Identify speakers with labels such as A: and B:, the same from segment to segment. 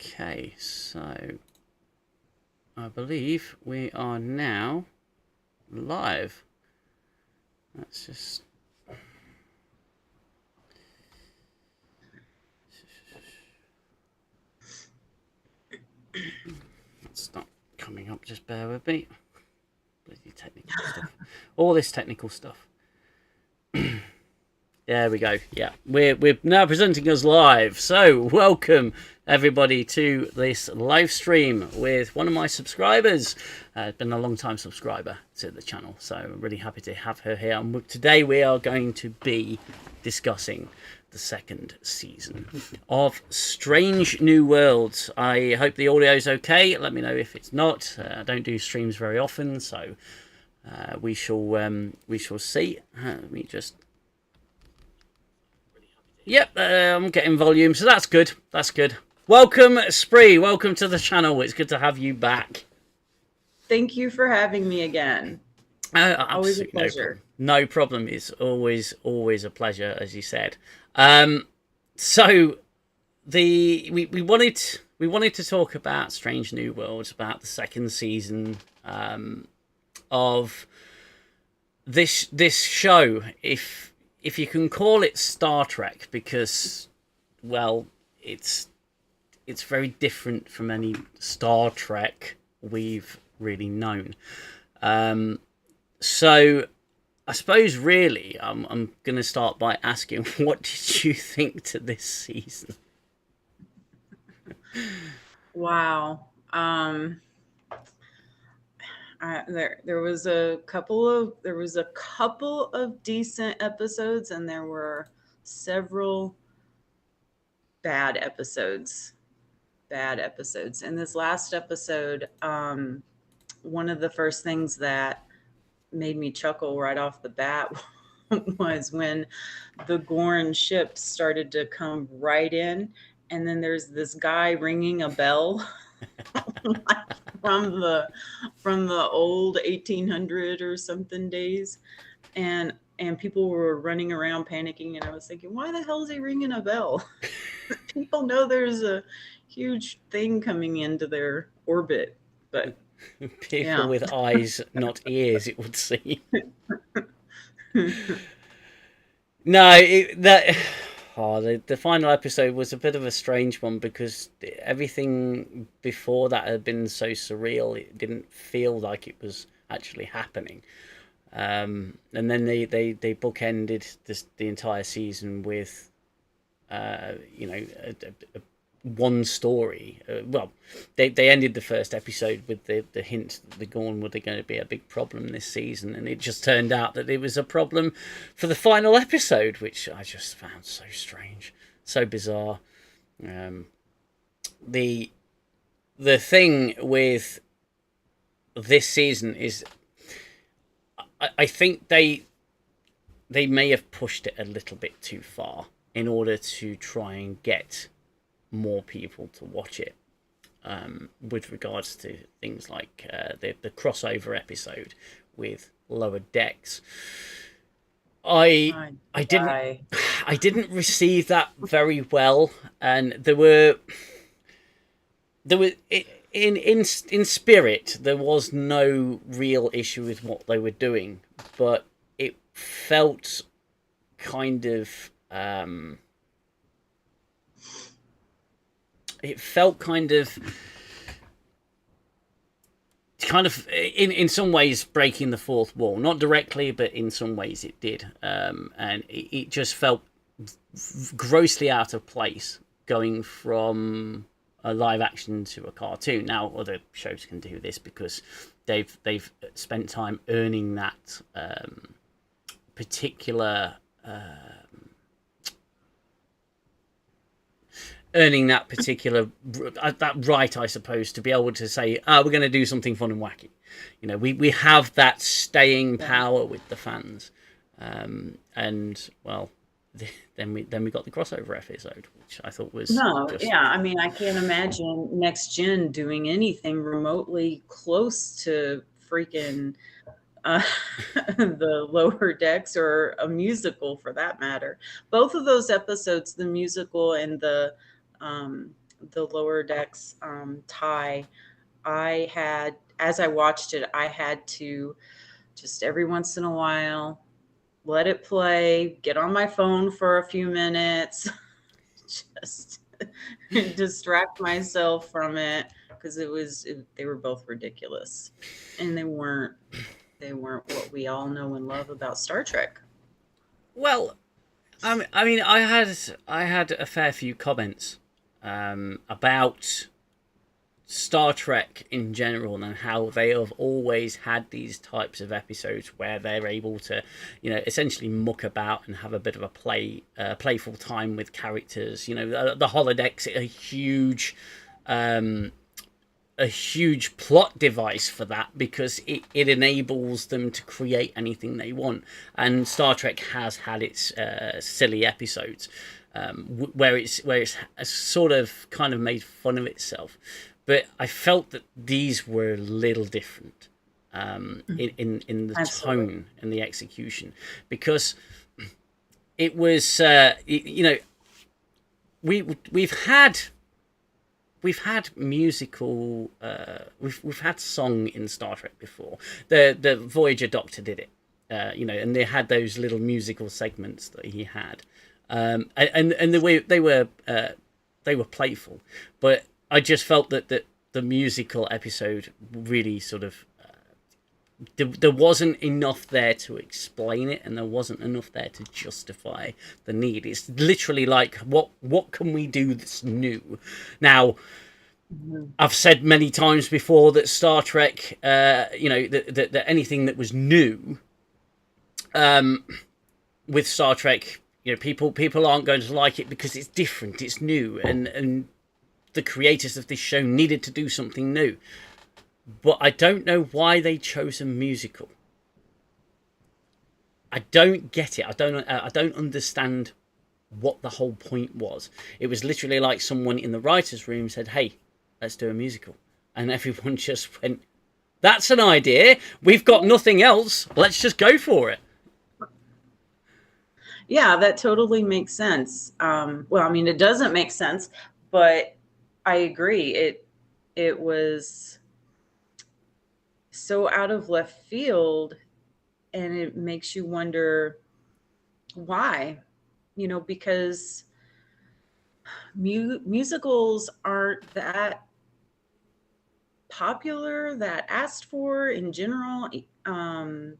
A: Okay, so I believe we are now live. Let's just. It's not coming up, just bear with me. Bloody technical stuff. All this technical stuff. There we go. Yeah, we're now presenting us live. So welcome everybody to this live stream with one of my subscribers. Been a long time subscriber to the channel, so I'm really happy to have her here. And today we are going to be discussing the second season of Strange New Worlds. I hope the audio is okay. Let me know if it's not. I don't do streams very often, so we shall see. Let me just. Yep, I'm getting volume, so that's good. That's good. Welcome, Spree. Welcome to the channel. It's good to have you back.
B: Thank you for having me again. Always a pleasure.
A: No problem. It's always a pleasure, as you said. So we wanted to talk about Strange New Worlds, about the second season of this show, if you can call it Star Trek, because, well, it's very different from any Star Trek we've really known. So I suppose really I'm going to start by asking, what did you think to this season?
B: Wow. There was a couple of decent episodes, and there were several bad episodes. In this last episode, one of the first things that made me chuckle right off the bat was when the Gorn ships started to come right in, and then there's this guy ringing a bell from the old 1800 or something days, and people were running around panicking, and I was thinking, why the hell is he ringing a bell? People know there's a huge thing coming into their orbit, but
A: People with eyes, not ears, it would seem. No, the final episode was a bit of a strange one, because everything before that had been so surreal. It didn't feel like it was actually happening. And then they bookended the entire season with, one story. Well, they ended the first episode with the hint that the Gorn were going to be a big problem this season, and it just turned out that it was a problem for the final episode, which I just found so strange, so bizarre. The thing with this season is, I think they may have pushed it a little bit too far in order to try and get more people to watch it, with regards to things like the crossover episode with Lower Decks. I didn't receive that very well, and there were in spirit there was no real issue with what they were doing, but it felt kind of in some ways breaking the fourth wall. Not directly, but in some ways it did. And it just felt grossly out of place, going from a live action to a cartoon. Now other shows can do this because they've spent time earning that particular that right, I suppose, to be able to say, we're going to do something fun and wacky. We have that staying power with the fans, and well, then we got the crossover episode, which I thought was
B: I mean, I can't imagine Next Gen doing anything remotely close to freaking the Lower Decks, or a musical for that matter. Both of those episodes, the musical and the Lower Decks tie, as I watched it, I had to just every once in a while let it play, get on my phone for a few minutes, just distract myself from it because they were both ridiculous, and they weren't what we all know and love about Star Trek.
A: Well, I mean, I had a fair few comments about Star Trek in general and how they have always had these types of episodes where they're able to, essentially muck about and have a bit of a playful time with characters. The holodecks are a huge plot device for that because it enables them to create anything they want. And Star Trek has had its silly episodes where it's sort of kind of made fun of itself. But I felt that these were a little different in the
B: Absolutely.
A: tone and the execution, because it was we've had musical we've had song in Star Trek before. The Voyager Doctor did it, and they had those little musical segments that he had, and they were playful, but I just felt that the musical episode really sort of there wasn't enough there to explain it, and there wasn't enough there to justify the need. It's literally like, what can we do that's new? Now,
B: Mhm.
A: I've said many times before that Star Trek, that anything that was new, with Star Trek, people aren't going to like it because it's different, it's new, and the creators of this show needed to do something new. But I don't know why they chose a musical. I don't get it. I don't understand what the whole point was. It was literally like someone in the writers' room said, "Hey, let's do a musical," and everyone just went, "That's an idea. We've got nothing else. Let's just go for it."
B: Yeah, that totally makes sense. Well, I mean, it doesn't make sense, but I agree. It was so out of left field, and it makes you wonder why. Because musicals aren't that popular, that asked for in general, um,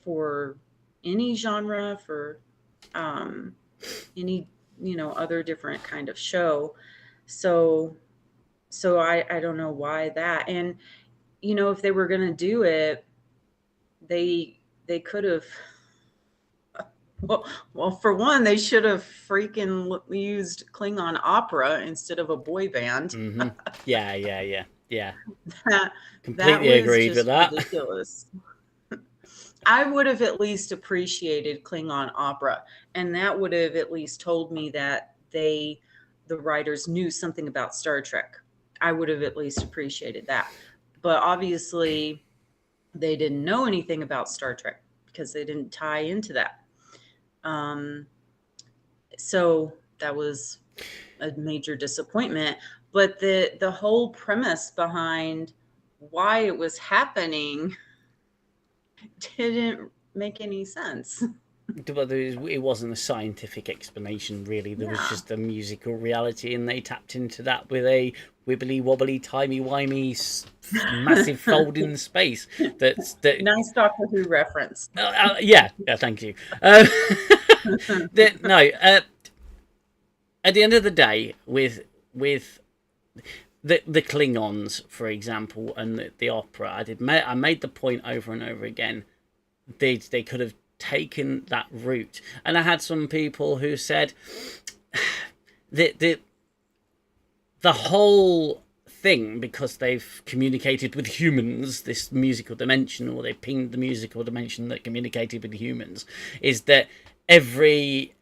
B: for any genre, for um, any other different kind of show. So I don't know why that. And if they were going to do it, they could have, well, for one, they should have freaking used Klingon opera instead of a boy band.
A: Mm-hmm. Yeah, yeah, yeah, yeah.
B: that that
A: Completely
B: was
A: agreed with
B: just
A: that.
B: ridiculous. I would have at least appreciated Klingon opera, and that would have at least told me that the writers knew something about Star Trek. I would have at least appreciated that. But obviously, they didn't know anything about Star Trek because they didn't tie into that. Um, so that was a major disappointment. But the whole premise behind why it was happening didn't make any sense.
A: But it wasn't a scientific explanation, really. There was
B: Yeah.
A: just a musical reality, and they tapped into that with a wibbly wobbly, timey wimey, massive folding space. That
B: Nice Doctor Who reference.
A: yeah, yeah. Thank you. No. At the end of the day, with the Klingons, for example, and the opera, I made the point over and over again. They could have taken that route, and I had some people who said the the whole thing, because they've communicated with humans, this musical dimension, or they pinged the musical dimension that communicated with humans, is that every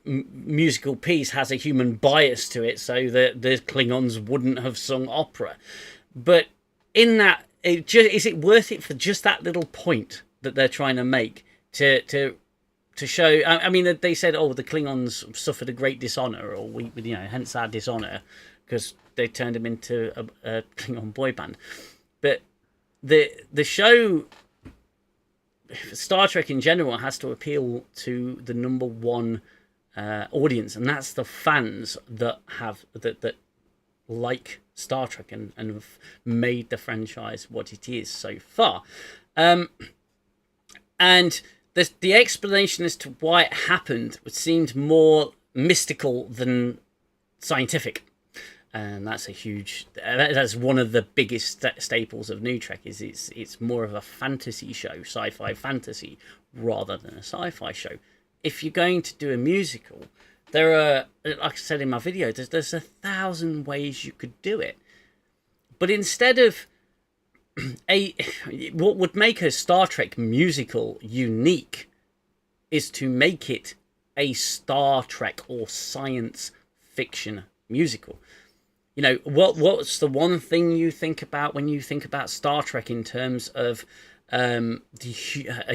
A: musical piece has a human bias to it, so that the Klingons wouldn't have sung opera. But in that, is it worth it for just that little point that they're trying to make to to show. I mean, they said, "Oh, the Klingons suffered a great dishonor, or we, hence our dishonor, because they turned him into a Klingon boy band." But the show, Star Trek in general, has to appeal to the number one audience, and that's the fans that like Star Trek and have made the franchise what it is so far. And the explanation as to why it happened seemed more mystical than scientific. And that's that's one of the biggest staples of New Trek, is it's more of a fantasy show, sci-fi fantasy, rather than a sci-fi show. If you're going to do a musical, there are, like I said in my video, there's 1,000 ways you could do it. But instead of what would make a Star Trek musical unique is to make it a Star Trek or science fiction musical. What's the one thing you think about when you think about Star Trek in terms of a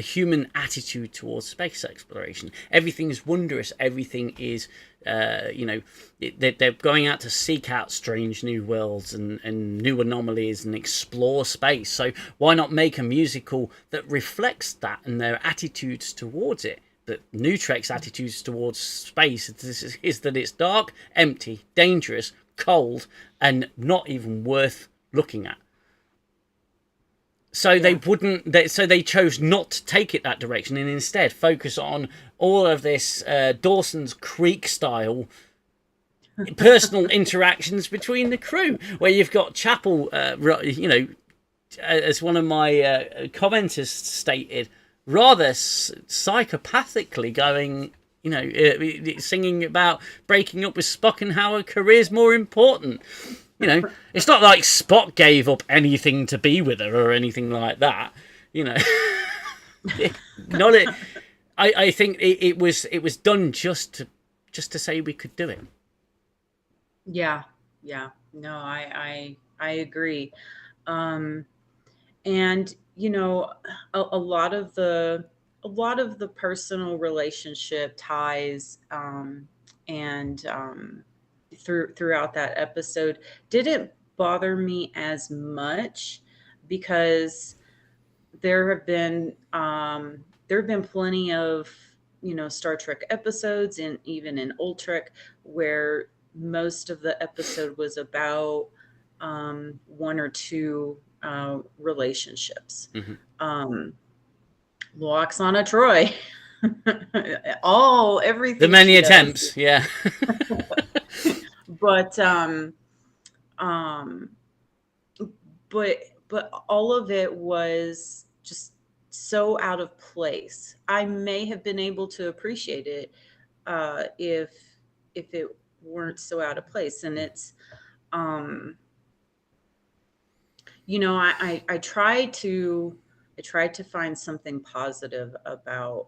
A: human attitude towards space exploration? Everything is wondrous. Everything is, they're going out to seek out strange new worlds and new anomalies and explore space. So why not make a musical that reflects that and their attitudes towards it? But New Trek's attitudes towards space is that it's dark, empty, dangerous, cold, and not even worth looking at. So they chose not to take it that direction, and instead focus on all of this Dawson's Creek style personal interactions between the crew, where you've got Chapel, as one of my commenters stated, rather psychopathically going, singing about breaking up with Spock and how a career's more important. It's not like Spock gave up anything to be with her or anything like that. Not it. I think it was done just to say we could do it.
B: Yeah. No, I agree. And a lot of the personal relationship ties and throughout that episode didn't bother me as much, because there have been plenty of Star Trek episodes, and even in old Trek, where most of the episode was about one or two relationships.
A: Mm-hmm.
B: Loxana Troy, everything,
A: the many attempts, yeah.
B: But but all of it was just so out of place. I may have been able to appreciate it if it weren't so out of place. And it's I tried to find something positive about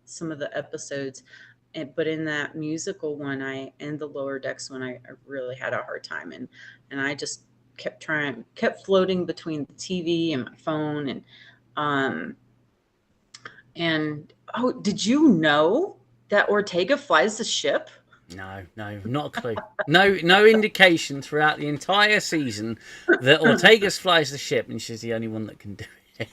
B: some of the episodes. But in that musical one, and the Lower Decks one, I really had a hard time, and I just kept floating between the TV and my phone, and oh, did you know that Ortega flies the ship?
A: No, not a clue. No indication throughout the entire season that Ortega flies the ship, and she's the only one that can do it.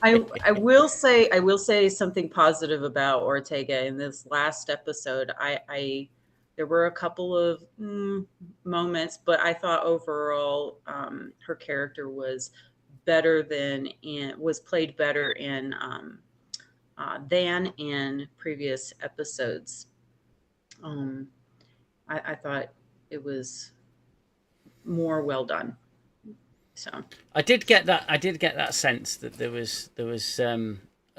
B: I will say something positive about Ortega in this last episode. There were a couple of moments, but I thought overall her character was played better than in previous episodes. I thought it was more well done. So
A: I did get that sense that there was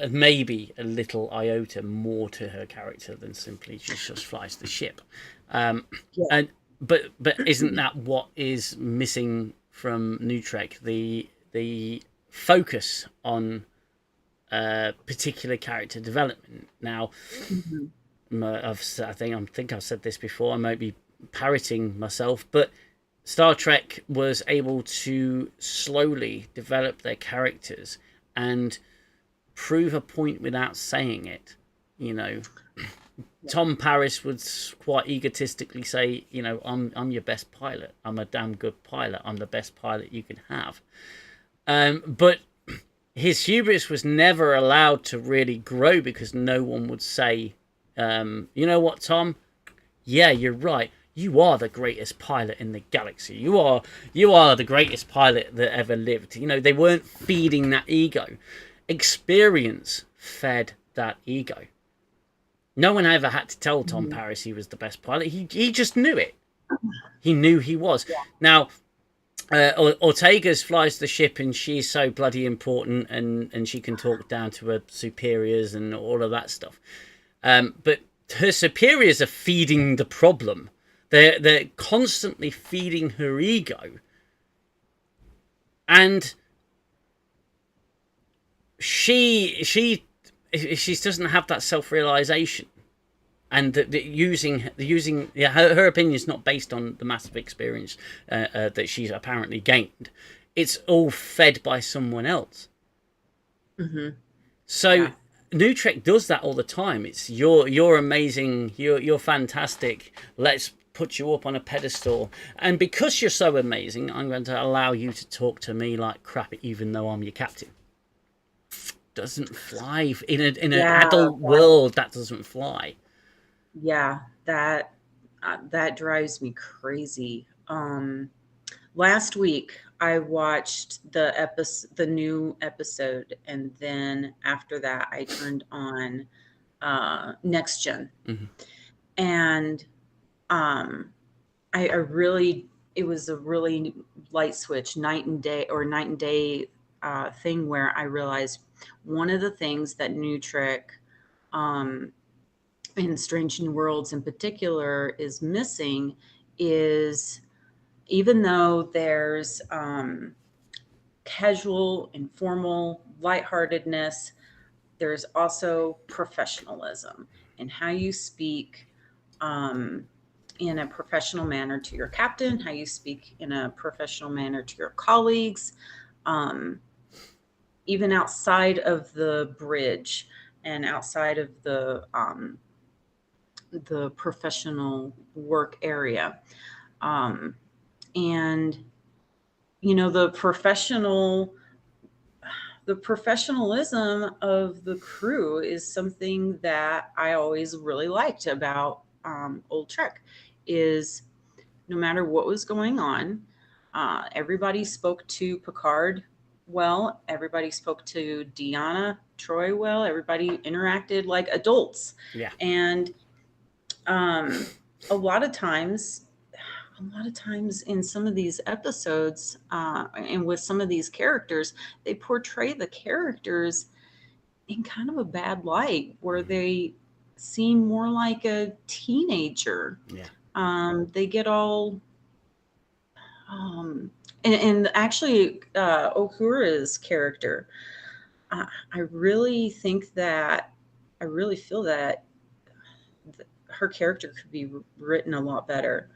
A: maybe a little iota more to her character than simply just flies the ship. Yeah. And but isn't that what is missing from New Trek? The focus on particular character development. Now, I think I've said this before. I might be parroting myself, but Star Trek was able to slowly develop their characters and prove a point without saying it. You know, Tom Paris would quite egotistically say, you know, I'm your best pilot. I'm a damn good pilot. I'm the best pilot you can have. But his hubris was never allowed to really grow because no one would say, you know what, Tom? Yeah, you're right. You are the greatest pilot in the galaxy. You are the greatest pilot that ever lived. You know, they weren't feeding that ego. Experience fed that ego. No one ever had to tell Tom
B: Mhm.
A: Paris he was the best pilot. He just knew it. He knew he was.
B: Yeah.
A: Now, Ortega's flies the ship and she's so bloody important and she can talk down to her superiors and all of that stuff. But her superiors are feeding the problem. They're constantly feeding her ego. And she doesn't have that self-realization. And her opinion is not based on the massive experience that she's apparently gained. It's all fed by someone else.
B: Mm-hmm.
A: So
B: Yeah.
A: New Trek does that all the time. It's you're amazing, you're fantastic. Let's put you up on a pedestal, and because you're so amazing, I'm going to allow you to talk to me like crap, even though I'm your captain. Doesn't fly in an
B: Yeah.
A: adult world. That doesn't fly.
B: Yeah. That drives me crazy. Last week I watched the new episode, and then after that I turned on Next Gen,
A: Mhm.
B: and um, I really it was a really light switch, night and day thing where I realized one of the things that New Trek um, in Strange New Worlds in particular is missing is even though there's casual, informal, lightheartedness, there's also professionalism in how you speak um, in a professional manner to your captain, how you speak in a professional manner to your colleagues, um, even outside of the bridge and outside of the professional work area. Um, and the professionalism of the crew is something that I always really liked about old Trek. Is no matter what was going on, everybody spoke to Picard well. Everybody spoke to Deanna Troy well. Everybody interacted like adults,
A: Yeah.
B: and um, a lot of times in some of these episodes and with some of these characters, they portray the characters in kind of a bad light where they seem more like a teenager.
A: Yeah.
B: They get all and actually Okura's character, I really think that I really feel that her character could be written a lot better,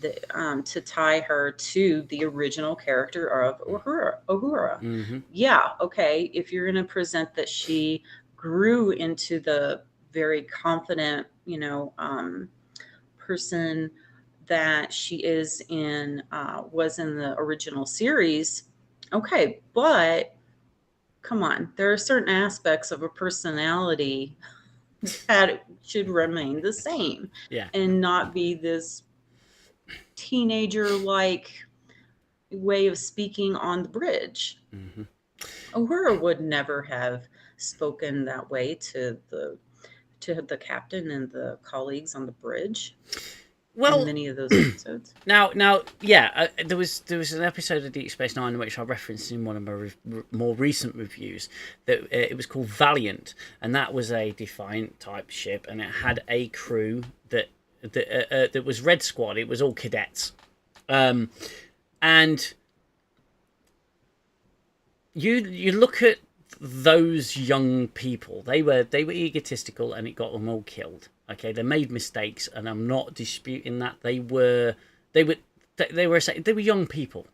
B: to tie her to the original character of Uhura.
A: Mm-hmm.
B: Yeah, okay, if you're going to present that she grew into the very confident, person that she was in the original series, okay, but come on, there are certain aspects of a personality that should remain the same
A: Yeah.
B: and not be this teenager like way of speaking on the bridge.
A: Mm-hmm.
B: Uhura would never have spoken that way to the captain and the colleagues on the bridge in
A: Well,
B: many of those episodes.
A: now, yeah. There was an episode of Deep Space Nine which I referenced in one of my more recent reviews. That it was called Valiant, and that was a Defiant type ship, and it had a crew that was Red Squad. It was all cadets, and you look at those young people. They were egotistical, and it got them all killed. Okay, they made mistakes, and I'm not disputing that. They were young people.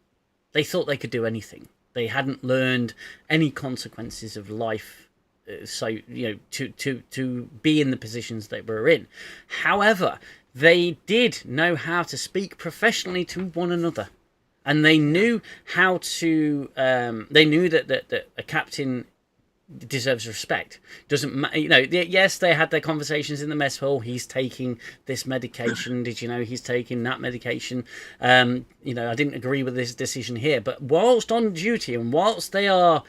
A: They thought they could do anything. They hadn't learned any consequences of life so to be in the positions they were in. However, they did know how to speak professionally to one another, and they knew how to. They knew that a captain deserves respect. Doesn't matter, yes, they had their conversations in the mess hall. He's taking this medication. Did you know he's taking that medication? I didn't agree with this decision here, but whilst on duty and whilst they are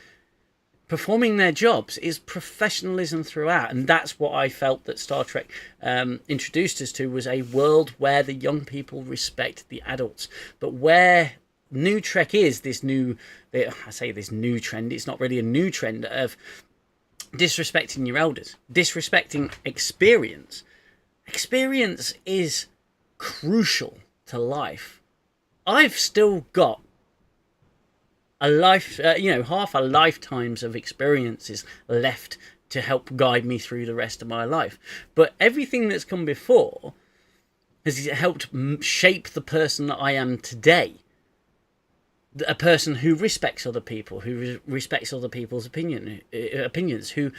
A: performing their jobs, is professionalism throughout. And that's what I felt that Star Trek introduced us to, was a world where the young people respect the adults. But where New Trek is this new, I say this new trend, it's not really a new trend, of disrespecting your elders, disrespecting experience. Experience is crucial to life. I've still got a life, half a lifetime's of experiences left to help guide me through the rest of my life. But everything that's come before has helped shape the person that I am today. A person who respects other people, who respects other people's opinions, who,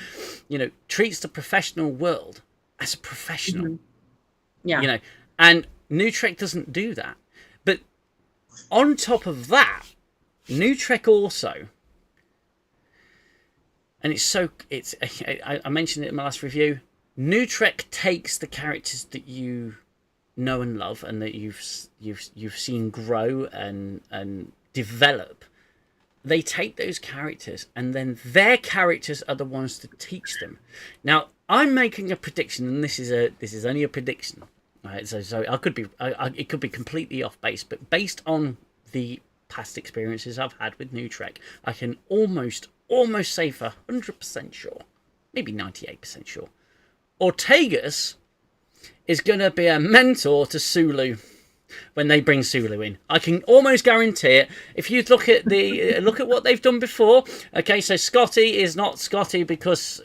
A: treats the professional world as a professional.
B: Mm-hmm. Yeah.
A: And New Trek doesn't do that. But on top of that, New Trek also, and I mentioned it in my last review, New Trek takes the characters that you know and love and that you've seen grow and develop. They take those characters, and then their characters are the ones to teach them. Now, I'm making a prediction, and this is only a prediction. Right? So I could be, it could be completely off base, but based on the past experiences I've had with New Trek, I can almost say for 100% sure, maybe 98% sure, Ortegas is going to be a mentor to Sulu when they bring Sulu in. I can almost guarantee it. If you look at what they've done before, okay, so Scotty is not Scotty because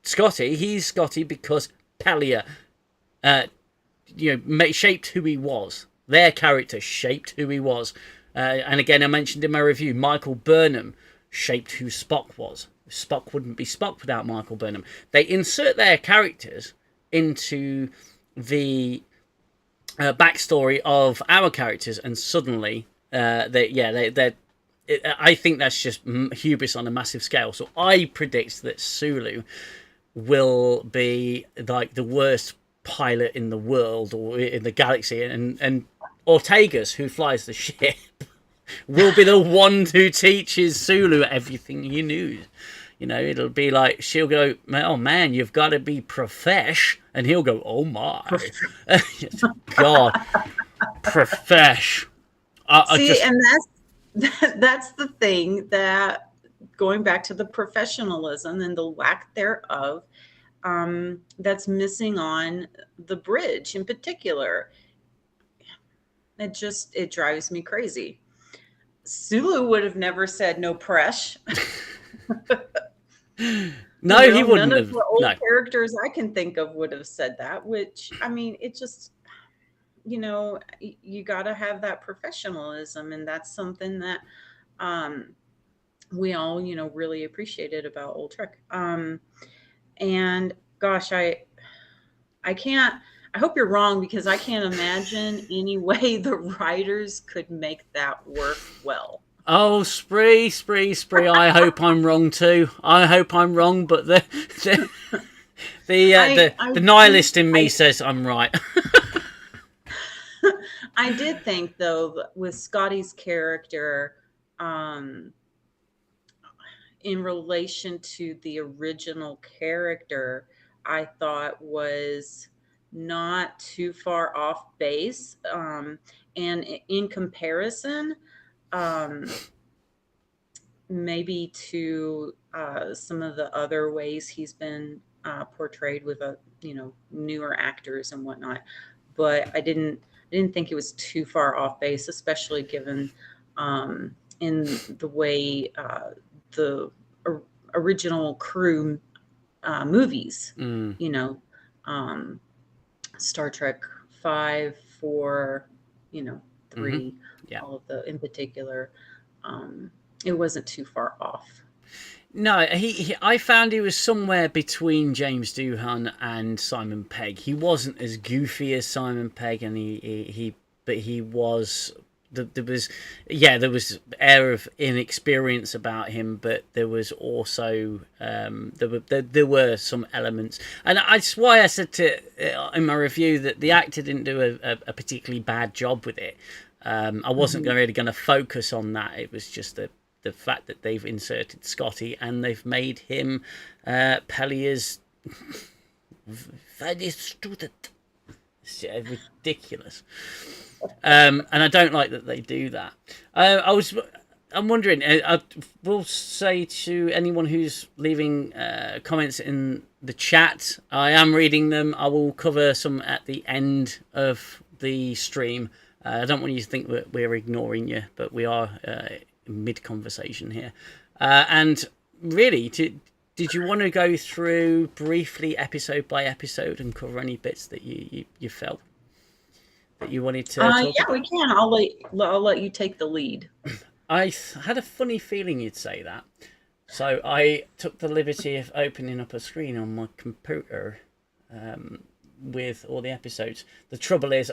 A: Scotty. He's Scotty because Pelia, shaped who he was. Their character shaped who he was. And again, I mentioned in my review, Michael Burnham shaped who Spock was. Spock wouldn't be Spock without Michael Burnham. They insert their characters into the backstory of our characters, and suddenly, I think that's just hubris on a massive scale. So I predict that Sulu will be like the worst pilot in the world or in the galaxy, and Ortegas, who flies the ship, will be the one who teaches Sulu everything he knew. It'll be like she'll go, "Oh man, you've got to be profesh," and he'll go, "Oh my, God, profesh."
B: And that's the thing, that going back to the professionalism and the lack thereof, that's missing on the bridge in particular. It drives me crazy. Sulu would have never said no presh.
A: No, he wouldn't
B: none
A: have.
B: of the old
A: No.
B: characters I can think of would have said that, which, I mean, it just, you got to have that professionalism. And that's something that we all, really appreciated about old Trek. And gosh, I can't, I hope you're wrong, because I can't imagine any way the writers could make that work well.
A: Oh, spree. I hope I'm wrong too. I hope I'm wrong, but the nihilist in me says I'm right.
B: I did think, though, with Scotty's character, in relation to the original character, I thought was not too far off base. And in comparison, maybe to some of the other ways he's been portrayed with newer actors and whatnot, but I didn't think it was too far off base, especially given in the way the original crew movies, Star Trek 5, 4, 3,
A: Yeah.
B: all of the in particular, it wasn't too far off.
A: No, I found he was somewhere between James Doohan and Simon Pegg. He wasn't as goofy as Simon Pegg, and but he was. There was, yeah, there was air of inexperience about him, but there was also there were some elements, and that's why I said in my review that the actor didn't do a particularly bad job with it. I wasn't
B: Mhm.
A: really going to focus on that. It was just the fact that they've inserted Scotty and they've made him Pellier's finest student. It's ridiculous. And I don't like that they do that. I'm wondering. I will say to anyone who's leaving comments in the chat, I am reading them. I will cover some at the end of the stream. I don't want you to think that we're ignoring you, but we are mid conversation here. And really, did you want to go through briefly episode by episode and cover any bits that you felt that you wanted to talk
B: Yeah,
A: about?
B: we can. I'll let you take the lead.
A: I had a funny feeling you'd say that. So I took the liberty of opening up a screen on my computer with all the episodes. The trouble is,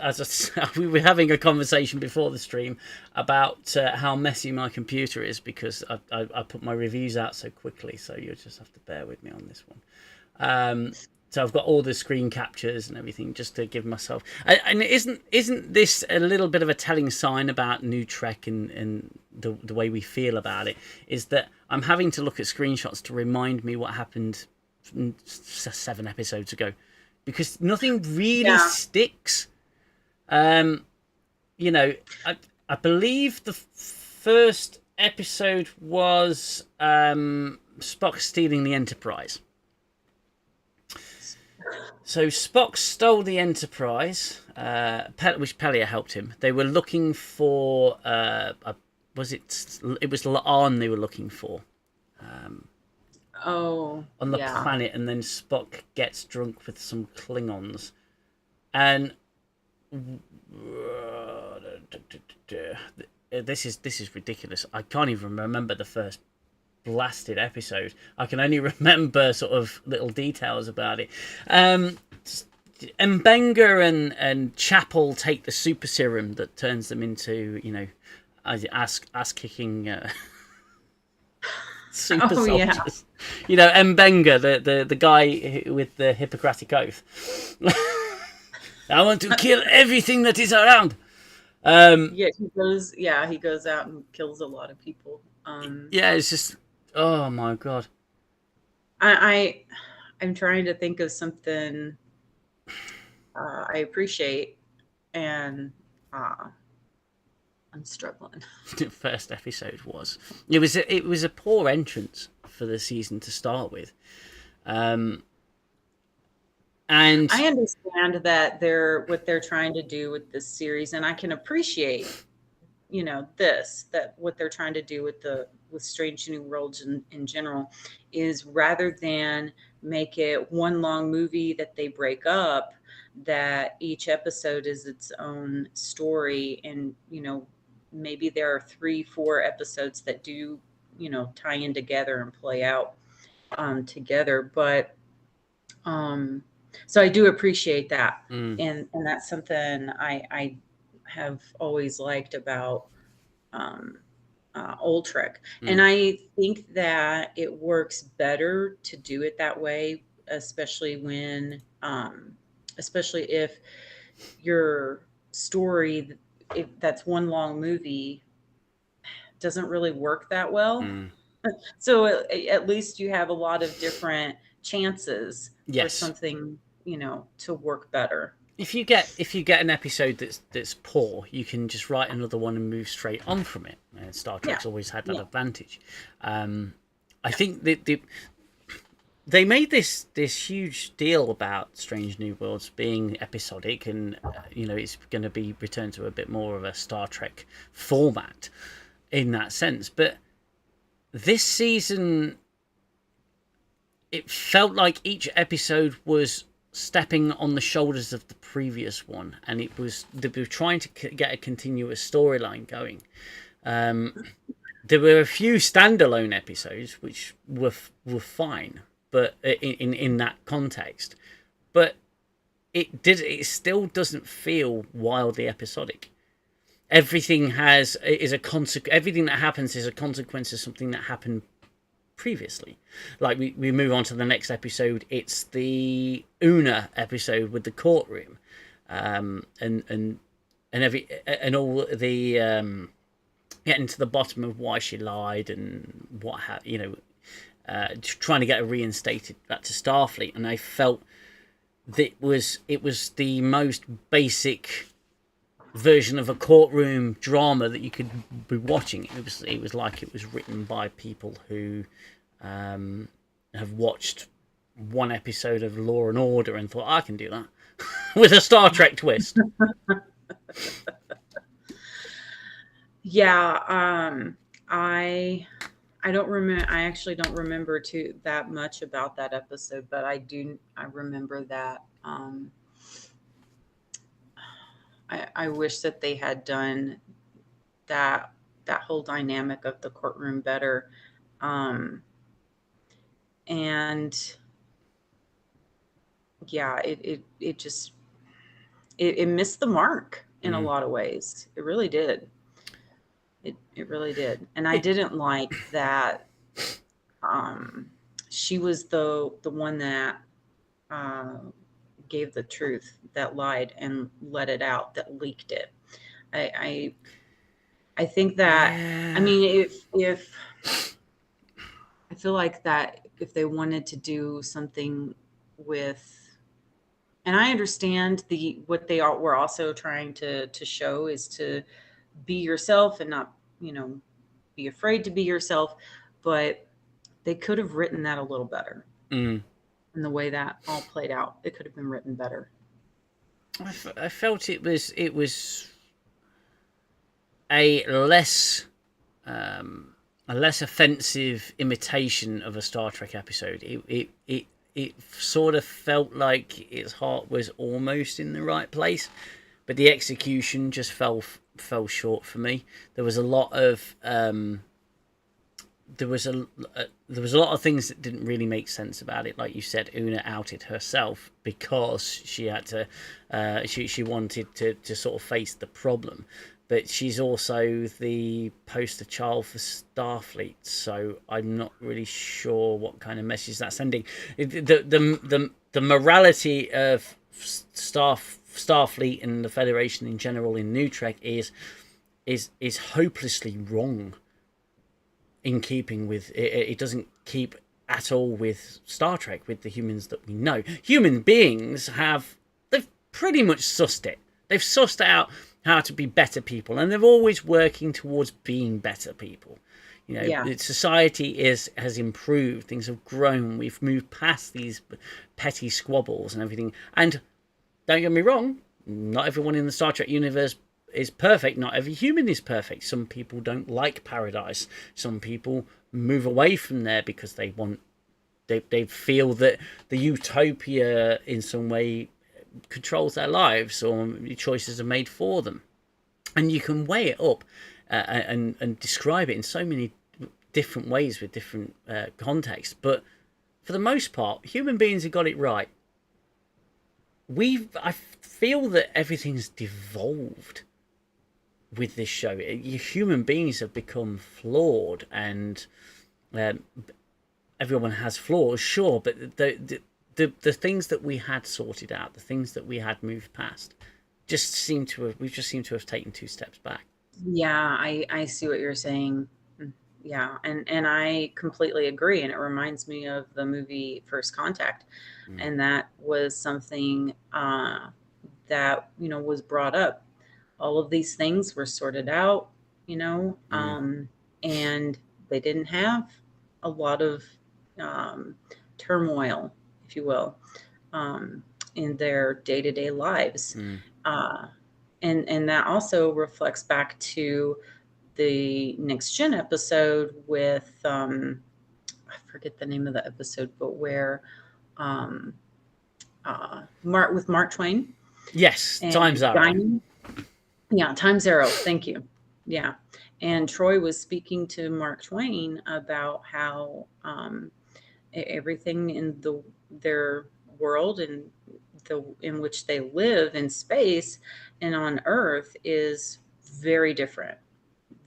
A: we were having a conversation before the stream about how messy my computer is because I put my reviews out so quickly. So you'll just have to bear with me on this one. So I've got all the screen captures and everything just to give myself. And isn't this a little bit of a telling sign about New Trek and the way we feel about it? Is that I'm having to look at screenshots to remind me what happened 7 episodes ago, because nothing really
B: Yeah.
A: sticks. You know, I believe the first episode was Spock stealing the Enterprise. So Spock stole the Enterprise, which Pellier helped him. They were looking for, it was La'an they were looking for
B: Oh,
A: on the
B: yeah.
A: planet, and then Spock gets drunk with some Klingons, and this is ridiculous. I can't even remember the first blasted episode. I can only remember sort of little details about it. Mbenga and Chapel take the super serum that turns them into, ass kicking super
B: Oh, yeah.
A: soldiers. Mbenga, the guy with the Hippocratic Oath. I want to kill everything that is around.
B: Yeah, he goes out and kills a lot of people.
A: Yeah, it's just, oh my god.
B: I I'm trying to think of something I appreciate, and I'm struggling.
A: The first episode was. It was a poor entrance for the season to start with, and
B: I understand that what they're trying to do with this series, and I can appreciate, that what they're trying to do with Strange New Worlds in general is, rather than make it one long movie that they break up, that each episode is its own story, and maybe there are 3-4 episodes that do tie in together and play out together. But so I do appreciate that,
A: mm,
B: and that's something I have always liked about um, old Trek, and
A: mm,
B: I think that it works better to do it that way, especially if your story, if that's one long movie, doesn't really work that well.
A: mm.
B: So at least you have a lot of different chances for
A: Yes.
B: something, to work better.
A: If you get an episode that's poor, you can just write another one and move straight on from it. Star
B: Yeah.
A: Trek's always had that
B: Yeah.
A: advantage. I think that they made this huge deal about Strange New Worlds being episodic, and it's going to be returned to a bit more of a Star Trek format in that sense. But this season, it felt like each episode was stepping on the shoulders of the previous one, and they were trying to get a continuous storyline going. there were a few standalone episodes which were fine, but in that context, but it still doesn't feel wildly episodic. Everything everything that happens is a consequence of something that happened previously. Like we move on to the next episode. It's the Una episode with the courtroom, and all the getting to the bottom of why she lied and trying to get her reinstated back to Starfleet. And I felt that it was the most basic version of a courtroom drama that you could be watching. It was like it was written by people who have watched one episode of Law and Order and thought, I can do that with a Star Trek twist.
B: Yeah, I don't remember. I actually don't remember that much about that episode, but I remember that. I wish that they had done that whole dynamic of the courtroom better, and yeah, it just it missed the mark in a lot of ways. It really did. It really did. And I didn't like that she was the one that gave the truth, that lied and let it out, that leaked it. I think that,
A: Yeah.
B: I mean, if I feel like that if they wanted to do something with, and I understand what they were also trying to show is to be yourself and not, be afraid to be yourself, but they could have written that a little better.
A: Mm.
B: And the way that all played out, it could have been written better.
A: I felt it was a less offensive imitation of a Star Trek episode. It sort of felt like its heart was almost in the right place, but the execution just fell short for me. There was a lot of there was a lot of things that didn't really make sense about it. Like you said, Una outed herself because she had to she wanted to sort of face the problem, but she's also the poster child for Starfleet, so I'm not really sure what kind of message that's sending. The morality of Starfleet and the Federation in general in New Trek is hopelessly wrong. In keeping with it doesn't keep at all with Star Trek, with the humans that we know. Human beings they've pretty much sussed it. They've sussed out how to be better people, and they're always working towards being better people. Society has improved, things have grown, we've moved past these petty squabbles and everything. And don't get me wrong, not everyone in the Star Trek universe is perfect. Not every human is perfect. Some people don't like paradise. Some people move away from there because they feel that the utopia in some way controls their lives, or choices are made for them. And you can weigh it up and describe it in so many different ways with different contexts. But for the most part, human beings have got it right. I feel that everything's devolved with this show. Human beings have become flawed, and everyone has flaws, sure, but the things that we had sorted out, the things that we had moved past, we've just seemed to have taken two steps back.
B: Yeah, I see what you're saying. Yeah, and I completely agree. And it reminds me of the movie First Contact, and that was something that was brought up. All of these things were sorted out, and they didn't have a lot of turmoil, if you will, in their day-to-day lives. And that also reflects back to the Next Gen episode with I forget the name of the episode, but where with Mark Twain.
A: Yes, Time's Arrow.
B: Yeah, Time's Arrow. Thank you. Yeah. And Troy was speaking to Mark Twain about how everything in their world and the in which they live in space and on Earth is very different.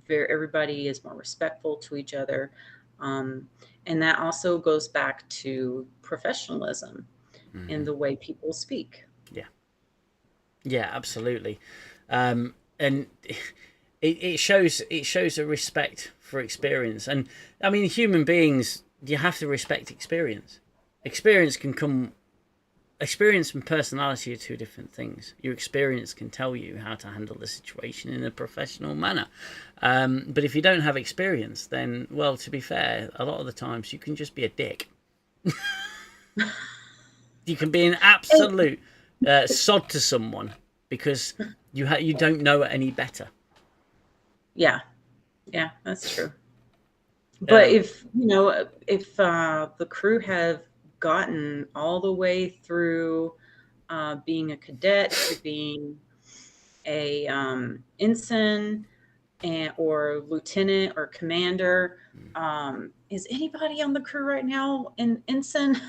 B: Very, everybody is more respectful to each other, um, and that also goes back to professionalism in
A: Hmm.
B: the way people speak.
A: Yeah, yeah, absolutely. And it shows a respect for experience. And I mean, human beings, you have to respect experience. Experience can come Experience and personality are two different things. Your experience can tell you how to handle the situation in a professional manner. But if you don't have experience, then, well, to be fair, a lot of the times you can just be a dick. You can be an
B: And
A: absolute sod to someone because you don't know any better.
B: yeah, yeah, that's true. But
A: Um,
B: if if the crew have gotten all the way through being a cadet to being a ensign and or lieutenant or commander, is anybody on the crew right now an ensign?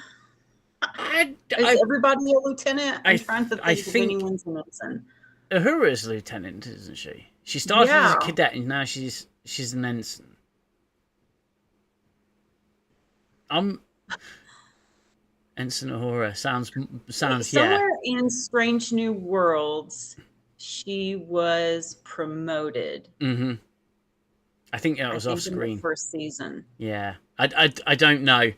A: I,
B: Is
A: I,
B: everybody a lieutenant?
A: I,
B: I'm trying to
A: I
B: think if
A: think
B: anyone's an ensign.
A: Uhura's lieutenant, isn't she? She started as a
B: Yeah.
A: cadet and now she's an ensign. I'm Ensign Uhura sounds yeah.
B: Somewhere in Strange New Worlds, she was promoted.
A: Hmm. I think that
B: I
A: was off
B: think in the
A: screen.
B: first season.
A: Yeah, I don't know.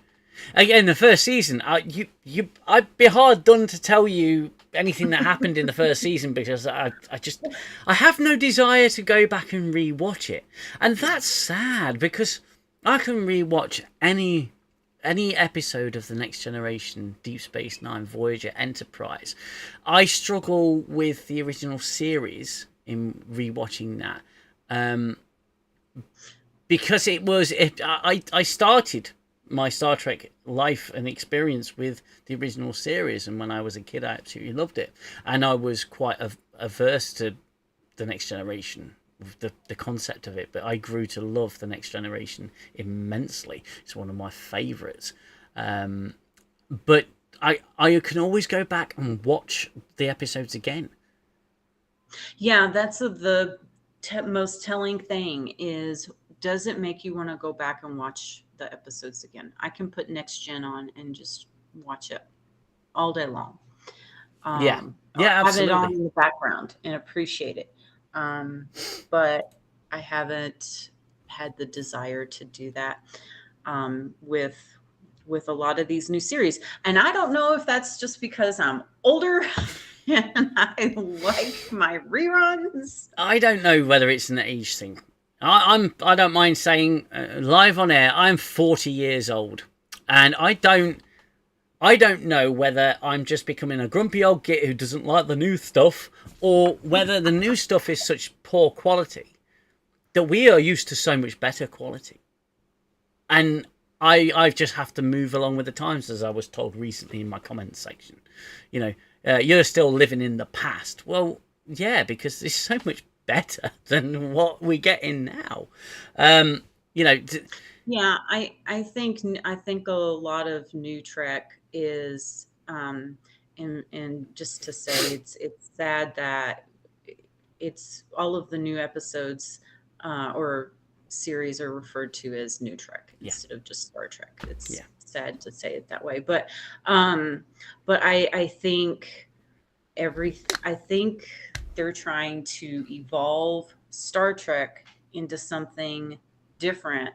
A: Again, the first season, I'd be hard done to tell you anything that happened in the first season because I have no desire to go back and rewatch it, and that's sad because I can rewatch any episode of the Next Generation, Deep Space Nine, Voyager, Enterprise. I struggle with the original series in rewatching that. Um, because I started my Star Trek life and experience with the original series, and when I was a kid, I absolutely loved it, and I was quite averse to the Next Generation, the concept of it, but I grew to love the Next Generation immensely. It's one of my favourites, but I can always go back and watch the episodes again.
B: Yeah, that's the most telling thing is, does it make you want to go back and watch the episodes again? I can put Next Gen on and just watch it all day long.
A: Yeah,
B: Or
A: yeah,
B: have it on
A: absolutely.
B: in the background and appreciate it. But I haven't had the desire to do that with a lot of these new series. And I don't know if that's just because I'm older and I like my reruns.
A: I don't know whether it's an age thing. I don't mind saying live on air. I'm 40 years old, and I don't know whether I'm just becoming a grumpy old git who doesn't like the new stuff, or whether the new stuff is such poor quality that we are used to so much better quality, and I just have to move along with the times, as I was told recently in my comments section. You know, you're still living in the past. Well, yeah, because it's so much better than what we get in now. Um, you know,
B: Yeah, I think a lot of new Trek is and just to say it's sad that it's all of the new episodes or series are referred to as new Trek
A: yeah,
B: instead of just Star Trek.
A: yeah,
B: It's sad to say it that way, um but I think I think they're trying to evolve Star Trek into something different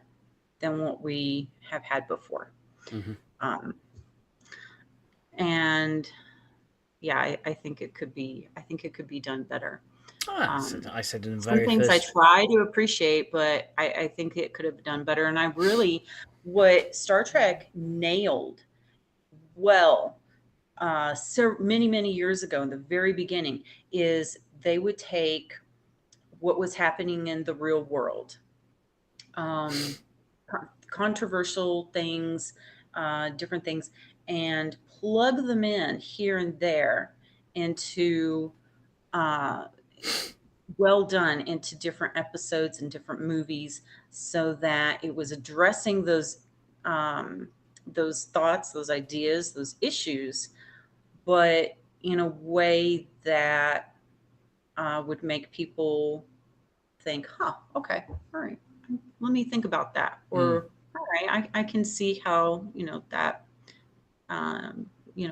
B: than what we have had before.
A: hmm
B: Um, and yeah, I think it could be. I think it could be done better.
A: oh,
B: Um,
A: I said in the
B: some
A: very
B: things I
A: first.
B: try to appreciate, but I think it could have done better. And I really, what Star Trek nailed well, so many years ago in the very beginning, is they would take what was happening in the real world, um, controversial things, different things, and plug them in here and there into uh, well done into different episodes and different movies, so that it was addressing those thoughts, those ideas, those issues, but in a way that would make people think, huh, okay, all right, let me think about that.
A: Mm.
B: Or, all right, I can see how, that, um,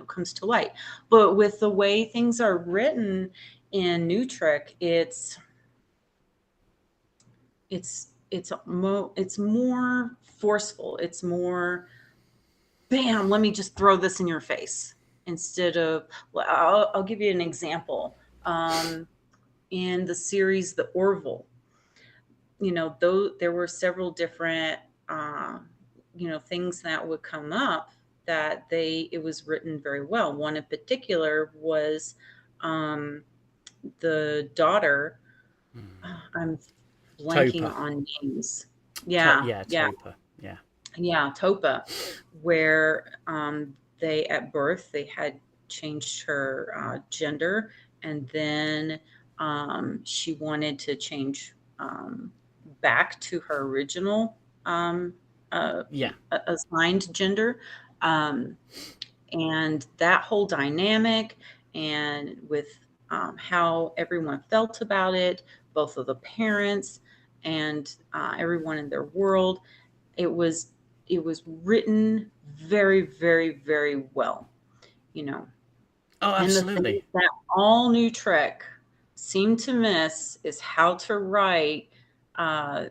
B: comes to light. But with the way things are written in New Trek, it's more forceful. It's more, bam, let me just throw this in your face, instead of, well, I'll give you an example. In the series The Orville, though there were several different, uh, things that would come up, that it was written very well. One in particular was, um, the daughter. I'm blanking
A: Topa.
B: on names. Yeah,
A: Yeah,
B: yeah,
A: Topa. Yeah.
B: yeah, Topa, where, they at birth they had changed her gender, and then, she wanted to change, back to her original, um, uh,
A: Yeah.
B: assigned gender. Um, and that whole dynamic, and with, how everyone felt about it, both of the parents and, everyone in their world, it was it was written very, very, very well, you know.
A: Oh,
B: And the thing
A: absolutely.
B: that all New Trek seem to miss is how to write, uh,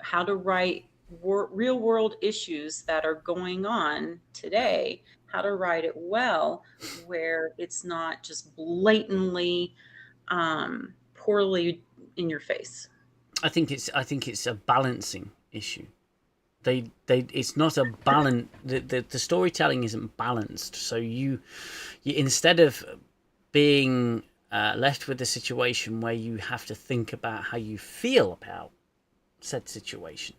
B: how to write real world issues that are going on today, how to write it well, where it's not just blatantly, poorly in your face.
A: I think it's a balancing issue. They it's not a balance. The storytelling isn't balanced. So you instead of being left with a situation where you have to think about how you feel about said situation,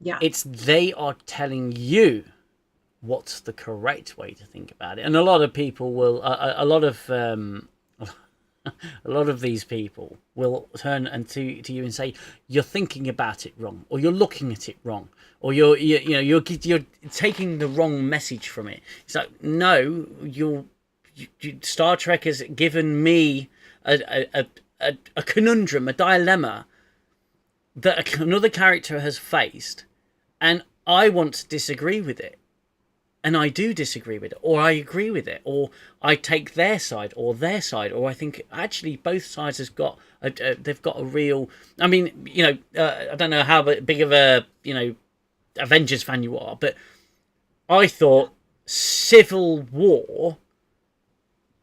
B: Yeah.
A: it's they are telling you what's the correct way to think about it. And a lot of people will a lot of a lot of these people will turn and to you and say you're thinking about it wrong, or you're looking at it wrong, or you're taking the wrong message from it. It's like, no, Star Trek has given me a conundrum, a dilemma that another character has faced, and I want to disagree with it. And I do disagree with it, or I agree with it, or I take their side, or I think actually both sides has got they've got a real. I mean, I don't know how big of a Avengers fan you are, but I thought Civil War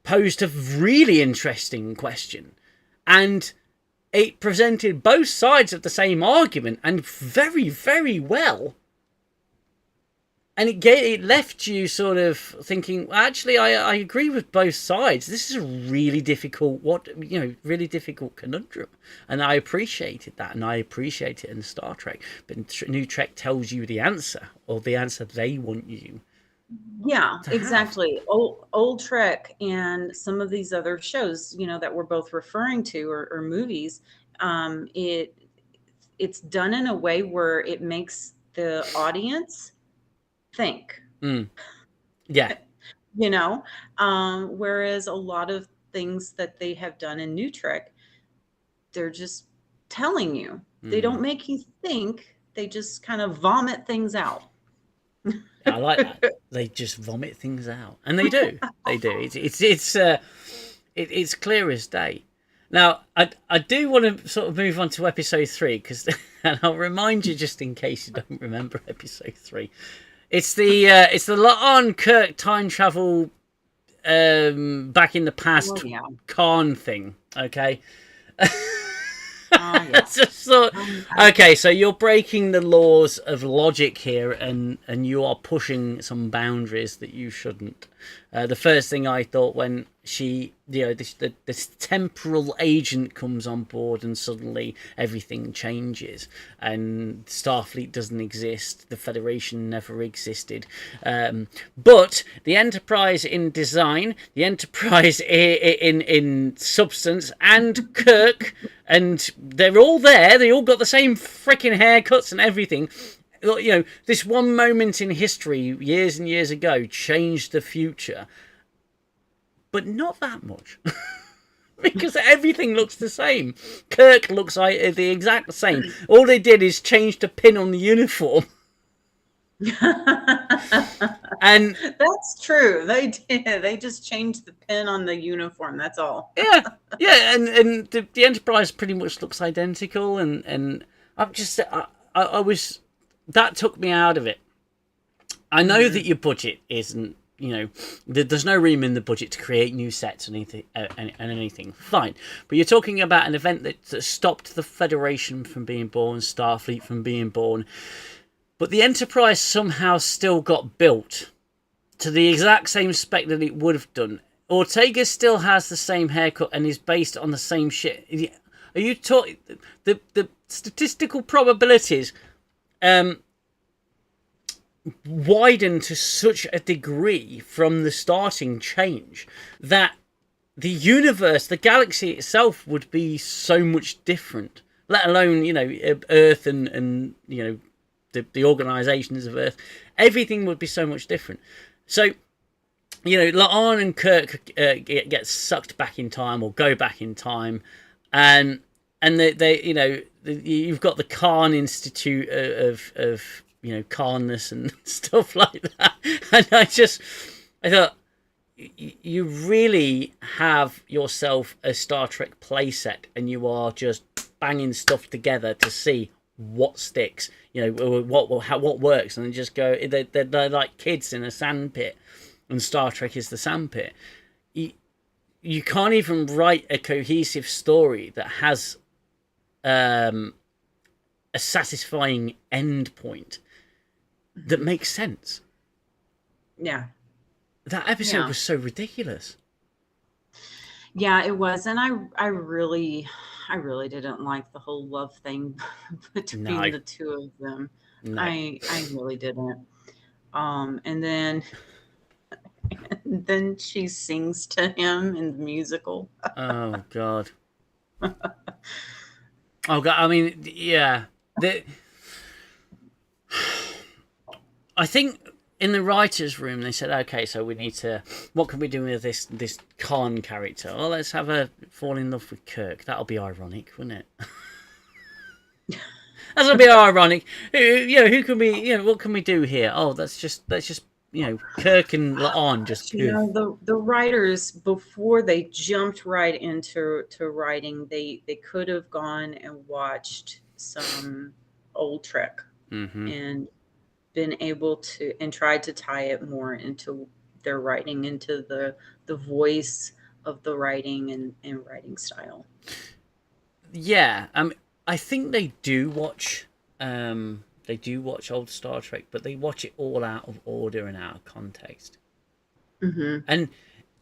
A: posed a really interesting question, and it presented both sides of the same argument, and very, very well. And it left you sort of thinking, well, actually, I agree with both sides. This is a really difficult, really difficult conundrum, and I appreciated that, and I appreciate it in Star Trek. But New Trek tells you the answer, or the answer they want you
B: Yeah,
A: to have.
B: exactly. Old Trek and some of these other shows, that we're both referring to, or movies, it's done in a way where it makes the audience think,
A: Mm. Yeah.
B: you know. Whereas a lot of things that they have done in New Trek, they're just telling you. They don't
A: Mm.
B: make you think. They just kind of vomit things out.
A: I like that. They just vomit things out, and they do. They do. It's clear as day. Now, I do want to sort of move on to episode 3, because, and I'll remind you just in case you don't remember episode 3. It's the La'an Kirk time travel back in the
B: Oh
A: past
B: yeah.
A: Khan thing. Okay.
B: Yeah.
A: So,
B: Yeah.
A: okay, so you're breaking the laws of logic here, and you are pushing some boundaries that you shouldn't. The first thing I thought when this temporal agent comes on board, and suddenly everything changes, and Starfleet doesn't exist, the Federation never existed, but the Enterprise in design, the Enterprise in substance, and Kirk, and they're all there, they all got the same freaking haircuts and everything. This one moment in history years and years ago changed the future, but not that much. Because everything looks the same. Kirk looks like the exact same. All they did is change the pin on the uniform. And
B: that's true. They did. They just changed the pin on the uniform. That's all.
A: yeah, and the Enterprise pretty much looks identical. And I was, that took me out of it. I know that your budget isn't. There's no room in the budget to create new sets and anything. Fine. But you're talking about an event that stopped the Federation from being born, Starfleet from being born. But the Enterprise somehow still got built to the exact same spec that it would have done. Ortega still has the same haircut and is based on the same shit. Are you talking... The statistical probabilities... widen to such a degree from the starting change that the universe, the galaxy itself, would be so much different. Let alone, Earth and the organizations of Earth. Everything would be so much different. So, La'an and Kirk get sucked back in time or go back in time, and they you've got the Khan Institute of calmness and stuff like that. And I thought, you really have yourself a Star Trek playset, and you are just banging stuff together to see what sticks, what works, and just go. They're like kids in a sandpit, and Star Trek is the sandpit. You can't even write a cohesive story that has a satisfying end point that makes sense.
B: Yeah.
A: That episode was so ridiculous.
B: Yeah, it was. And I really didn't like the whole love thing between the two of them. No. I really didn't. And then she sings to him in the musical.
A: Oh God. Oh God. I mean, yeah. I think in the writers' room they said, okay, so we need to. What can we do with this Khan character? Well, let's have her fall in love with Kirk. That'll be ironic, wouldn't it? That'll be ironic. Who can we? What can we do here? Oh, let's just Kirk and La'an just.
B: The writers, before they jumped right into writing, they could have gone and watched some old Trek and been able to, and tried to tie it more into their writing, into the voice of the writing and writing style.
A: Yeah, I think they do watch old Star Trek, but they watch it all out of order and out of context. And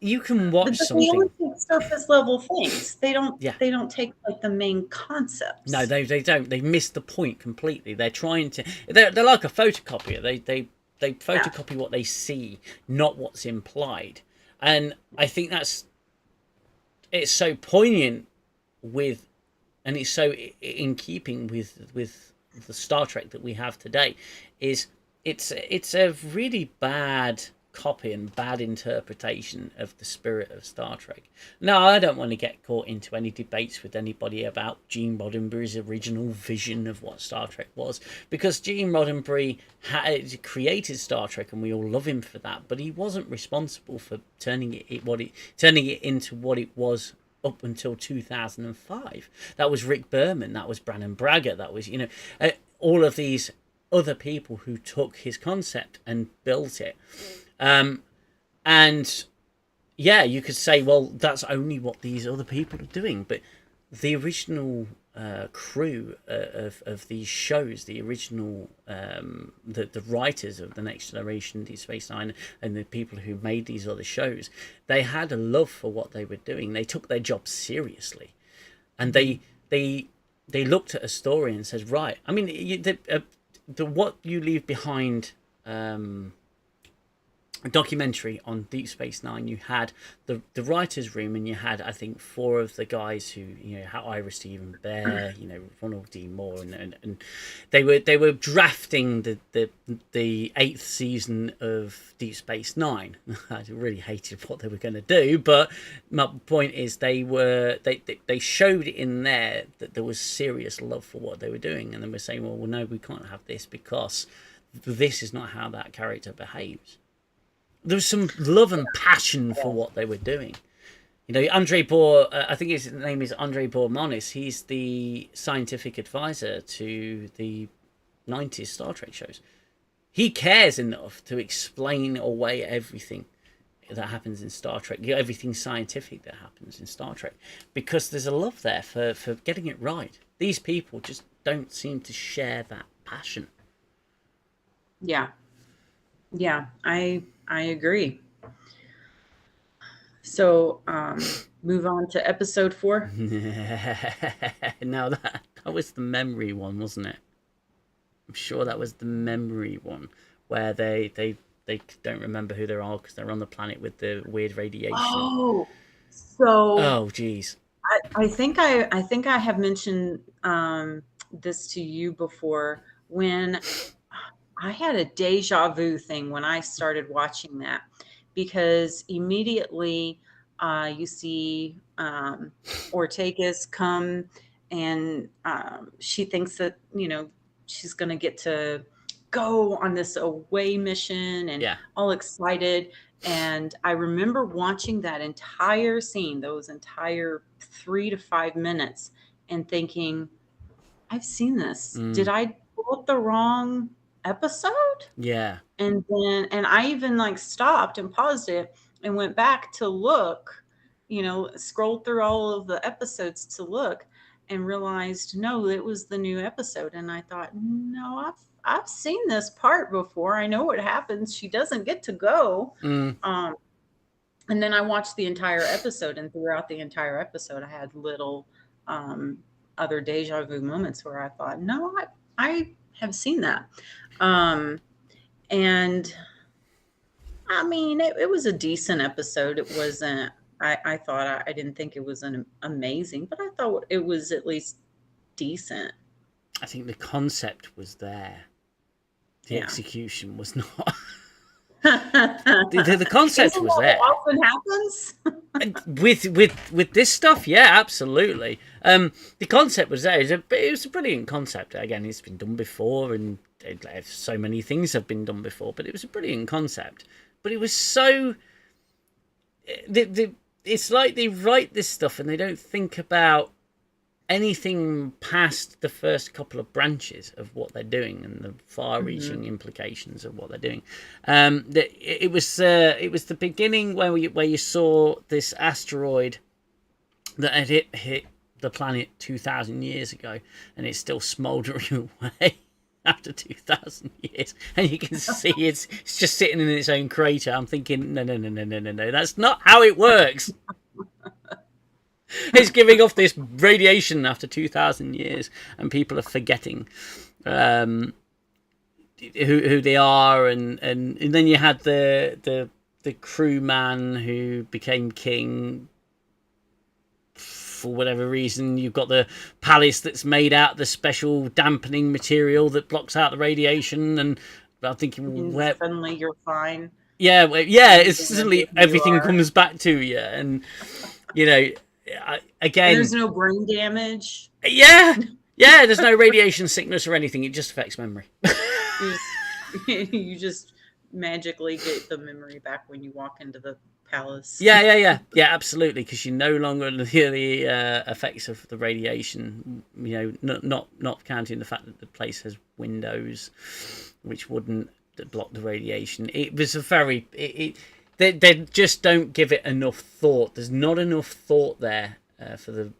A: you can watch something. They only
B: take surface level things. They don't. Yeah. They don't take like the main concepts.
A: No, they don't. They miss the point completely. They're trying to. They're like a photocopier. They photocopy what they see, not what's implied. And I think it's so poignant with, and it's so in keeping with the Star Trek that we have today. It's a really bad copy and bad interpretation of the spirit of Star Trek. No, I don't want to get caught into any debates with anybody about Gene Roddenberry's original vision of what Star Trek was, because Gene Roddenberry created Star Trek and we all love him for that, but he wasn't responsible for turning it into what it was up until 2005. That was Rick Berman, that was Brannon Braga, that was all of these other people who took his concept and built it. And yeah, you could say, well, that's only what these other people are doing, but the original crew of these shows, the original the writers of the Next Generation, Deep Space Nine, and the people who made these other shows, they had a love for what they were doing. They took their job seriously, and they looked at a story and said, right, I mean, the what you leave behind. A documentary on Deep Space Nine, you had the writers' room, and you had, I think, 4 of the guys who, Ira Stephen Bear, Ronald D. Moore, and they were drafting the 8th season of Deep Space Nine. I really hated what they were going to do, but my point is they showed in there that there was serious love for what they were doing, and then we're saying, well, no, we can't have this because this is not how that character behaves. There was some love and passion for what they were doing. Andre Bohr, I think his name is Andre Bohr-Monis. He's the scientific advisor to the 90s Star Trek shows. He cares enough to explain away everything that happens in Star Trek, everything scientific that happens in Star Trek, because there's a love there for getting it right. These people just don't seem to share that passion.
B: Yeah. Yeah, I agree. So, move on to episode 4.
A: Now that was the memory one, wasn't it? I'm sure that was the memory one where they don't remember who they are because they're on the planet with the weird radiation.
B: Oh, so
A: oh, geez.
B: I think I have mentioned this to you before when I had a deja vu thing when I started watching that, because immediately you see Ortegas come, and she thinks that she's going to get to go on this away mission, and all excited. And I remember watching that entire scene, those entire 3 to 5 minutes, and thinking, I've seen this. Did I pull up the wrong episode?
A: Yeah.
B: And I even stopped and paused it and went back to look, scrolled through all of the episodes to look, and realized, no, it was the new episode. And I thought, no, I've seen this part before. I know what happens. She doesn't get to go. And then I watched the entire episode, and throughout the entire episode, I had little other deja vu moments where I thought, no, I have seen that. And I mean, it was a decent episode. It wasn't, I thought, I didn't think it was an amazing, but I thought it was at least decent.
A: I think the concept was there. The execution was not. the concept was there.
B: Often happens
A: with this stuff. Yeah, absolutely. The concept was there. It was a brilliant concept. Again, it's been done before, and so many things have been done before. But it was a brilliant concept. But it was so. It's like they write this stuff and they don't think about anything past the first couple of branches of what they're doing and the far-reaching implications of what they're doing. It was the beginning where you saw this asteroid that had hit the planet 2,000 years ago, and it's still smouldering away after 2,000 years, and you can see it's just sitting in its own crater. I'm thinking, no, that's not how it works. It's giving off this radiation after 2,000 years, and people are forgetting who they are, and then you had the crewman who became king for whatever reason. You've got the palace that's made out of the special dampening material that blocks out the radiation, and I'm thinking, where
B: suddenly you're fine.
A: Yeah, it's suddenly everything comes back to you, and again,
B: there's no brain damage.
A: Yeah, there's no radiation sickness or anything. It just affects memory.
B: You just magically get the memory back when you walk into the palace.
A: Yeah, absolutely, because you no longer hear the effects of the radiation. Not counting the fact that the place has windows, which wouldn't block the radiation. It was a very They just don't give it enough thought. There's not enough thought there for the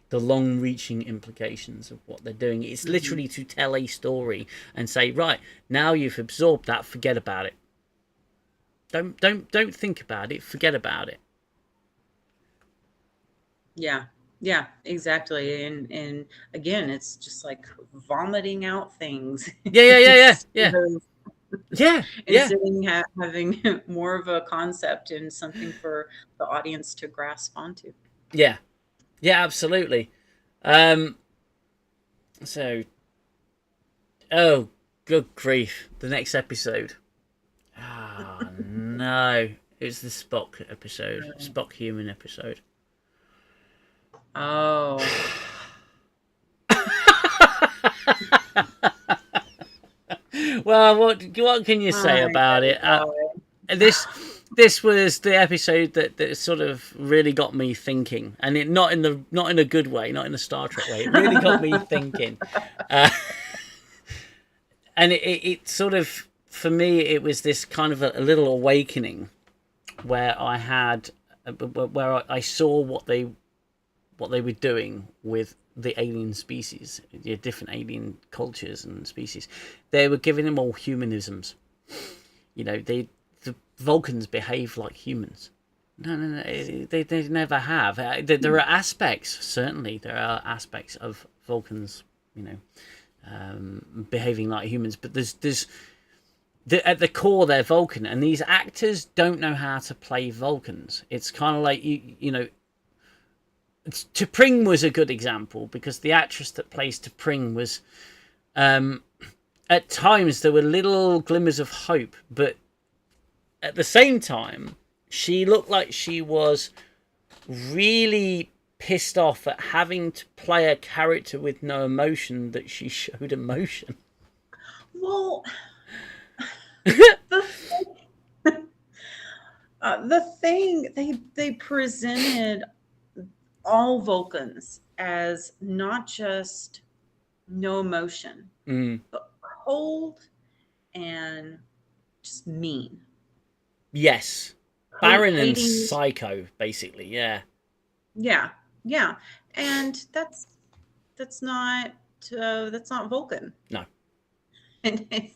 A: the long-reaching implications of what they're doing. It's literally to tell a story and say, right, now you've absorbed that, forget about it. Don't think about it, forget about it.
B: Yeah. Yeah, exactly. And again, it's just like vomiting out things
A: Yeah.
B: instead of,
A: Yeah.
B: having more of a concept and something for the audience to grasp onto.
A: Yeah, absolutely. Um, so, oh, good grief. The next episode. Ah, no. It's the Spock episode. Spock human episode.
B: Oh.
A: Well, what can you say about it? This was the episode that sort of really got me thinking, and it not in a good way, not in a Star Trek way. It really got me thinking, and it sort of, for me, it was this kind of a little awakening where I saw what they were doing with the alien species, the different alien cultures and species. They were giving them all humanisms. The Vulcans behave like humans. No, they never have. There are aspects, certainly, there are aspects of Vulcans, behaving like humans, but there's at the core they're Vulcan, and these actors don't know how to play Vulcans. It's kind of like T'Pring was a good example, because the actress that plays T'Pring was, at times there were little glimmers of hope, but at the same time she looked like she was really pissed off at having to play a character with no emotion that she showed emotion.
B: Well, the thing they presented all Vulcans as not just no emotion, but cold and just mean.
A: Yes. Barren and psycho, basically. Yeah.
B: Yeah. And that's not Vulcan.
A: No.
B: And it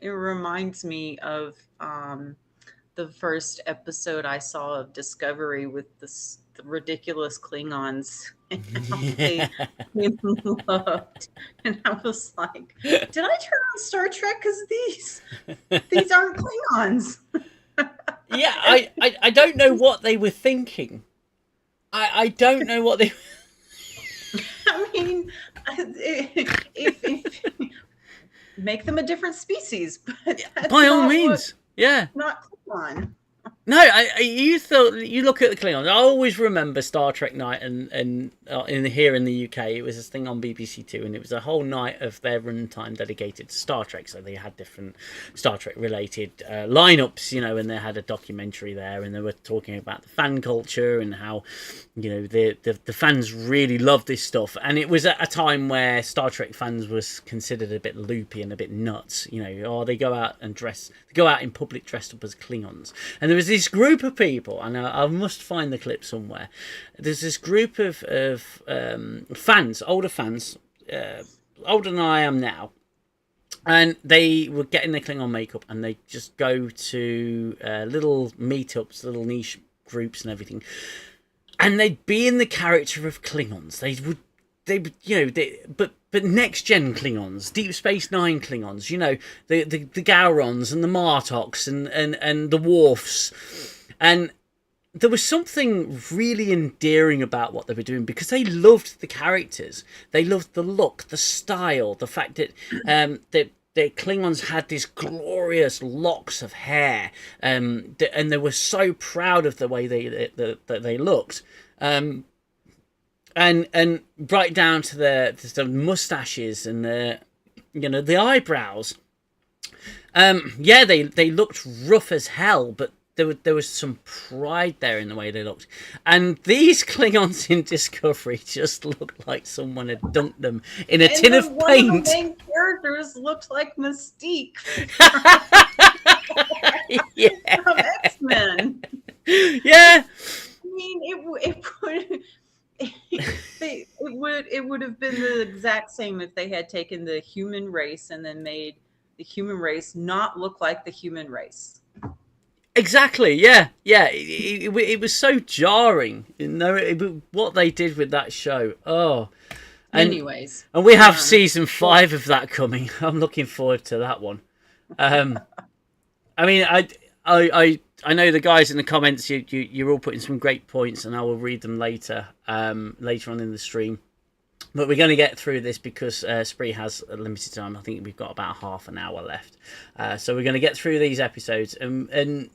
B: reminds me of the first episode I saw of Discovery with the ridiculous Klingons and how they loved. And I was like, did I turn on Star Trek? Because these aren't Klingons.
A: Yeah, I don't know what they were thinking. I don't know what they...
B: I mean, if make them a different species, but
A: by all means, yeah,
B: not Klingon.
A: No, you look at the Klingons. I always remember Star Trek night, and here in the UK, it was this thing on BBC Two, and it was a whole night of their runtime dedicated to Star Trek. So they had different Star Trek related lineups, and they had a documentary there, and they were talking about the fan culture and how, the fans really loved this stuff. And it was at a time where Star Trek fans was considered a bit loopy and a bit nuts. They go out in public dressed up as Klingons, and there was this group of people, and I must find the clip somewhere. There's this group of fans, older fans, older than I am now, and they were getting their Klingon makeup, and they just go to little meetups, little niche groups and everything, and they'd be in the character of Klingons. But next gen Klingons, Deep Space Nine Klingons, the Gaurons and the Martoks and the Worfs, and there was something really endearing about what they were doing, because they loved the characters, they loved the look, the style, the fact that the Klingons had these glorious locks of hair, and they were so proud of the way they looked. And right down to the mustaches and the eyebrows. They looked rough as hell, but there was some pride there in the way they looked. And these Klingons in Discovery just looked like someone had dunked them in a tin of paint.
B: One of the main characters looked like Mystique from X-Men.
A: Yeah.
B: I mean, it exact same if they had taken the human race and then made the human race not look like the human race.
A: Exactly. Yeah. Yeah. It was so jarring. What they did with that show. Oh, and
B: Anyways,
A: we have season 5 of that coming. I'm looking forward to that one. I mean, I know the guys in the comments. You're all putting some great points, and I will read them later. Later on in the stream. But we're going to get through this because Spree has a limited time. I think we've got about half an hour left. So we're going to get through these episodes and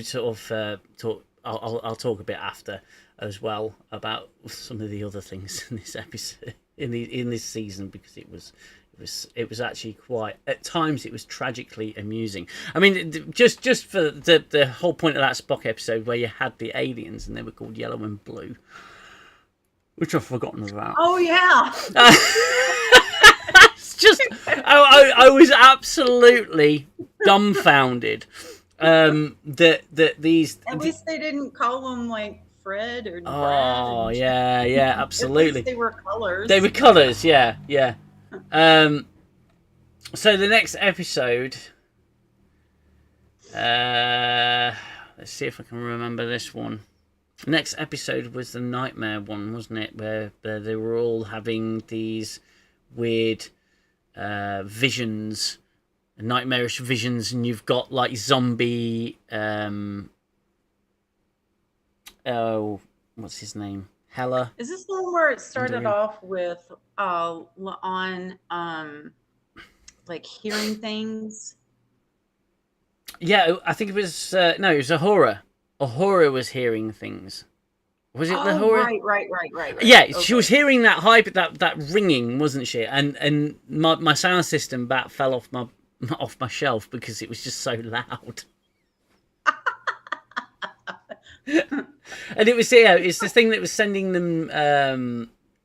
A: sort of talk. I'll talk a bit after as well about some of the other things in this episode in this season, because it was actually quite, at times it was tragically amusing. I mean, just for the whole point of that Spock episode where you had the aliens and they were called Yellow and Blue, which I've forgotten about.
B: Oh yeah.
A: It's just I was absolutely dumbfounded that these.
B: At least they didn't call them like Fred or Brad.
A: Oh yeah, absolutely.
B: At least they were colors.
A: They were colors, yeah. So the next episode, let's see if I can remember this one. The next episode was the nightmare one, wasn't it? Where they were all having these weird visions, nightmarish visions, and you've got like zombie. Oh, what's his name? Hella.
B: Is this the one where it started off with on like hearing things?
A: Yeah, I think it was no, it was Ahura. Ahura was hearing things. Was it the Ahura?
B: Right.
A: Yeah,
B: okay.
A: She was hearing that that ringing, wasn't she? And my sound system bat fell off my shelf because it was just so loud. And it was it's the thing that was sending them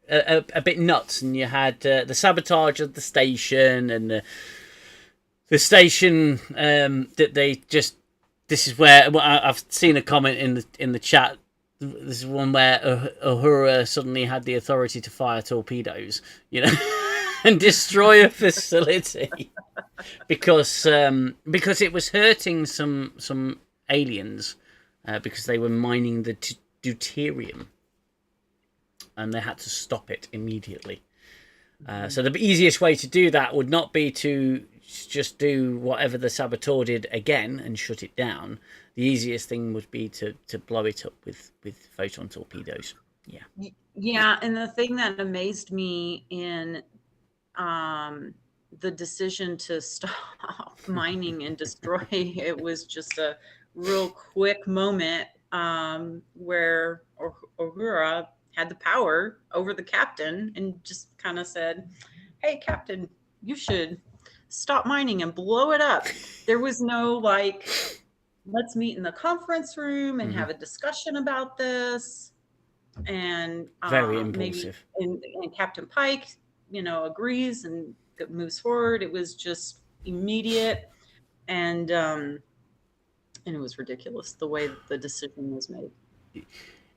A: a bit nuts. And you had the sabotage of the station and the station that they just. This is where I've seen a comment in the chat. This is one where Uhura suddenly had the authority to fire torpedoes, and destroy a facility because it was hurting some aliens because they were mining the deuterium, and they had to stop it immediately. So the easiest way to do that would not be to just do whatever the saboteur did again and shut it down. The easiest thing would be to blow it up with photon torpedoes.
B: Yeah, and the thing that amazed me in the decision to stop mining and destroy it was just a real quick moment where Uhura had the power over the captain and just kind of said, "Hey, Captain, you should stop mining and blow it up." There was no like, let's meet in the conference room and have a discussion about this. And
A: very impulsive.
B: Maybe, and Captain Pike, agrees and moves forward. It was just immediate, and it was ridiculous the way the decision was made.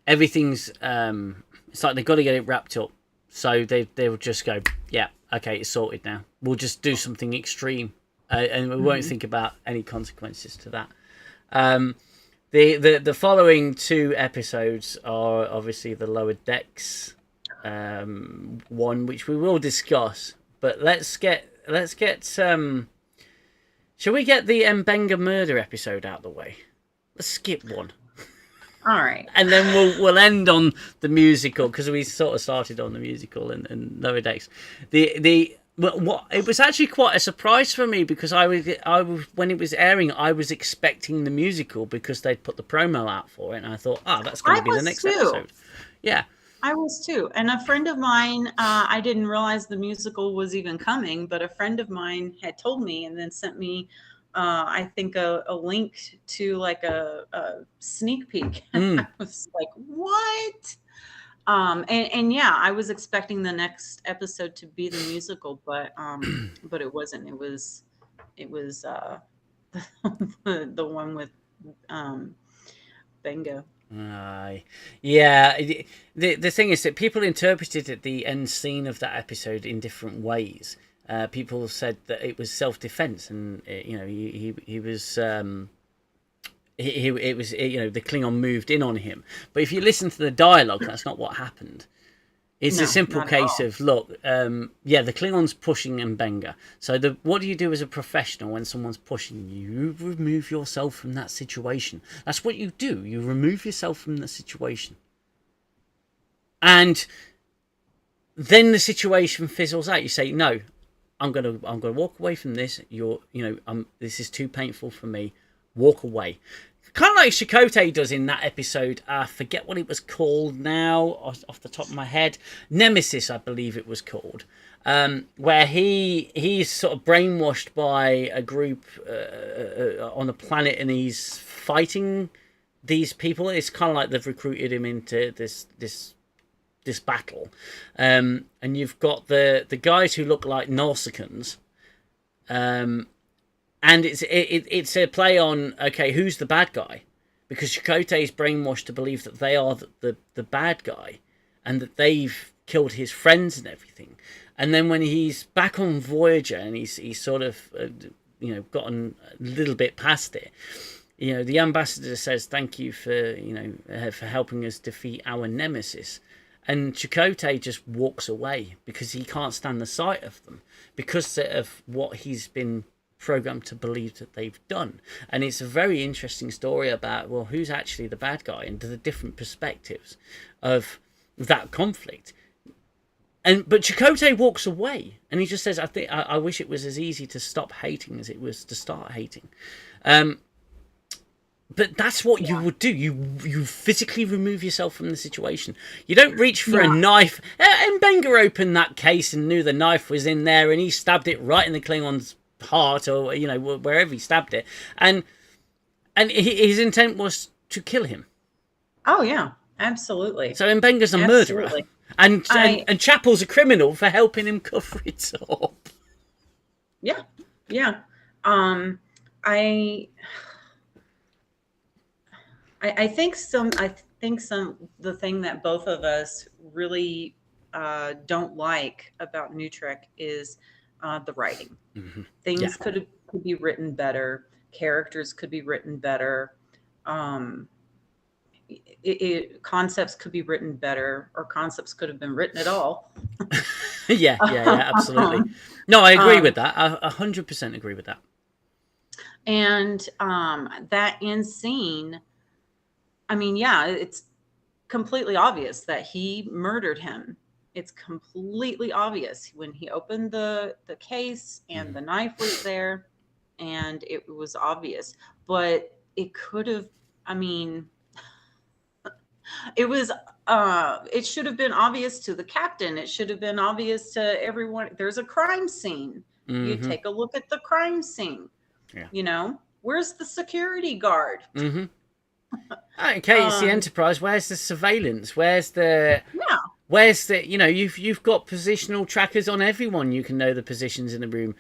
A: Everything's it's like they've got to get it wrapped up. So they'll just go, yeah, okay, it's sorted now. We'll just do something extreme, and we won't think about any consequences to that. The following 2 episodes are obviously the Lower Decks one, which we will discuss. But let's get shall we get the Mbenga murder episode out of the way? Let's skip one.
B: All right.
A: And then we'll end on the musical, because we sort of started on the musical and Lower Decks. It was actually quite a surprise for me, because I was when it was airing, I was expecting the musical because they'd put the promo out for it, and I thought, that's going to be the next episode. Yeah.
B: I was too. And a friend of mine, I didn't realize the musical was even coming, but a friend of mine had told me and then sent me I think a link to like a sneak peek. I was like, what? And yeah, I was expecting the next episode to be the musical, but it wasn't. It was the one with Benga.
A: Yeah. The thing is that people interpreted the end scene of that episode in different ways. People said that it was self-defense, and he was it was the Klingon moved in on him. But if you listen to the dialogue, that's not what happened. It's a
B: No,
A: simple
B: not at
A: case
B: all.
A: of look, the Klingon's pushing Mbenga. So what do you do as a professional when someone's pushing you? You remove yourself from that situation. That's what you do. You remove yourself from the situation, and then the situation fizzles out. You say, "No, I'm gonna walk away from this. This is too painful for me. Walk away." Kind of like Chakotay does in that episode. I forget what it was called now, off the top of my head. Nemesis, I believe it was called. Where he's sort of brainwashed by a group on a planet, and he's fighting these people. It's kind of like they've recruited him into this battle, and you've got the guys who look like Nausicans. And it's a play on, okay, who's the bad guy? Because Chakotay is brainwashed to believe that they are the bad guy, and that they've killed his friends and everything. And then when he's back on Voyager and he's sort of gotten a little bit past it, the ambassador says thank you for for helping us defeat our nemesis. And Chakotay just walks away because he can't stand the sight of them, because of what he's been programmed to believe that they've done. And it's a very interesting story about, well, who's actually the bad guy and the different perspectives of that conflict. But Chakotay walks away and he just says, I wish it was as easy to stop hating as it was to start hating. But that's what you would do. You physically remove yourself from the situation. You don't reach for a knife. Mbenga opened that case and knew the knife was in there, and he stabbed it right in the Klingon's heart, or wherever he stabbed it, and his intent was to kill him.
B: Oh yeah, absolutely.
A: So Mbenga's a murderer, and Chapel's a criminal for helping him cover it up.
B: Yeah. I think the thing that both of us really don't like about New Trek is the writing.
A: Mm-hmm.
B: Things could be written better. Characters could be written better. Concepts could be written better, or concepts could have been written at all.
A: yeah, absolutely. No, I agree with that. I 100% agree with that.
B: And that end scene, I mean, it's completely obvious that he murdered him. It's completely obvious when he opened the case and the knife was there, and it was obvious. But it could have, it should have been obvious to the captain. It should have been obvious to everyone. There's a crime scene. Mm-hmm. You take a look at the crime scene. Yeah. Where's the security guard?
A: Mm-hmm. Okay, it's the Enterprise. Where's the surveillance? Where's the you've got positional trackers on everyone. You can know the positions in the room.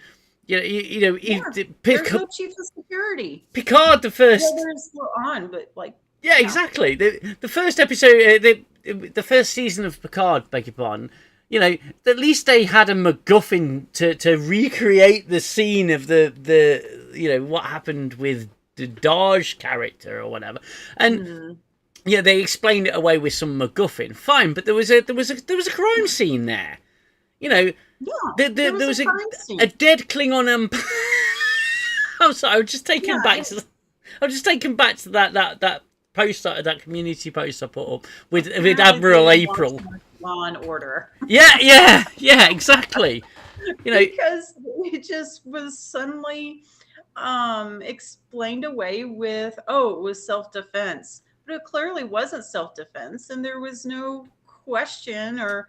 A: There's
B: no chief of security.
A: Picard, the first.
B: Others were on, but
A: exactly. The first episode, the first season of Picard, beg your pardon. At least they had a MacGuffin to recreate the scene of the what happened with the Daj character or whatever, and they explained it away with some MacGuffin. Fine, but there was a crime scene there. There was a dead Klingon. I'm sorry, I'm just taken back to that post, that community post I put up with Admiral April.
B: Law and Order.
A: Yeah, exactly.
B: Because it just was suddenly explained away with, it was self-defense, but it clearly wasn't self-defense, and there was no question or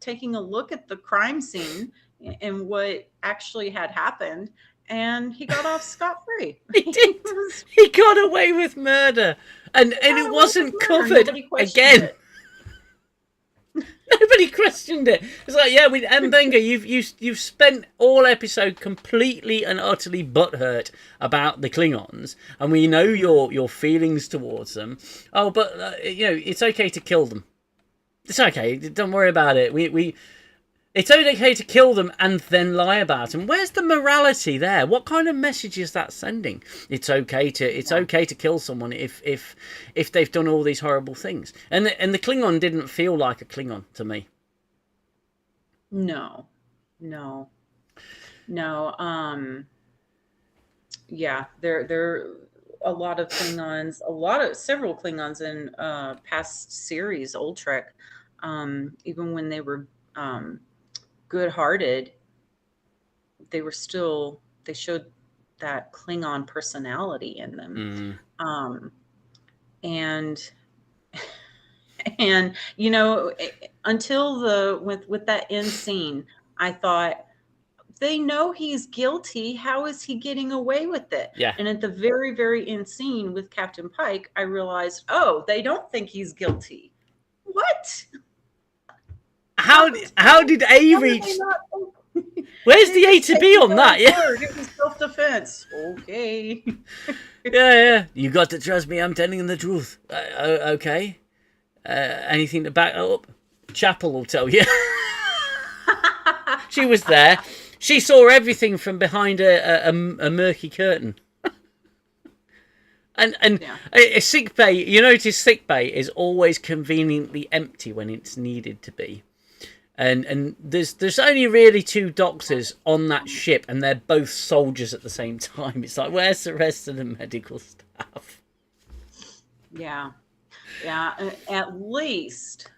B: taking a look at the crime scene and what actually had happened, and he got off scot-free.
A: He did. He got away with murder, and it wasn't covered again. Nobody questioned it. It's like, yeah, and Benga, you've spent all episode completely and utterly butthurt about the Klingons, and we know your feelings towards them. Oh, but it's okay to kill them. It's okay. Don't worry about it. It's okay to kill them and then lie about them. Where's the morality there? What kind of message is that sending? It's okay to kill someone if they've done all these horrible things. And the Klingon didn't feel like a Klingon to me.
B: No. Yeah, there a lot of Klingons, several Klingons in past series, Old Trek, even when they were good-hearted, they showed that Klingon personality in them. And until with that end scene, I thought, they know he's guilty. How is he getting away with it?
A: Yeah.
B: And at the very, very end scene with Captain Pike, I realized, oh, they don't think he's guilty. What?
A: How did A reach? Where's the A to B on that? Yeah.
B: It was self-defense. Okay.
A: Yeah. You got to trust me. I'm telling the truth. Okay. Anything to back up? Chapel will tell you. She was there. She saw everything from behind a murky curtain. And a sick bay, you notice sick bay is always conveniently empty when it's needed to be. And there's only really 2 doctors on that ship, and they're both soldiers at the same time. It's like, where's the rest of the medical staff?
B: Yeah. At least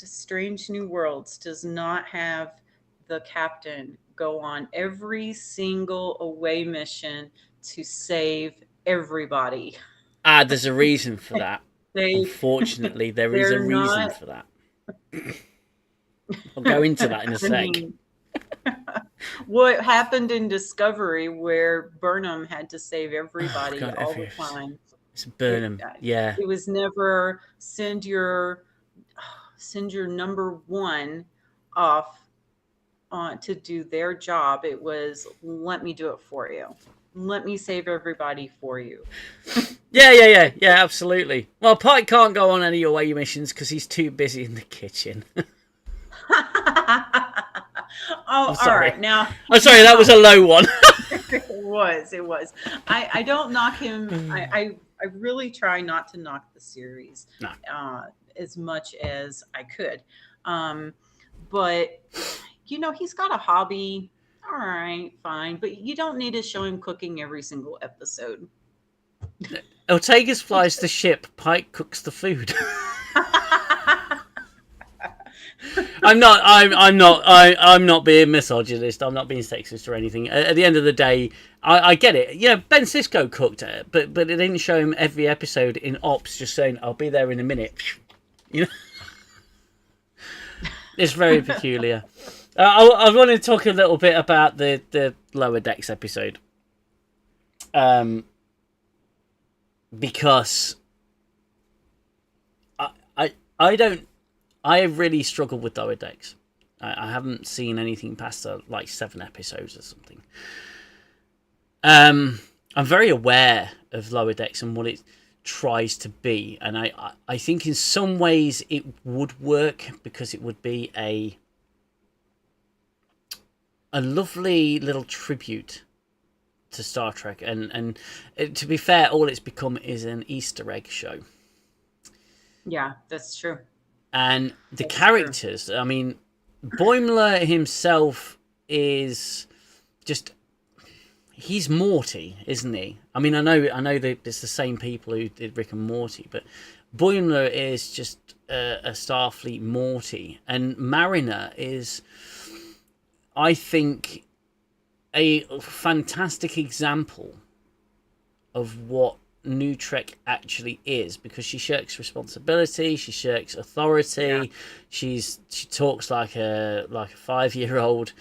B: Strange New Worlds does not have the captain go on every single away mission to save everybody.
A: There's a reason for that. Unfortunately, there is a reason for that. I'll go into that in a sec.
B: What happened in Discovery, where Burnham had to save everybody all the time?
A: It's Burnham. Yeah.
B: It was never send your number 1 off to do their job. It was, let me do it for you. Let me save everybody for you.
A: Yeah, absolutely. Well, Pike can't go on any away missions because he's too busy in the kitchen.
B: All right. Now,
A: I'm sorry, that was a low one.
B: It was. I don't knock him. I really try not to knock the series as much as I could. But, he's got a hobby. All right, fine. But you don't need to show him cooking every single episode.
A: Ortegas flies the ship. Pike cooks the food. I'm not being misogynist. I'm not being sexist or anything. At the end of the day, I get it. Yeah, Ben Sisko cooked it, but it didn't show him every episode in Ops just saying, "I'll be there in a minute." It's very peculiar. I want to talk a little bit about the Lower Decks episode, because I really struggle with Lower Decks. I haven't seen anything past 7 episodes or something. I'm very aware of Lower Decks and what it tries to be, and I think in some ways it would work because it would be a lovely little tribute to Star Trek, and to be fair, all it's become is an Easter egg show.
B: Yeah, that's true.
A: And the characters, I mean, Boimler himself is just, he's Morty, isn't he? I mean, I know that it's the same people who did Rick and Morty, but Boimler is just a Starfleet Morty, and Mariner is, I think, a fantastic example of what New Trek actually is, because she shirks responsibility, she shirks authority, she talks like a 5-year-old,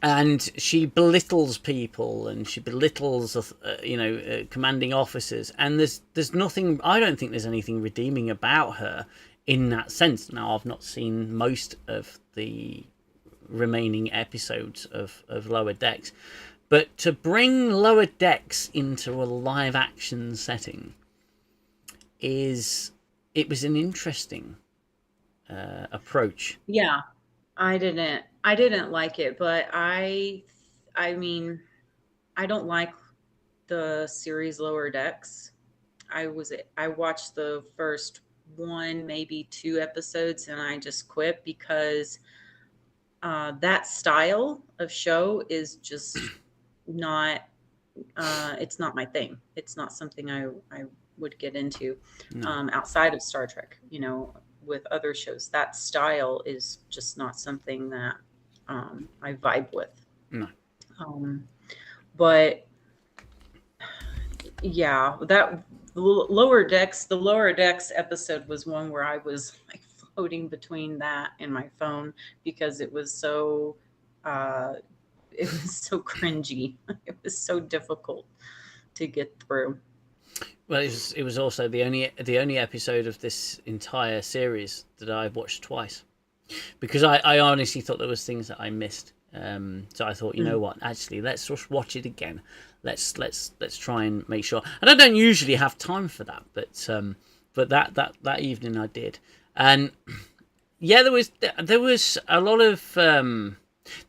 A: and she belittles people, and she belittles commanding officers, and there's nothing, I don't think there's anything redeeming about her in that sense. Now, I've not seen most of the remaining episodes of Lower Decks, but to bring Lower Decks into a live action setting it was an interesting approach.
B: Yeah, I didn't like it, but I mean, I don't like the series Lower Decks. I watched the first one, maybe two episodes, and I just quit because that style of show is just not. It's not my thing. It's not something I would get into
A: No,
B: outside of Star Trek. With other shows, that style is just not something that I vibe with.
A: no.
B: Um, but yeah, that the Lower Decks episode was one where I was like floating between that and my phone because uh, it was so cringy. It was so difficult to get through.
A: Well, it was also the only episode of this entire series that I watched twice, because I honestly thought there was things that I missed. So I thought, you know
B: Mm.
A: what? Actually, let's just watch it again. Let's try and make sure. And I don't usually have time for that, but that evening I did. And yeah, there was a lot of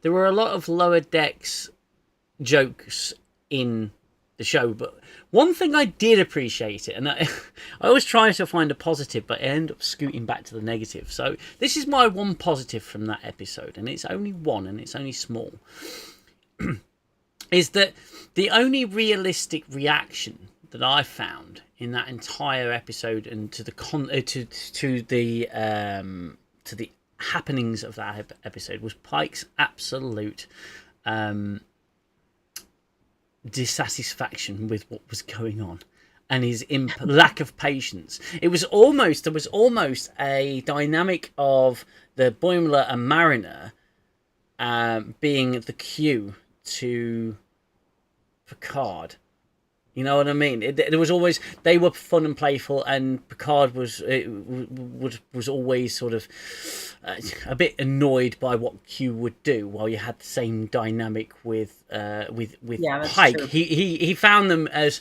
A: there were a lot of Lower Decks jokes in the show, but one thing I did appreciate it, and I was trying to find a positive, but I end up scooting back to the negative. So this is my one positive from that episode, and it's only one, and it's only small, is that the only realistic reaction that I found in that entire episode and to the to the happenings of that episode was Pike's absolute dissatisfaction with what was going on and his lack of patience. There was almost a dynamic of the Boimler and Mariner being the cue to Picard. You know what I mean? There was always, they were fun and playful, and Picard was always sort of a bit annoyed by what Q would do. While you had the same dynamic with
B: Yeah, that's
A: Pike,
B: true.
A: he found them as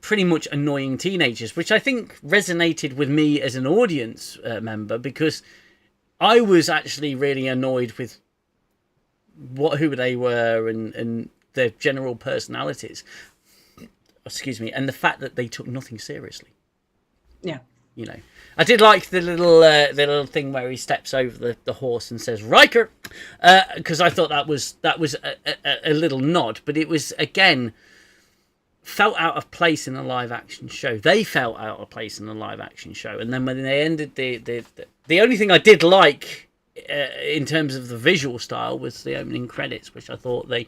A: pretty much annoying teenagers, which I think resonated with me as an audience member, because I was actually really annoyed with who they were and their general personalities. Excuse me, and the fact that they took nothing seriously.
B: Yeah.
A: You know, I did like the little thing where he steps over the horse and says Riker, because I thought that was a little nod, but it was again felt out of place in a live action show. They felt out of place in a live action show, and then when they ended the only thing I did like in terms of the visual style was the opening credits, which I thought they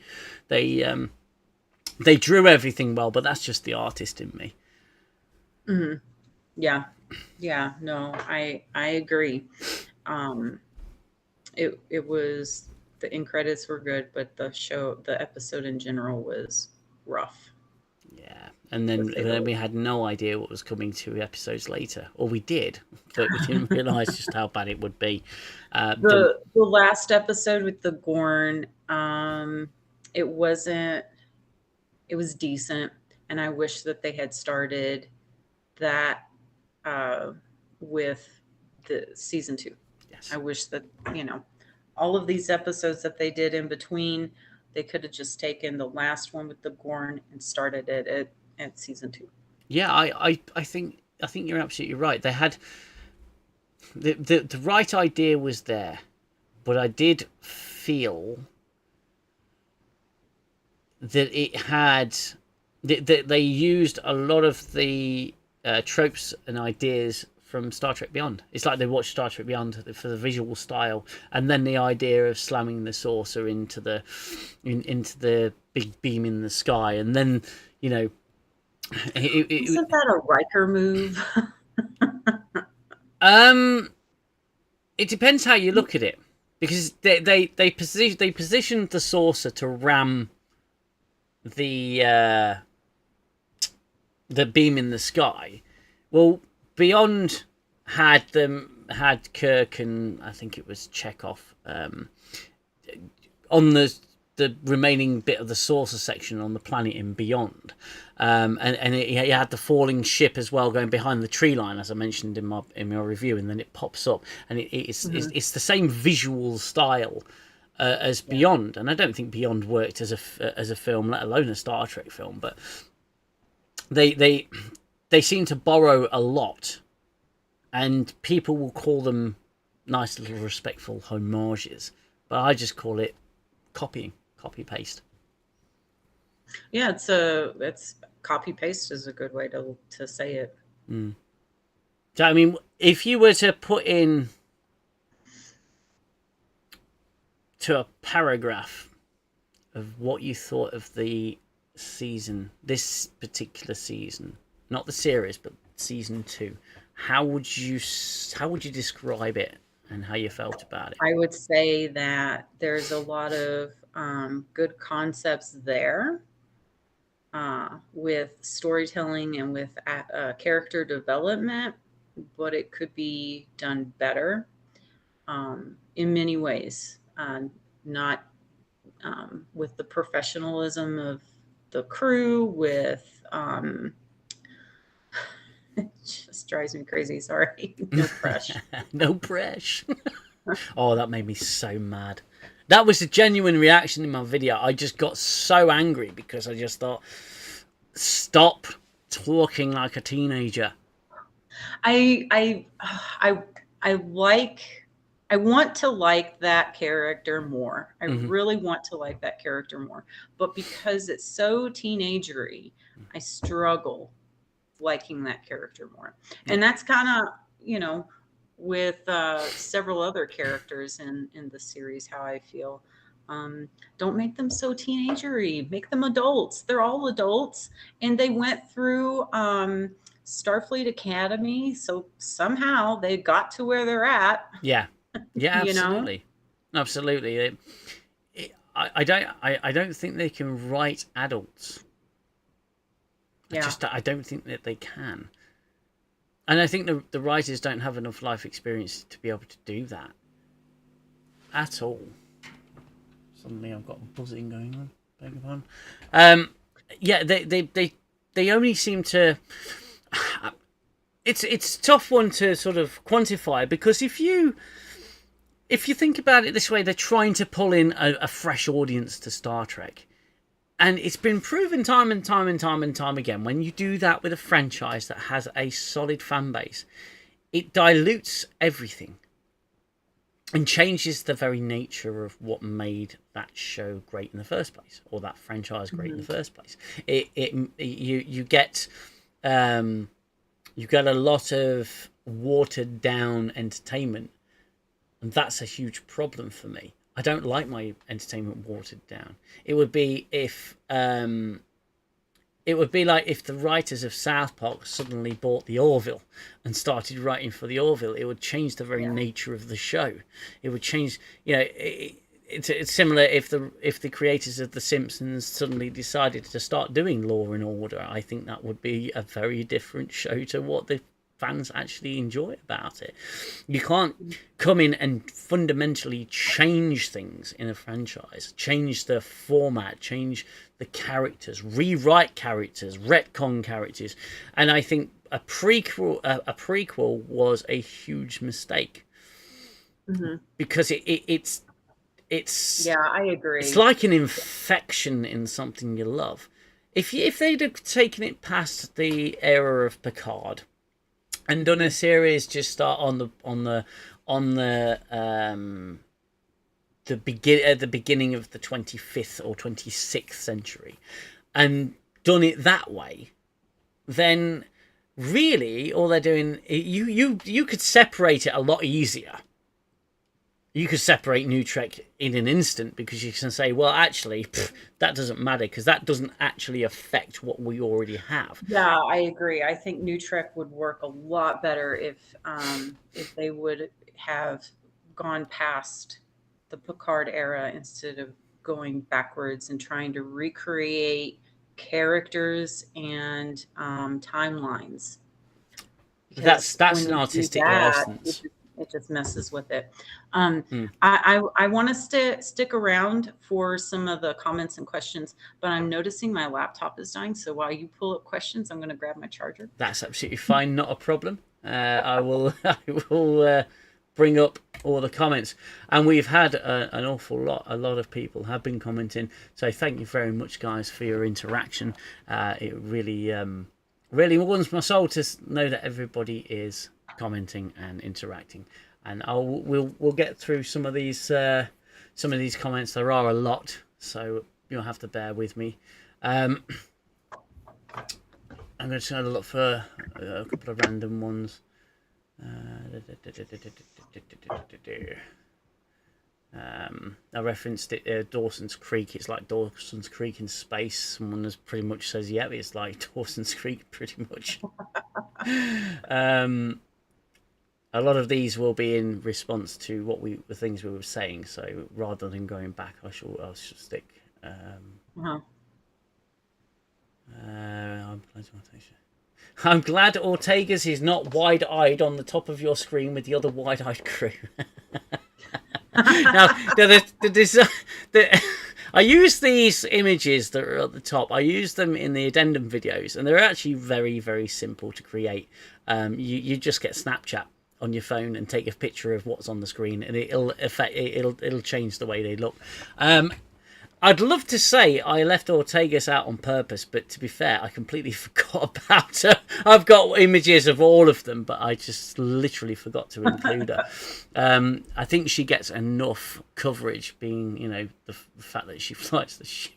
A: drew everything well, but that's just the artist in me.
B: Hmm. Yeah. Yeah. No, I agree. Um, it was the end credits were good, but the episode in general was rough,
A: Yeah, and
B: to
A: then
B: say the
A: we had no idea what was coming 2 episodes later, or we did, but we didn't realise just how bad it would be.
B: the last episode with the Gorn. It wasn't. It was decent, and I wish that they had started that uh, with the season two.
A: Yes.
B: I wish that all of these episodes that they did in between, they could have just taken the last one with the Gorn and started it at season two.
A: Yeah, I think you're absolutely right. They had the right idea was there, but I did feel that it had that they used a lot of the tropes and ideas from Star Trek Beyond. It's like they watched Star Trek Beyond for the visual style, and then the idea of slamming the saucer into the big beam in the sky, and then you know,
B: Isn't that a Riker move?
A: um, it depends how you look at it, because they positioned the saucer to ram the beam in the sky. Well, beyond had Kirk and I think it was Chekhov on the remaining bit of the saucer section on the planet in Beyond, and he had the falling ship as well going behind the tree line, as I mentioned in my review, and then it pops up, and
B: Mm-hmm.
A: it's the same visual style as
B: Yeah.
A: Beyond, and I don't think Beyond worked as a film, let alone a Star Trek film, but they they they seem to borrow a lot, and people will call them nice little respectful homages, but I just call it copy paste.
B: Yeah, it's copy paste is a good way to say it.
A: Mm. So I mean, if you were to put in to a paragraph of what you thought of the season, this particular season, not the series, but season two, how would you describe it and how you felt about it?
B: I would say that there's a lot of good concepts there with storytelling and with character development, but it could be done better in many ways. Not with the professionalism of the crew, with it just drives me crazy. Sorry, no pressure.
A: No pressure. Oh, that made me so mad. That was a genuine reaction in my video. I just got so angry because I just thought, stop talking like a teenager.
B: I I I I like I want to like that character more. I
A: Hmm.
B: really want to like that character more. But because it's so teenagery, I struggle liking that character more.
A: Yeah.
B: And that's kind of, you know, with several other characters in the series, how I feel. Don't make them so teenagery. Make them adults. They're all adults, and they went through Starfleet Academy, so somehow they got to where they're at.
A: Yeah. Yeah,
B: You know?
A: absolutely. Absolutely. I don't think they can write adults.
B: Yeah.
A: I don't think that they can. And I think the writers don't have enough life experience to be able to do that at all. Suddenly I've got buzzing going on. Beg your pardon. Yeah, they only seem to. It's a tough one to sort of quantify because if you think about it this way, they're trying to pull in a fresh audience to Star Trek. And it's been proven time and time and time and time again when you do that with a franchise that has a solid fan base, it dilutes everything and changes the very nature of what made that show great in the first place, or that franchise great in the
B: Mhm.
A: first place. You get you get a lot of watered down entertainment, and that's a huge problem for me. I don't like my entertainment watered down. It would be if it would be like if the writers of South Park suddenly bought the Orville and started writing for the Orville. It would change the very
B: Yeah.
A: nature of the show. It would change, it's similar if the creators of The Simpsons suddenly decided to start doing Law and Order. I think that would be a very different show to what the fans actually enjoy about it. You can't come in and fundamentally change things in a franchise, change the format, change the characters, rewrite characters, retcon characters, and I think a prequel was a huge mistake
B: Mhm.
A: because it's
B: Yeah, I
A: it's
B: agree.
A: like an infection in something you love. If they'd have taken it past the era of Picard and done a
B: Mhm.
A: series just start on the beginning of the 25th or 26th century and done it that way, then really all they're doing, you could separate it a lot easier. You could separate New Trek in an instant because you can say, well, actually, that doesn't matter because that doesn't actually affect what we already have.
B: Yeah, I agree. I think New Trek would work a lot better if they would have gone past the Picard era instead of going backwards and trying to recreate characters and timelines. because
A: that's
B: when
A: an
B: you do
A: artistic
B: that,
A: license.
B: it just messes with it.
A: Hmm.
B: I want to stick around for some of the comments and questions, but I'm noticing my laptop is dying. So while you pull up questions, I'm going to grab my charger.
A: That's absolutely fine, not a problem. I will I will bring up all the comments, and we've had an awful lot. A lot of people have been commenting, so thank you very much, guys, for your interaction. It really really warms my soul to know that everybody is commenting and interacting. And we'll get through some of these comments. There are a lot, so you'll have to bear with me. I'm going to look for a couple of random ones. I referenced it, Dawson's Creek. It's like Dawson's Creek in space. Someone has pretty much says, yeah, it's like Dawson's Creek, pretty much. A lot of these will be in response to the things we were saying. So rather than going back, I shall stick. I'm glad Ortega's is not wide-eyed on the top of your screen with the other wide-eyed crew. Now, I use these images that are at the top. I use them in the addendum videos, and they're actually very, very simple to create. You just get Snapchat on your phone and take a picture of what's on the screen, and it'll change the way they look. I'd love to say I left Ortegas out on purpose, but to be fair, I completely forgot about her. I've got images of all of them, but I just literally forgot to include her. I think she gets enough coverage, being, the fact that she flies the ship.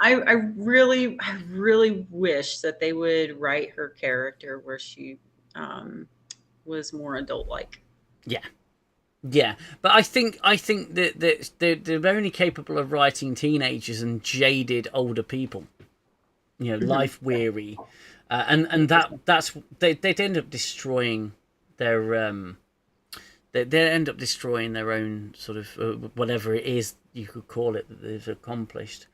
B: I really wish that they would write her character where she was more adult-like.
A: Yeah, but I think that they're only capable of writing teenagers and jaded older people, life weary, and that's they'd end up destroying their they end up destroying their own sort of whatever it is you could call it that they've accomplished.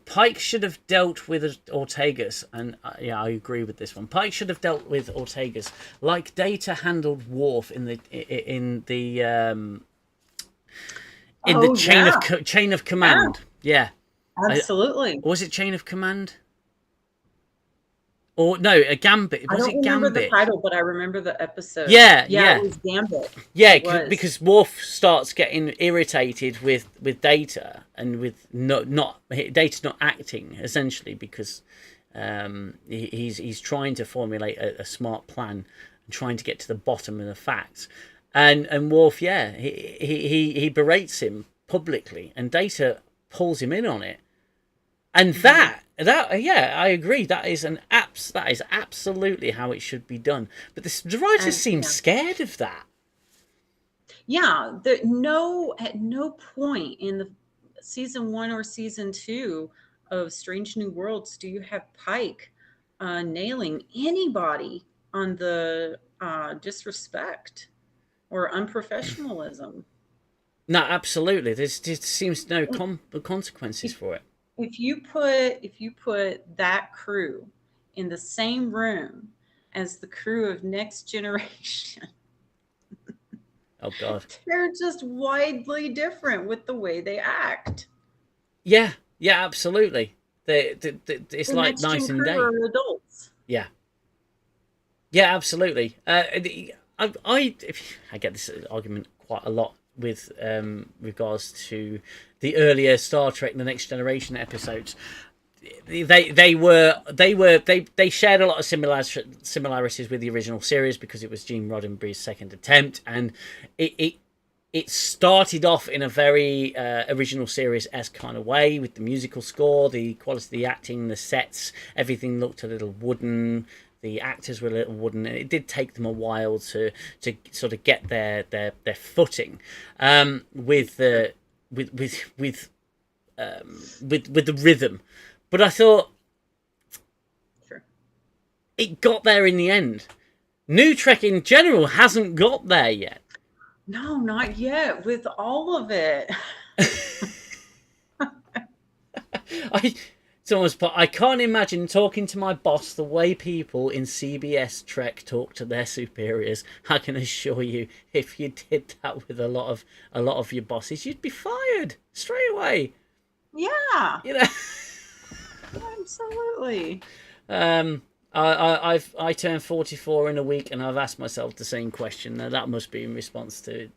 A: Pike should have dealt with Ortegas, and I agree with this one. Pike should have dealt with Ortegas like Data handled Worf in the chain of command. Yeah,
B: absolutely.
A: Was it Chain of Command? Or no, a Gambit.
B: I don't remember the title, but I remember the episode.
A: Yeah.
B: It was Gambit.
A: Yeah, because Worf starts getting irritated with Data and with Data not acting, essentially, because he's trying to formulate a smart plan and trying to get to the bottom of the facts. And Worf, he berates him publicly, and Data pulls him in on it. And that I agree. That is absolutely how it should be done. But the writers seem scared of that.
B: Yeah, at no point in the season 1 or season 2 of Strange New Worlds do you have Pike nailing anybody on the disrespect or unprofessionalism.
A: No, absolutely. There just seems no consequences for it.
B: If you put that crew in the same room as the crew of Next Generation,
A: oh God,
B: they're just widely different with the way they act.
A: Yeah, absolutely. It's like night and day.
B: Are adults.
A: Yeah, absolutely. I get this argument quite a lot with regards to the earlier Star Trek: The Next Generation episodes. They shared a lot of similarities with the original series because it was Gene Roddenberry's second attempt, and it started off in a very original series-esque kind of way with the musical score, the quality of the acting, the sets, everything looked a little wooden. The actors were a little wooden, and it did take them a while to sort of get their footing with the rhythm. But I thought it got there in the end. New Trek in general hasn't got there yet.
B: No, not yet. With all of it.
A: Someone's put, I can't imagine talking to my boss the way people in CBS Trek talk to their superiors. I can assure you, if you did that with a lot of your bosses, you'd be fired straight away.
B: Yeah,
A: You know.
B: absolutely.
A: I turned 44 in a week, and I've asked myself the same question. Now that must be in response to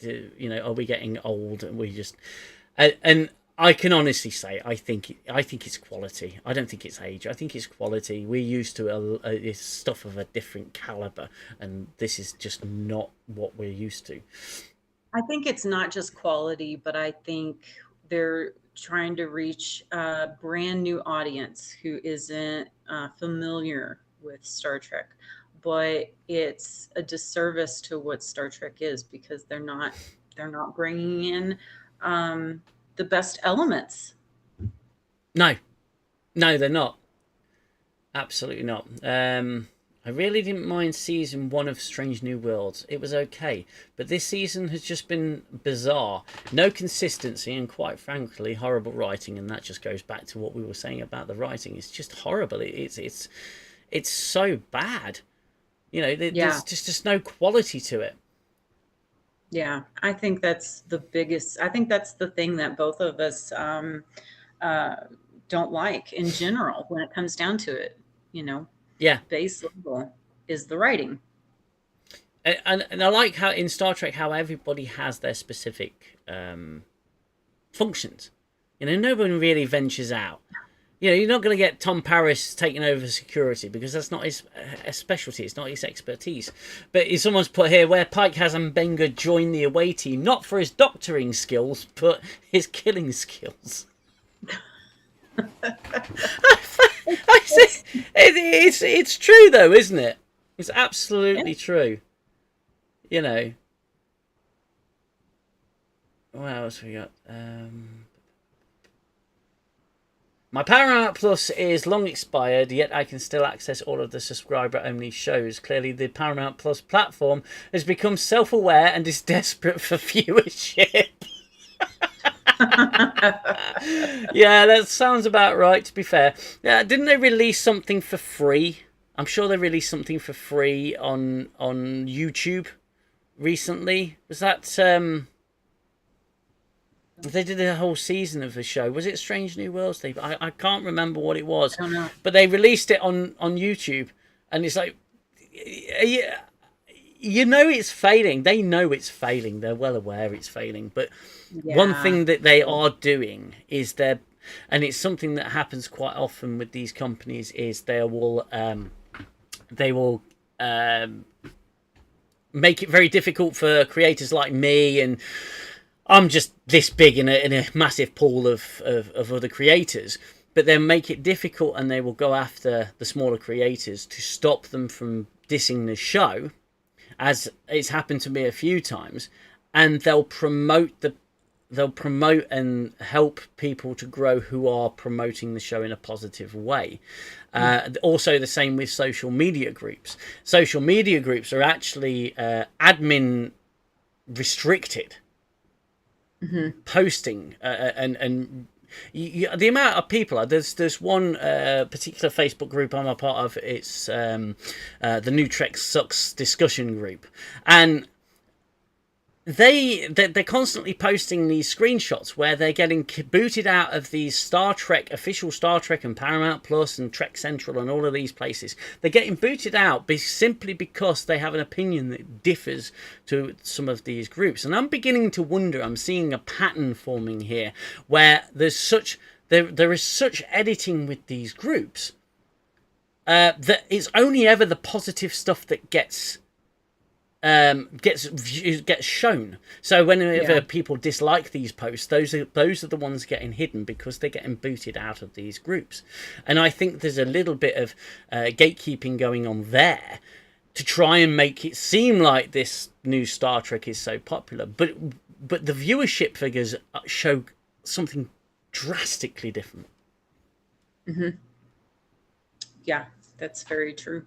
A: are we getting old, and we just and I can honestly say I think it's quality. I don't think it's age. I think it's quality. We're used to stuff of a different caliber, and this is just not what we're used to.
B: I think it's not just quality, but I think they're trying to reach a brand new audience who isn't familiar with Star Trek. But it's a disservice to what Star Trek is because they're not bringing in the best elements.
A: No, no, they're not. Absolutely not. I really didn't mind season 1 of Strange New Worlds. It was okay, but this season has just been bizarre. No consistency, and quite frankly, horrible writing. And that just goes back to what we were saying about the writing. It's just horrible. It's so bad.
B: Yeah,
A: There's just no quality to it.
B: yeah. I think that's the biggest. I think that's the thing that both of us uh, don't like in general when it comes down to it. You know,
A: Yeah,
B: base level is the writing.
A: and I like how in Star Trek how everybody has their specific functions. No one really ventures out. You're not going to get Tom Paris taking over security because that's not his specialty. It's not his expertise. But someone's put here where Pike has Mbenga join the away team, not for his doctoring skills, but his killing skills. It's true though, isn't it? It's absolutely true. What else we got? My Paramount Plus is long expired, yet I can still access all of the subscriber-only shows. Clearly, the Paramount Plus platform has become self-aware and is desperate for viewership. Yeah, that sounds about right, to be fair. Didn't they release something for free? I'm sure they released something for free on YouTube recently. Was that... They did a whole season of the show. Was it Strange New Worlds? I can't remember what it was,
B: I don't know.
A: but they released it on YouTube, and it's like, yeah, it's failing. They know it's failing. They're well aware it's failing. But one
B: Yeah.
A: thing that they are doing is and it's something that happens quite often with these companies, is they will make it very difficult for creators like me, and I'm just this big in a massive pool of other creators, but they'll make it difficult, and they will go after the smaller creators to stop them from dissing the show, as it's happened to me a few times, and they'll promote and help people to grow who are promoting the show in a positive way. Also, the same with social media groups. Social media groups are actually admin restricted.
B: Mm-hmm.
A: Posting and the amount of people there's one particular Facebook group I'm a part of. It's the New Trek Sucks discussion group, and they're constantly posting these screenshots where they're getting booted out of these Star Trek, official Star Trek and Paramount Plus and Trek Central and all of these places. They're getting booted out simply because they have an opinion that differs to some of these groups. And I'm beginning to wonder, I'm seeing a pattern forming here where there is such editing with these groups that it's only ever the positive stuff that gets shown. So whenever people dislike these posts, those are the ones getting hidden because they're getting booted out of these groups. And I think there's a little bit of gatekeeping going on there to try and make it seem like this new Star Trek is so popular, but the viewership figures show something drastically different.
B: Mm-hmm. Yeah, that's very true.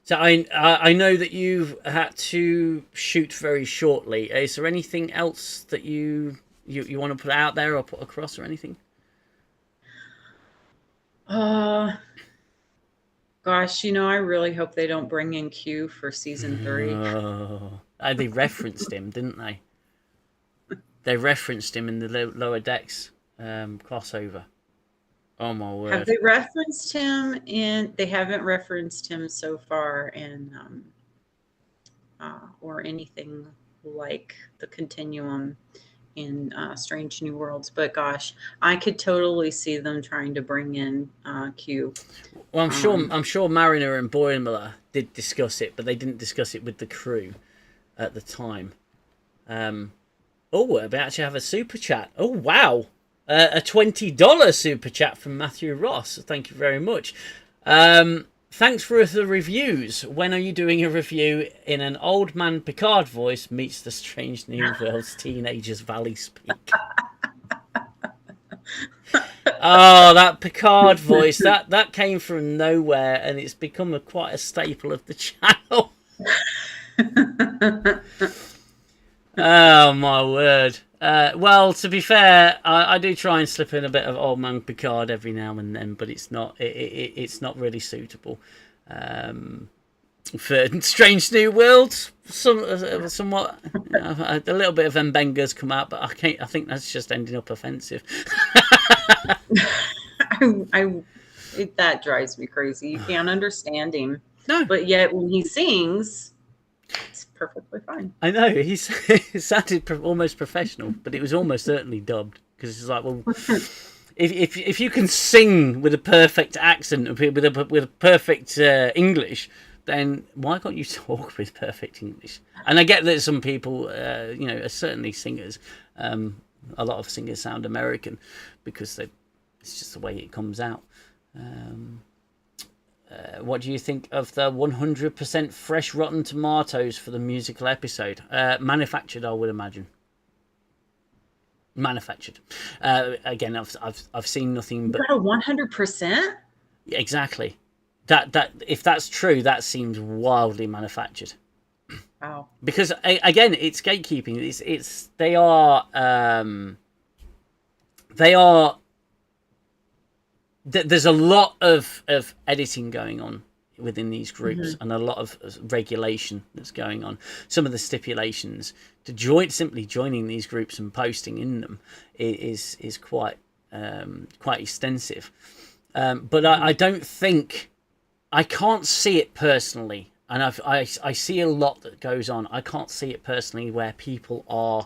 A: So I know that you've had to shoot very shortly. Is there anything else that you want to put out there or put across or anything?
B: Uh, Gosh, I really hope they don't bring in Q for season 3.
A: Oh, they referenced him, didn't they? They referenced him in the Lower Decks crossover. Oh my
B: Have
A: word!
B: they referenced him in? They haven't referenced him so far in, or anything like the continuum in Strange New Worlds. But gosh, I could totally see them trying to bring in Q.
A: Well,
B: Um,
A: I'm sure Mariner and Boimler did discuss it, but they didn't discuss it with the crew at the time. Oh, we actually have a super chat. Oh wow, a $20 super chat from Matthew Ross. Thank you very much. Thanks for the reviews. When are you doing a review in an old man Picard voice meets the Strange New Worlds teenagers Valley speak? Oh, that Picard voice, that came from nowhere, and it's become quite a staple of the channel. Oh my word. Well, to be fair, I do try and slip in a bit of old man Picard every now and then, but it's not really suitable for Strange New Worlds. Somewhat, a little bit of Mbenga's come out, but I think that's just ending up offensive.
B: that drives me crazy. You can't understand him,
A: No,
B: but yet when he sings, it's perfectly fine.
A: I know it sounded almost professional, but it was almost certainly dubbed because it's like, well, if you can sing with a perfect accent with a perfect English, then why can't you talk with perfect English? And I get that some people, are certainly singers. A lot of singers sound American because it's just the way it comes out. What do you think of the 100% fresh Rotten Tomatoes for the musical episode? Manufactured, I would imagine. Manufactured. Again, I've seen nothing but
B: 100%.
A: exactly that. If that's true, that seems wildly manufactured.
B: Wow.
A: Because again, it's gatekeeping. They are. There's a lot of editing going on within these groups, and a lot of regulation that's going on. Some of the stipulations to simply joining these groups and posting in them is quite extensive. But I don't think, I can't see it personally, and I see a lot that goes on. I can't see it personally where people are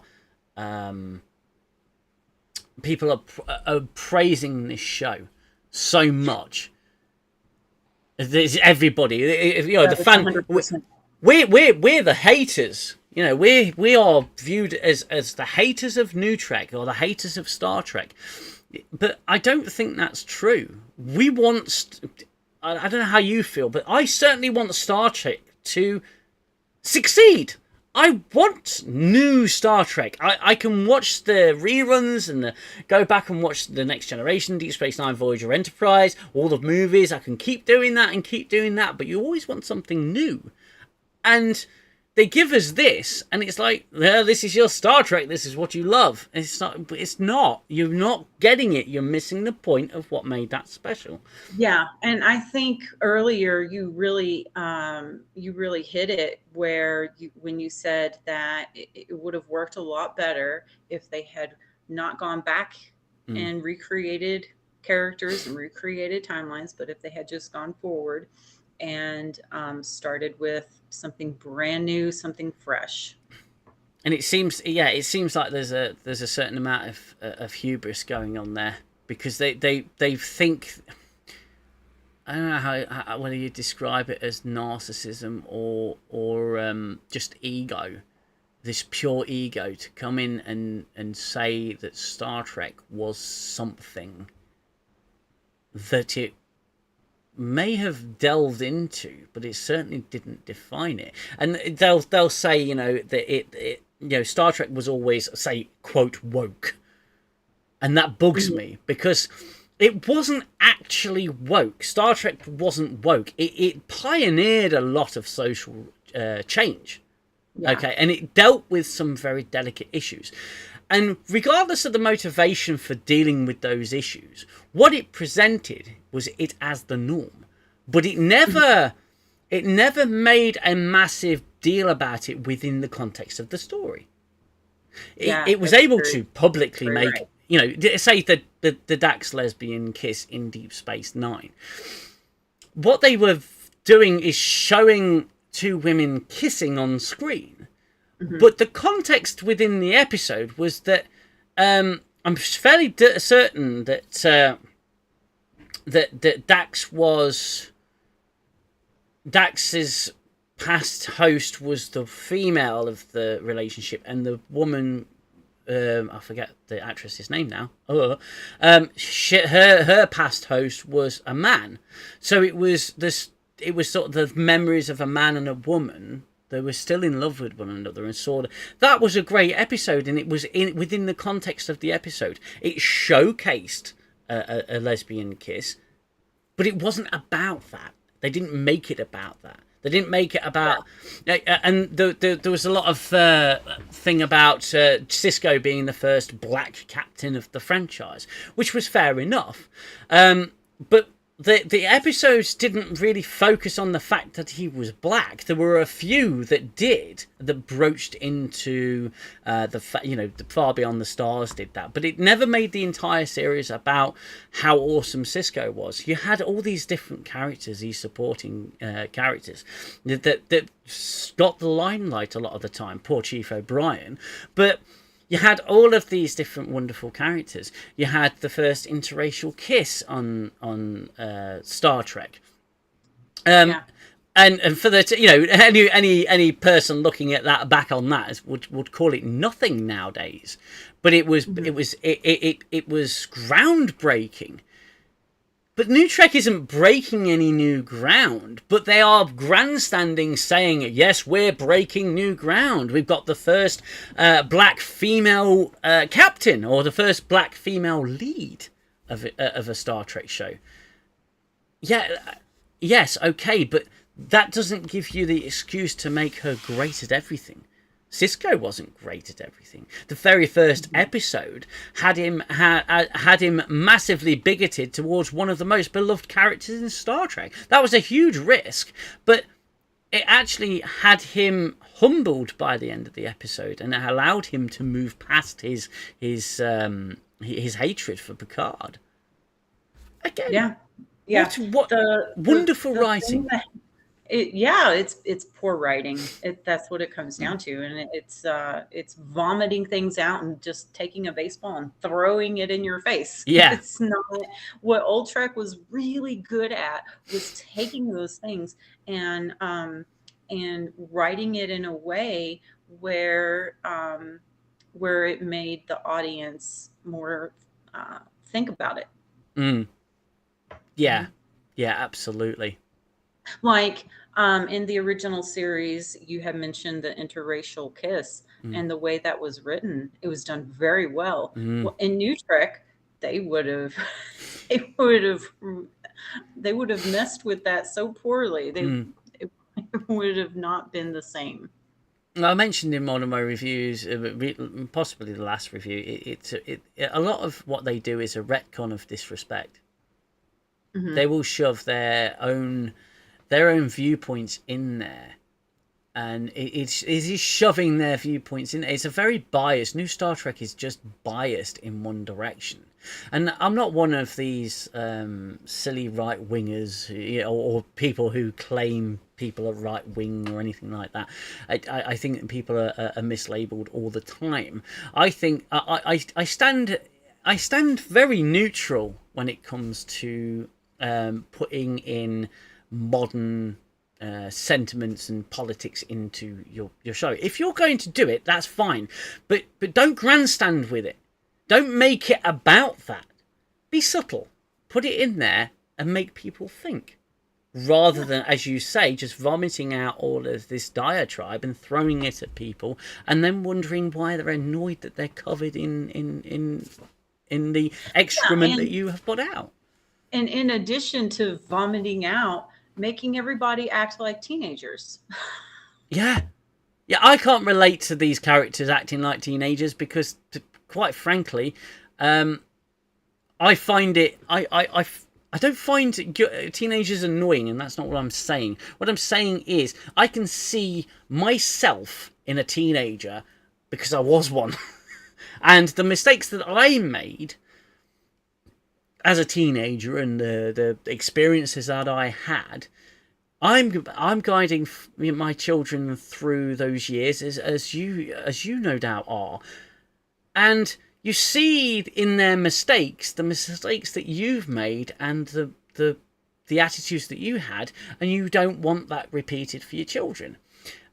A: praising this show so much. There's everybody, the fan.
B: 100%.
A: We're the haters. We are viewed as the haters of New Trek or the haters of Star Trek. But I don't think that's true. We want. I don't know how you feel, but I certainly want Star Trek to succeed. I want new Star Trek. I can watch the reruns and go back and watch the Next Generation, Deep Space Nine, Voyager, Enterprise, all the movies. I can keep doing that and keep doing that, but you always want something new. And they give us this, and it's like, this is your Star Trek. This is what you love. It's not. It's not. You're not getting it. You're missing the point of what made that special.
B: Yeah, and I think earlier you really hit it where when you said that it would have worked a lot better if they had not gone back and recreated characters and recreated timelines, but if they had just gone forward and started with something brand new, something fresh.
A: And it seems like there's a certain amount of hubris going on there, because they think, I don't know how whether you describe it as narcissism or just ego, this pure ego, to come in and say that Star Trek was something that it may have delved into, but it certainly didn't define it. And they'll say, that it Star Trek was always, say, quote, woke, and that bugs me, because it wasn't actually woke. Star Trek wasn't woke. It pioneered a lot of social change. Yeah. Okay, and it dealt with some very delicate issues. And regardless of the motivation for dealing with those issues, what it presented was it as the norm. But it never made a massive deal about it within the context of the story. It was able to publicly make,
B: right.
A: you know, say the Dax lesbian kiss in Deep Space Nine. What they were doing is showing two women kissing on screen. But the context within the episode was that I'm fairly certain that that Dax's past host was the female of the relationship, and the woman, I forget the actress's name now. Her past host was a man. So it was this. It was sort of the memories of a man and a woman. They were still in love with one another, and sort of that was a great episode, and it was within the context of the episode. It showcased a lesbian kiss, but it wasn't about that. They didn't make it about that. They didn't make it about, and there was a lot of thing about Sisko being the first black captain of the franchise, which was fair enough, but the episodes didn't really focus on the fact that he was black. There were a few that did, that broached into the Far Beyond the Stars did that, but it never made the entire series about how awesome Sisko was. You had all these different characters, these supporting characters that got the limelight a lot of the time. Poor Chief O'Brien, but you had all of these different wonderful characters. You had the first interracial kiss on Star Trek. And for the any person looking at that back on that would call it nothing nowadays, but it was it was groundbreaking. But New Trek isn't breaking any new ground, but they are grandstanding, saying, yes, we're breaking new ground. We've got the first black female captain, or the first black female lead of a Star Trek show. Yeah, yes, okay, but that doesn't give you the excuse to make her great at everything. Sisko wasn't great at everything. The very first episode had him massively bigoted towards one of the most beloved characters in Star Trek. That was a huge risk, but it actually had him humbled by the end of the episode, and it allowed him to move past his hatred for Picard. Again, what wonderful writing.
B: It's poor writing. That's what it comes down to, and it's vomiting things out and just taking a baseball and throwing it in your face.
A: Yeah,
B: it's not what Old Trek was really good at, was taking those things and writing it in a way where it made the audience more think about it.
A: Yeah, absolutely.
B: Like in the original series, you had mentioned the interracial kiss and the way that was written. It was done very well. Well, in New Trek, they would have messed with that so poorly. It would have not been the same.
A: I mentioned in one of my reviews, possibly the last review, a lot of what they do is a retcon of disrespect. They will shove their own viewpoints in there, and it is shoving their viewpoints in. It's a very biased. New Star Trek is just biased in one direction, and I'm not one of these silly right wingers, or people who claim people are right wing or anything like that. I think that people are mislabeled all the time. I think I stand very neutral when it comes to putting in modern sentiments and politics into your show. If you're going to do it, that's fine, but don't grandstand with it. Don't make it about that. Be subtle. Put it in there and make people think, rather than, as you say, just vomiting out all of this diatribe and throwing it at people, and then wondering why they're annoyed that they're covered in the excrement that you have put out.
B: And in addition to vomiting out, making everybody act like teenagers.
A: Yeah, I can't relate to these characters acting like teenagers because quite frankly, I find it. I don't find teenagers annoying, and that's not what I'm saying. What I'm saying is I can see myself in a teenager because I was one, and the mistakes that I made as a teenager and the experiences that I had. I'm guiding my children through those years as you no doubt are, and you see in their mistakes the mistakes that you've made and the attitudes that you had, and you don't want that repeated for your children.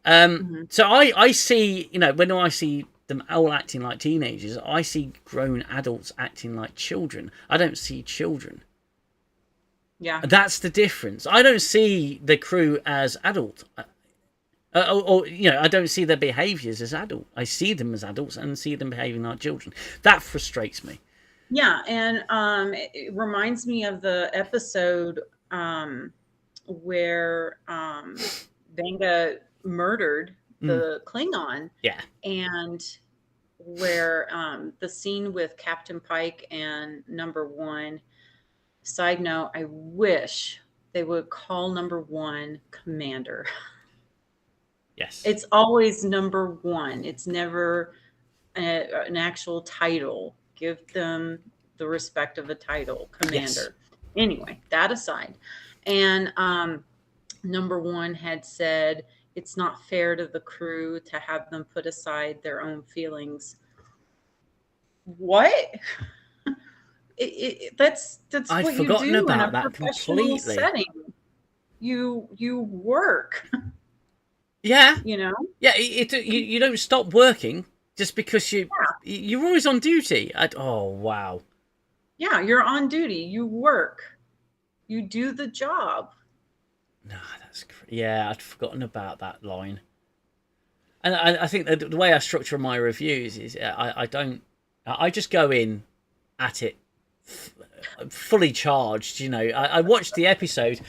A: So I see, when I see them all acting like teenagers, I see grown adults acting like children. I don't see children.
B: Yeah.
A: That's the difference. I don't see the crew as adult. I don't see their behaviours as adult. I see them as adults and see them behaving like children. That frustrates me.
B: Yeah, and it reminds me of the episode where Vanga murdered the Klingon.
A: Yeah.
B: And where the scene with Captain Pike and Number One. Side note, I wish they would call Number One Commander.
A: Yes.
B: It's always Number One. It's never an actual title. Give them the respect of a title, Commander. Yes. Anyway, that aside. And Number One had said, it's not fair to the crew to have them put aside their own feelings. What? That's
A: I'd
B: what you
A: forgotten
B: do
A: about
B: in a
A: that
B: professional
A: completely.
B: setting. You work.
A: Yeah.
B: Yeah,
A: you don't stop working just because you're always on duty. Oh wow.
B: Yeah, you're on duty. You work. You do the job.
A: No, I'd forgotten about that line. And I think that the way I structure my reviews is I just go in at it fully charged. I watched the episode,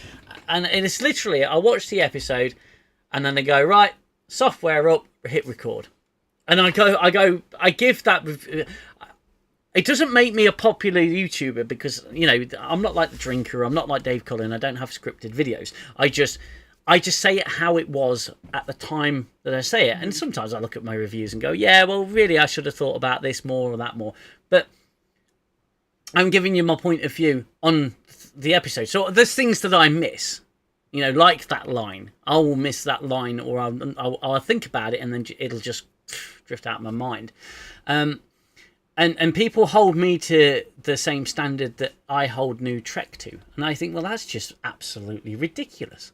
A: and it's literally I watch the episode, and then they go, right, software up, hit record, and I give that. It doesn't make me a popular YouTuber because I'm not like the Drinker, I'm not like Dave Cullen, I don't have scripted videos. I just say it how it was at the time that I say it, and sometimes I look at my reviews and go, yeah, well, really, I should have thought about this more or that more, but I'm giving you my point of view on the episode. So there's things that I miss, like that line. I will miss that line, or I'll think about it, and then it'll just drift out of my mind. And people hold me to the same standard that I hold New Trek to, and I think, well, that's just absolutely ridiculous.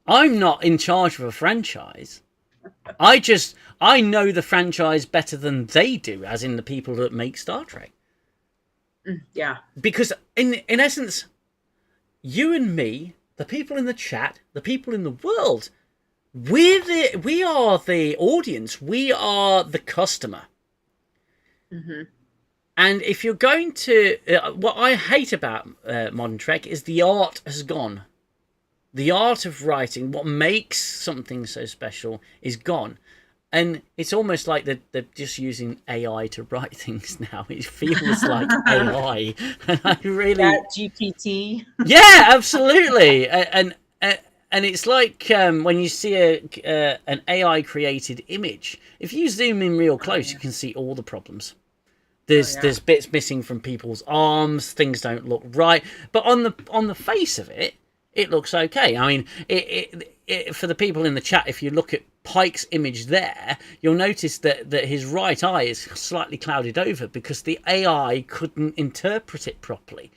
A: I'm not in charge of a franchise. I know the franchise better than they do, as in the people that make Star Trek.
B: Yeah.
A: Because in essence, you and me, the people in the chat, the people in the world, we are the audience. We are the customer. And if you're going to... what I hate about modern Trek is the art has gone. The art of writing, what makes something so special, is gone. And it's almost like they're just using AI to write things now. It feels like AI. And I really...
B: That GPT.
A: Yeah, absolutely. And it's like when you see an AI-created image. If you zoom in real close, you can see all the problems. There's bits missing from people's arms. Things don't look right. But on the face of it, it looks okay. I mean, it for the people in the chat, if you look at Pike's image there, you'll notice that his right eye is slightly clouded over because the AI couldn't interpret it properly.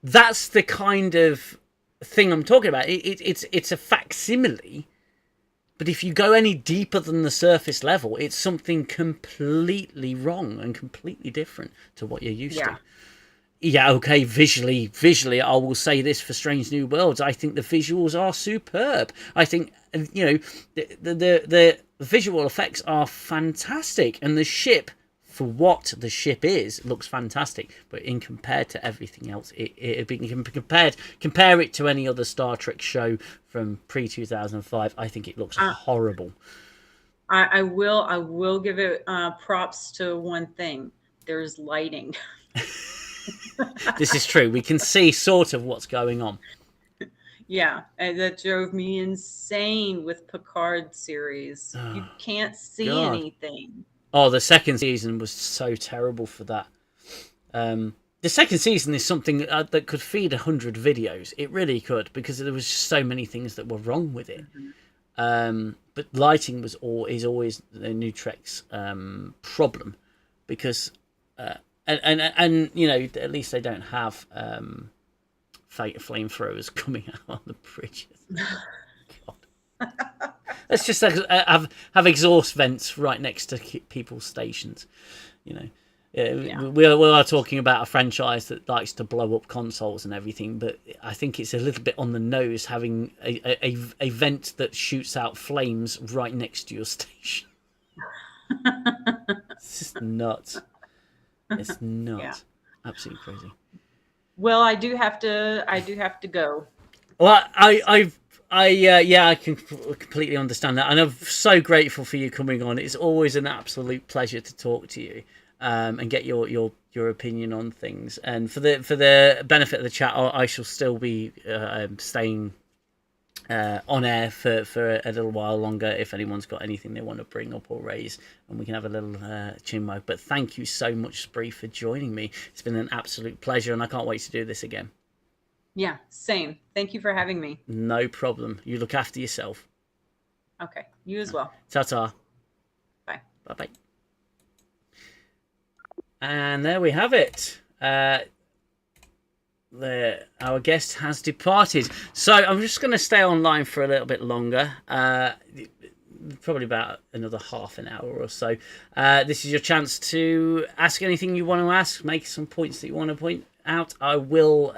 A: That's the kind of thing I'm talking about. It's a facsimile, but if you go any deeper than the surface level, it's something completely wrong and completely different to what you're used to. Yeah, okay, visually, I will say this for Strange New Worlds. I think the visuals are superb. I think, the visual effects are fantastic. And the ship, for what the ship is, looks fantastic. But in compared to everything else, compare it to any other Star Trek show from pre-2005, I think it looks horrible.
B: I will give it props to one thing. There's lighting.
A: This is true. We can see sort of what's going on.
B: Yeah, and that drove me insane with Picard series. You
A: Oh,
B: can't see
A: God.
B: anything.
A: Oh, the second season was so terrible for that. The second season is something that could feed 100 videos. It really could, because there was so many things that were wrong with it.
B: Mhm.
A: But lighting is always the New Trek's problem, because and you know, at least they don't have flamethrowers coming out on the bridges. God. Let's just have exhaust vents right next to people's stations. You know,
B: Yeah.
A: we are talking about a franchise that likes to blow up consoles and everything, but I think it's a little bit on the nose having a vent that shoots out flames right next to your station. It's just nuts. It's
B: Yeah.
A: nuts. Absolutely crazy.
B: Well, I do have to go.
A: Well, yeah, I can completely understand that, and I'm so grateful for you coming on. It's always an absolute pleasure to talk to you, and get your opinion on things. And for the benefit of the chat, I shall still be staying on air for a little while longer if anyone's got anything they want to bring up or raise, and we can have a little chinwag. But thank you so much, Spree, for joining me. It's been an absolute pleasure, and I can't wait to do this again.
B: Yeah, same. Thank you for having me.
A: No problem. You look after yourself.
B: Okay, you as well.
A: Ta-ta.
B: Bye.
A: Bye-bye. And there we have it. Our guest has departed. So I'm just going to stay online for a little bit longer. Probably about another half an hour or so. This is your chance to ask anything you want to ask, make some points that you want to point out. I will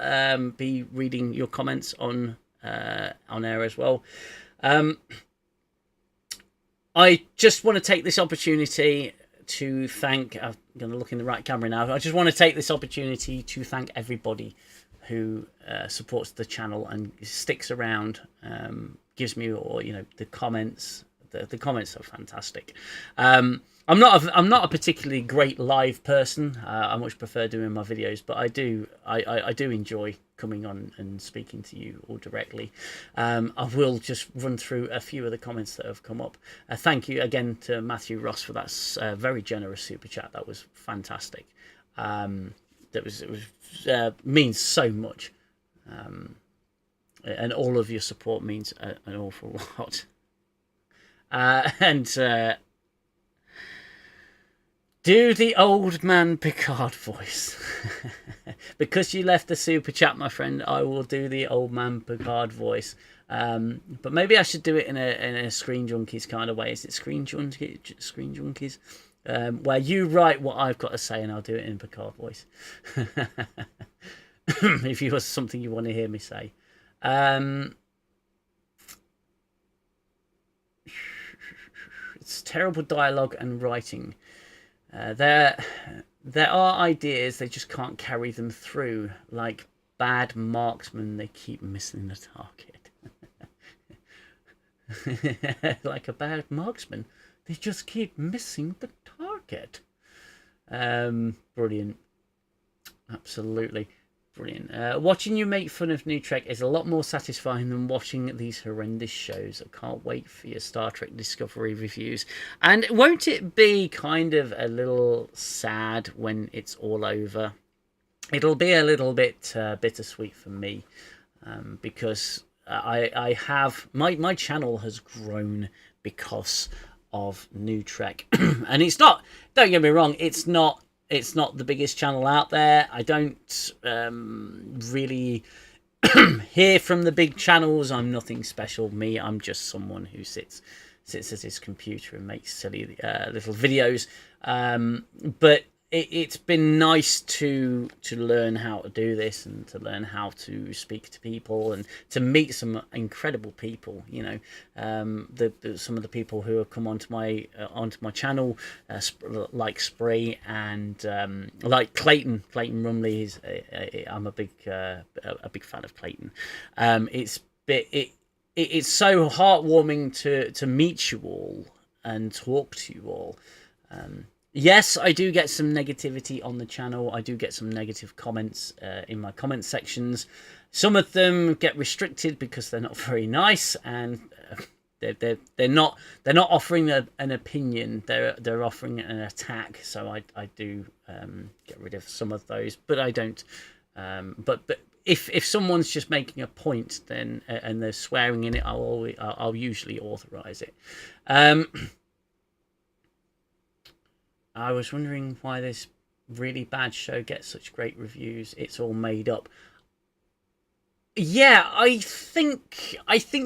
A: be reading your comments on air as well. I just want to take this opportunity to thank. I'm going to look in the right camera now. I just want to take this opportunity to thank everybody who supports the channel and sticks around, gives me, or the comments. The comments are fantastic. I'm not a particularly great live person. I much prefer doing my videos, but I do enjoy coming on and speaking to you all directly. I will just run through a few of the comments that have come up. Thank you again to Matthew Ross for that very generous super chat. That was fantastic. It means so much, and all of your support means an awful lot. And do the old man Picard voice. Because you left the super chat, my friend, I will do the old man Picard voice. But maybe I should do it in a Screen Junkies kind of way. Is it Screen Junkies? Where you write what I've got to say and I'll do it in Picard voice. If you have something you want to hear me say. It's terrible dialogue and writing. There are ideas, they just can't carry them through. Like bad marksmen, they keep missing the target. Like a bad marksman, they just keep missing the target. Brilliant. Absolutely brilliant. Watching you make fun of New Trek is a lot more satisfying than watching these horrendous shows. I can't wait for your Star Trek Discovery reviews. And won't it be kind of a little sad when it's all over? It'll be a little bit bittersweet for me, because I have my channel has grown because of New Trek. And it's not, don't get me wrong, it's not the biggest channel out there. I don't really hear from the big channels. I'm nothing special. I'm just someone who sits at his computer and makes silly little videos. But it's been nice to learn how to do this and to learn how to speak to people and to meet some incredible people. Some of the people who have come onto my channel, like Spree and like Clayton Rumley. I'm a big fan of Clayton. It's so heartwarming to meet you all. and talk to you all. Yes, I do get some negativity on the channel. I do get some negative comments in my comment sections. Some of them get restricted because they're not very nice, and they're not offering an opinion. They're offering an attack. So I do get rid of some of those, but I don't. But if someone's just making a point, then and they're swearing in it, I'll usually authorize it. I was wondering why this really bad show gets such great reviews. It's all made up. Yeah, I think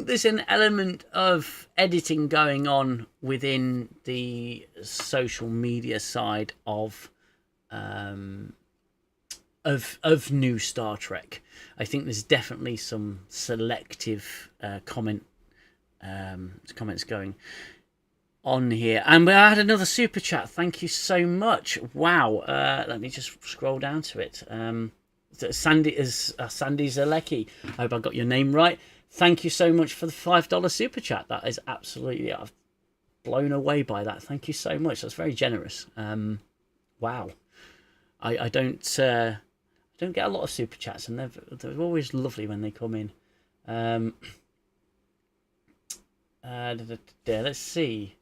A: there's an element of editing going on within the social media side of new Star Trek. I think there's definitely some selective comments going on here. And we had another super chat. Thank you so much. Wow. Let me just scroll down to it. Sandy Zalecki. I hope I got your name right. Thank you so much for the $5 super chat. That is absolutely, I'm blown away by that. Thank you so much. That's very generous. Wow. I don't get a lot of super chats, and they're always lovely when they come in. Let's see.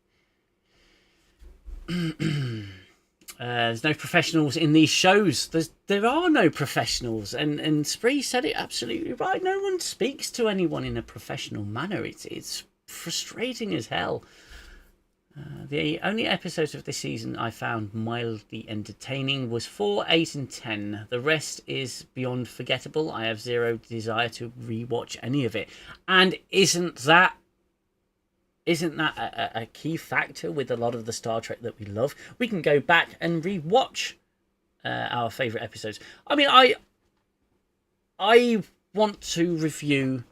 A: There's no professionals in these shows. There are no professionals, and Spree said it absolutely right. No one speaks to anyone in a professional manner. It's frustrating as hell. The only episodes of this season I found mildly entertaining was 4, 8, and 10. The rest is beyond forgettable. I have zero desire to rewatch any of it. And isn't that a key factor with a lot of the Star Trek that we love? We can go back and rewatch our favourite episodes. I mean, I want to review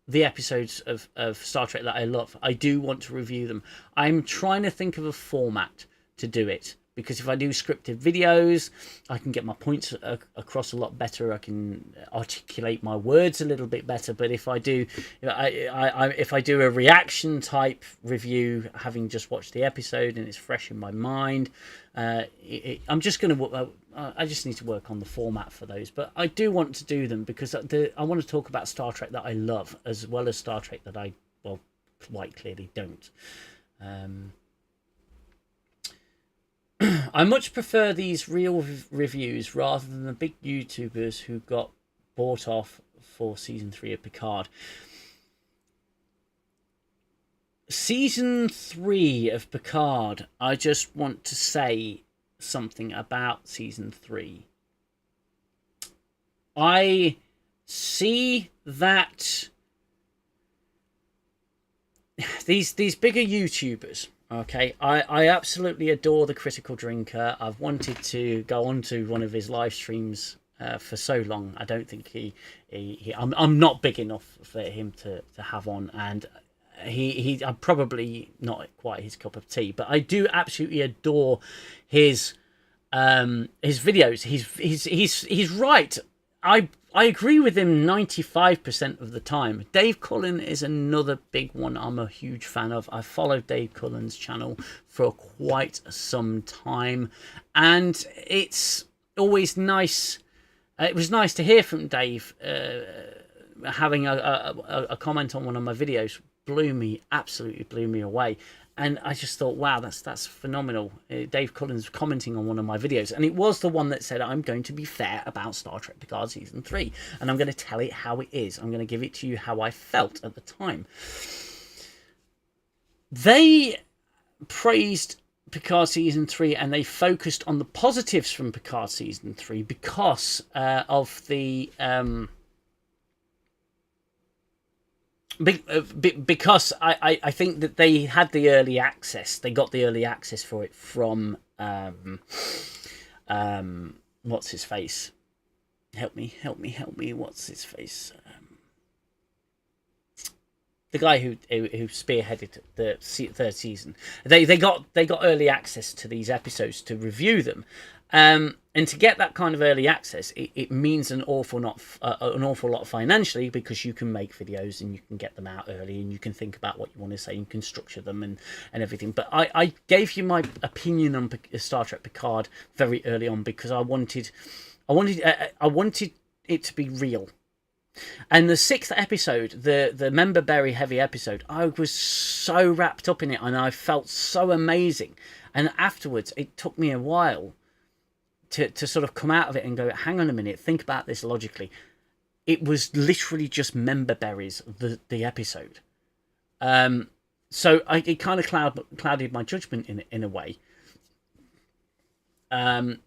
A: the episodes of Star Trek that I love. I do want to review them. I'm trying to think of a format to do it, because if I do scripted videos, I can get my points across a lot better. I can articulate my words a little bit better. But if I do, if I do a reaction type review, having just watched the episode and it's fresh in my mind, I'm just going to. I just need to work on the format for those. But I do want to do them because I want to talk about Star Trek that I love, as well as Star Trek that I, well, quite clearly don't. I much prefer these real reviews rather than the big YouTubers who got bought off for season 3 of Picard. Season 3 of Picard, I just want to say something about season 3. I see that these bigger YouTubers, okay, I absolutely adore the Critical Drinker. I've wanted to go on to one of his live streams for so long. I don't think I'm not big enough for him to have on, and I'm probably not quite his cup of tea, but I do absolutely adore his videos. He's right. I agree with him 95% of the time. Dave Cullen is another big one I'm a huge fan of. I've followed Dave Cullen's channel for quite some time, and it's always nice. It was nice to hear from Dave. Having a comment on one of my videos absolutely blew me away. And I just thought, wow, that's phenomenal. Dave Cullen's commenting on one of my videos, and it was the one that said, I'm going to be fair about Star Trek Picard Season 3, and I'm going to tell it how it is. I'm going to give it to you how I felt at the time. They praised Picard Season 3, and they focused on the positives from Picard Season 3 because of the... because I think that they had the early access. They got the early access for it from what's his face? Help me! What's his face? The guy who spearheaded the third season. They got early access to these episodes to review them, And to get that kind of early access, it means an awful lot financially, because you can make videos and you can get them out early and you can think about what you want to say, you can structure them and everything. But I gave you my opinion on Star Trek Picard very early on, because I wanted it to be real. And the 6th episode, the member berry heavy episode, I was so wrapped up in it and I felt so amazing. And afterwards, it took me a while to sort of come out of it and go, hang on a minute, think about this logically. It was literally just member berries, the episode. So it kind of clouded my judgment in a way. And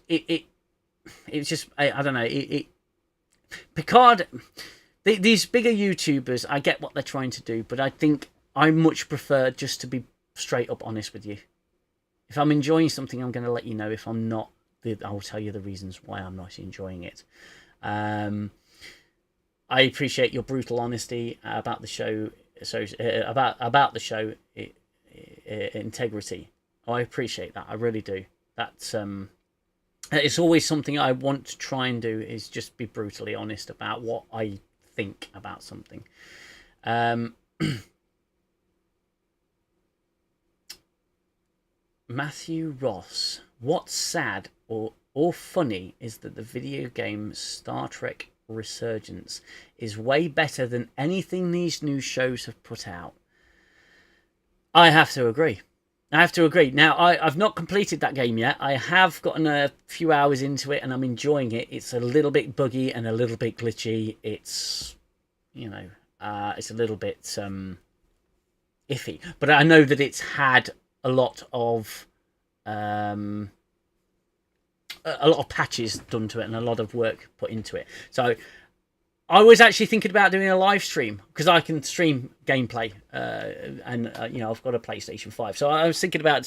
A: it's just, I don't know, Picard, these bigger YouTubers, I get what they're trying to do, but I think I much prefer just to be straight up honest with you. If I'm enjoying something, I'm going to let you know. If I'm not, I'll tell you the reasons why I'm not enjoying it. I appreciate your brutal honesty about the show. So about the show integrity. I appreciate that. I really do. That's it's always something I want to try and do, is just be brutally honest about what I think about something. Matthew Ross, what's sad or funny is that the video game Star Trek Resurgence is way better than anything these new shows have put out. I have to agree. Now, I've not completed that game yet. I have gotten a few hours into it and I'm enjoying it. It's a little bit buggy and a little bit glitchy. It's, it's a little bit iffy. But I know that it's had a lot of patches done to it and a lot of work put into it. So I was actually thinking about doing a live stream, because I can stream gameplay, and I've got a PlayStation 5. So I was thinking about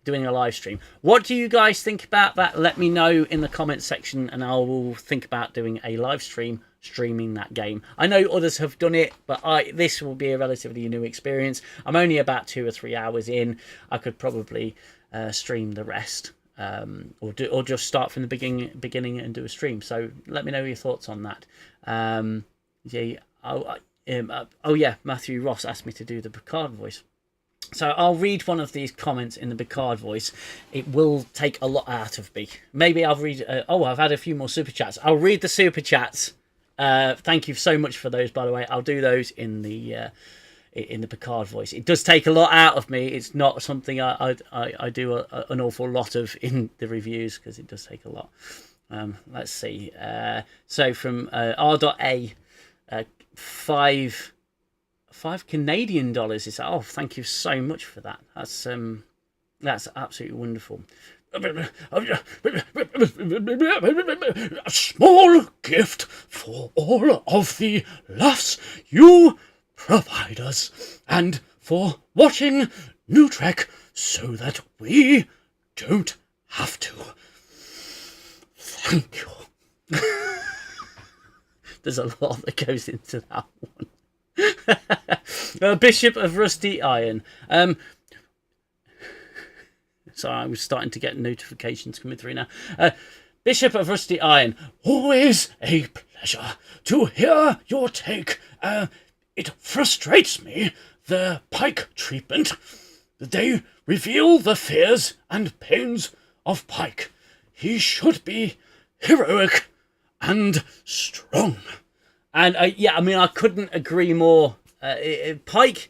A: doing a live stream. What do you guys think about that? Let me know in the comment section, and I will think about doing a live streaming that game. I know others have done it, but this will be a relatively new experience. I'm only about 2 or 3 hours in. I could probably stream the rest, or just start from the beginning and do a stream. So let me know your thoughts on that. Matthew Ross asked me to do the Picard voice. So I'll read one of these comments in the Picard voice. It will take a lot out of me. Maybe I'll read... I've had a few more super chats. I'll read the super chats. Thank you so much for those, by the way. I'll do those in the Picard voice. It does take a lot out of me. It's not something I do an awful lot of in the reviews, because it does take a lot. Let's see. So from R.A, $5 Canadian is that? Oh, thank you so much for that. That's absolutely wonderful. A small gift for all of the laughs you provide us, and for watching New Trek so that we don't have to. Thank you. There's a lot that goes into that one. Bishop of Rusty Iron. Sorry, I was starting to get notifications coming through now. Bishop of Rusty Iron. Always a pleasure to hear your take. It frustrates me, the Pike treatment. They reveal the fears and pains of Pike. He should be heroic and strong. And I couldn't agree more. Pike,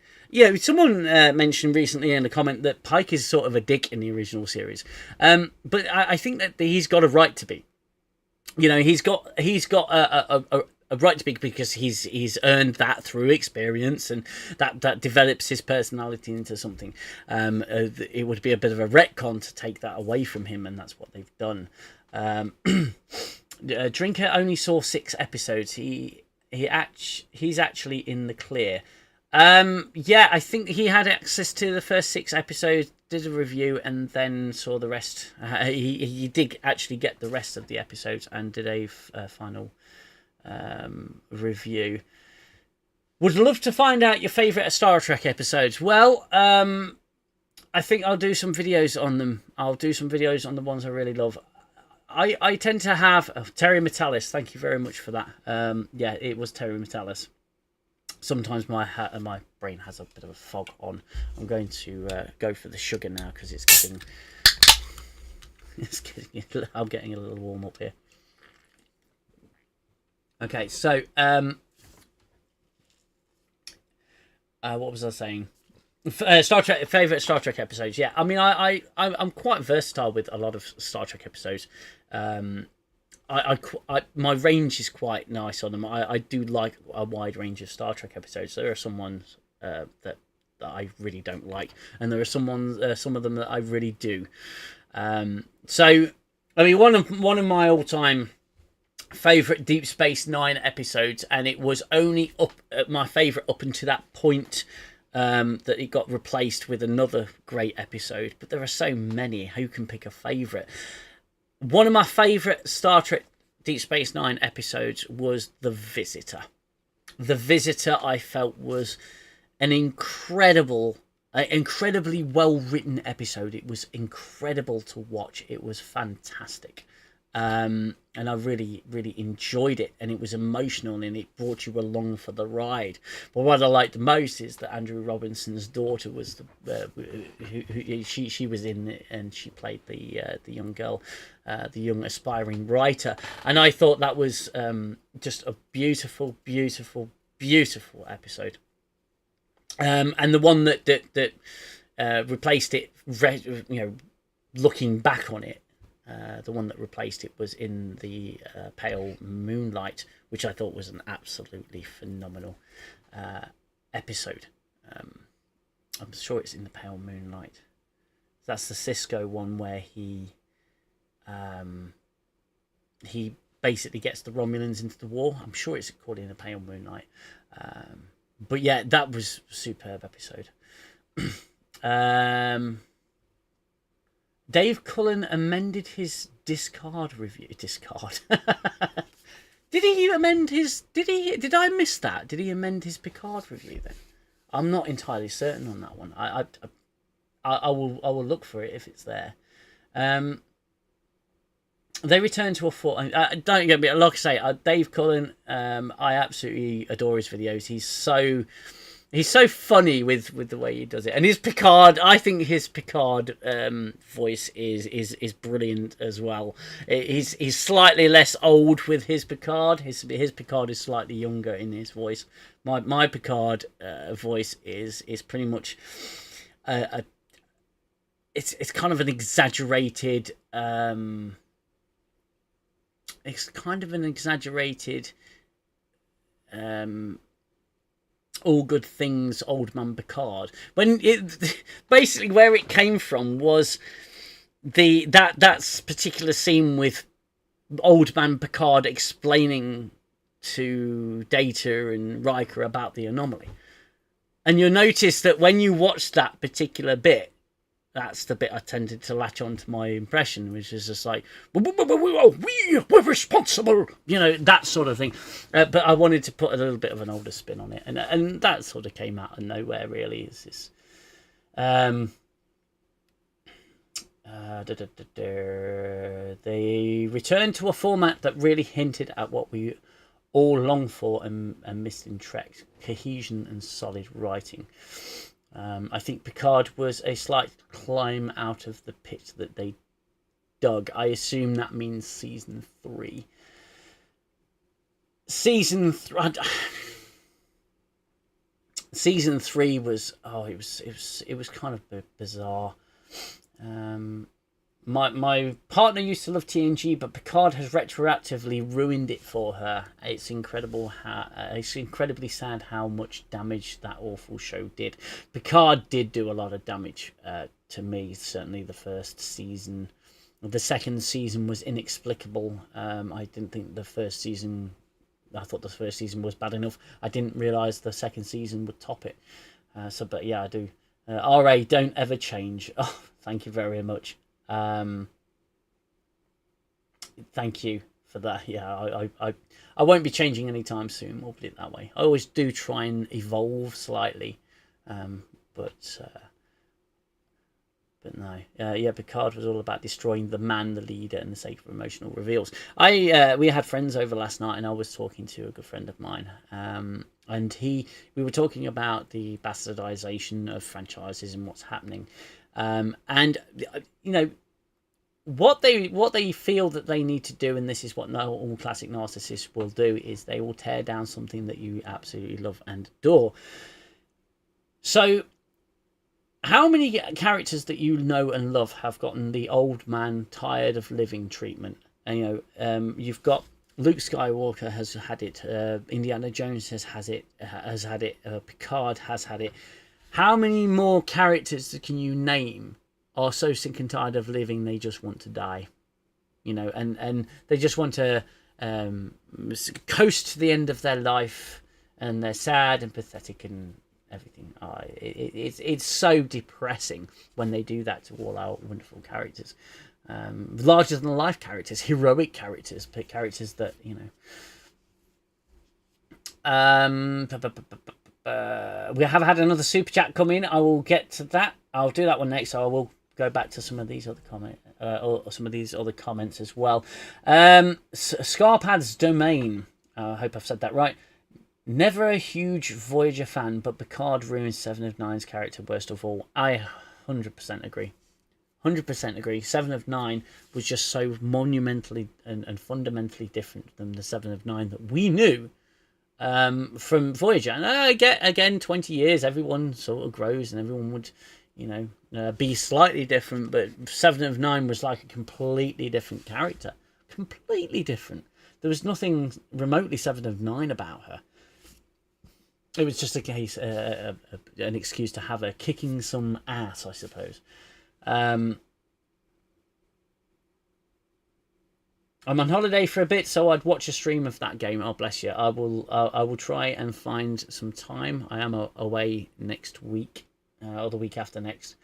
A: someone mentioned recently in a comment that Pike is sort of a dick in the original series. But I think that he's got a right to be. He's got a right to be, because he's earned that through experience, and that develops his personality into something. It would be a bit of a retcon to take that away from him, and that's what they've done. Drinker only saw 6 episodes. He's actually in the clear. I think he had access to the first 6 episodes, did a review, and then saw the rest. He did actually get the rest of the episodes and did a final review. Would love to find out your favourite Star Trek episodes. Well, I think I'll do some videos on them. I'll do some videos on the ones I really love. I tend to have Terry Metalis. Thank you very much for that. Yeah, it was Terry Metalis. Sometimes my brain has a bit of a fog on. I'm going to go for the sugar now because it's getting I'm getting a little warm up here. Okay, so what was I saying? Star Trek favorite Star Trek episodes. Yeah, I mean, I'm quite versatile with a lot of Star Trek episodes. My range is quite nice on them. I do like a wide range of Star Trek episodes. There are some ones that I really don't like, and there are some of them that I really do. So, I mean, one of my all-time favorite Deep Space Nine episodes, and it was only my favorite up until that point. That it got replaced with another great episode, but there are so many. Who can pick a favourite? One of my favourite Star Trek Deep Space Nine episodes was The Visitor. The Visitor, I felt, was an incredibly well written episode. It was incredible to watch. It was fantastic. And I really, really enjoyed it, and it was emotional, and it brought you along for the ride. But what I liked the most is that Andrew Robinson's daughter was she was in it, and she played the young girl, the young aspiring writer, and I thought that was just a beautiful, beautiful, beautiful episode. And the one that replaced it, looking back on it. The one that replaced it was in the Pale Moonlight, which I thought was an absolutely phenomenal episode. I'm sure it's in the Pale Moonlight. That's the Cisco one where he basically gets the Romulans into the war. I'm sure it's called In the Pale Moonlight. But yeah, that was a superb episode. Dave Cullen amended his discard review. Discard. Did he amend his? Did I miss that? Did he amend his Picard review then? I'm not entirely certain on that one. I will look for it if it's there. They return to a full. Don't get me. Like I say, Dave Cullen. I absolutely adore his videos. He's so funny with the way he does it, and his Picard. I think his Picard voice is brilliant as well. He's slightly less old with his Picard. His Picard is slightly younger in his voice. My Picard voice is pretty much it's kind of an exaggerated. It's kind of an exaggerated. All good things, old man Picard. When it basically where it came from was that particular scene with old man Picard explaining to Data and Riker about the anomaly, and you'll notice that when you watch that particular bit, that's the bit I tended to latch on to my impression, which is just like, we're responsible, that sort of thing. But I wanted to put a little bit of an older spin on it, and that sort of came out of nowhere, really. Is this? They returned to a format that really hinted at what we all long for and missed in Trek: cohesion and solid writing. I think Picard was a slight climb out of the pit that they dug. I assume that means season 3. Season 3 was it was kind of bizarre. My partner used to love TNG, but Picard has retroactively ruined it for her. It's incredible it's incredibly sad how much damage that awful show did. Picard did do a lot of damage to me. Certainly the first season. The second season was inexplicable. I didn't think the first season. I thought the first season was bad enough. I didn't realise the second season would top it. But yeah, I do. RA, don't ever change. Oh, thank you very much. Thank you for that. Yeah, I won't be changing anytime soon. We'll put it that way. I always do try and evolve slightly, but But no, yeah, Picard was all about destroying the man, the leader, and the sake of emotional reveals. We had friends over last night, and I was talking to a good friend of mine, and we were talking about the bastardization of franchises and what's happening, and what they feel that they need to do, and this is what all classic narcissists will do, is they will tear down something that you absolutely love and adore. So, how many characters that you know and love have gotten the old man tired of living treatment? And you've got Luke Skywalker has had it, Indiana Jones has had it, Picard has had it. How many more characters can you name are so sick and tired of living they just want to die? And they just want to coast to the end of their life, and they're sad and pathetic and everything. It's so depressing when they do that to all our wonderful characters, larger than life characters, heroic characters, but characters that we have had another super chat come in. I will get to that. I'll do that one next. So I will go back to some of these other comments as well. Scarpad's Domain. I hope I've said that right. Never a huge Voyager fan, but Picard ruins Seven of Nine's character worst of all. I 100% agree. 100% agree. Seven of Nine was just so monumentally and fundamentally different than the Seven of Nine that we knew from Voyager. And I get, again, 20 years, everyone sort of grows and everyone would, be slightly different. But Seven of Nine was like a completely different character. Completely different. There was nothing remotely Seven of Nine about her. It was just a case, an excuse to have her kicking some ass, I suppose. I'm on holiday for a bit, so I'd watch a stream of that game. Oh, bless you. I will try and find some time. I am away next week, or the week after next.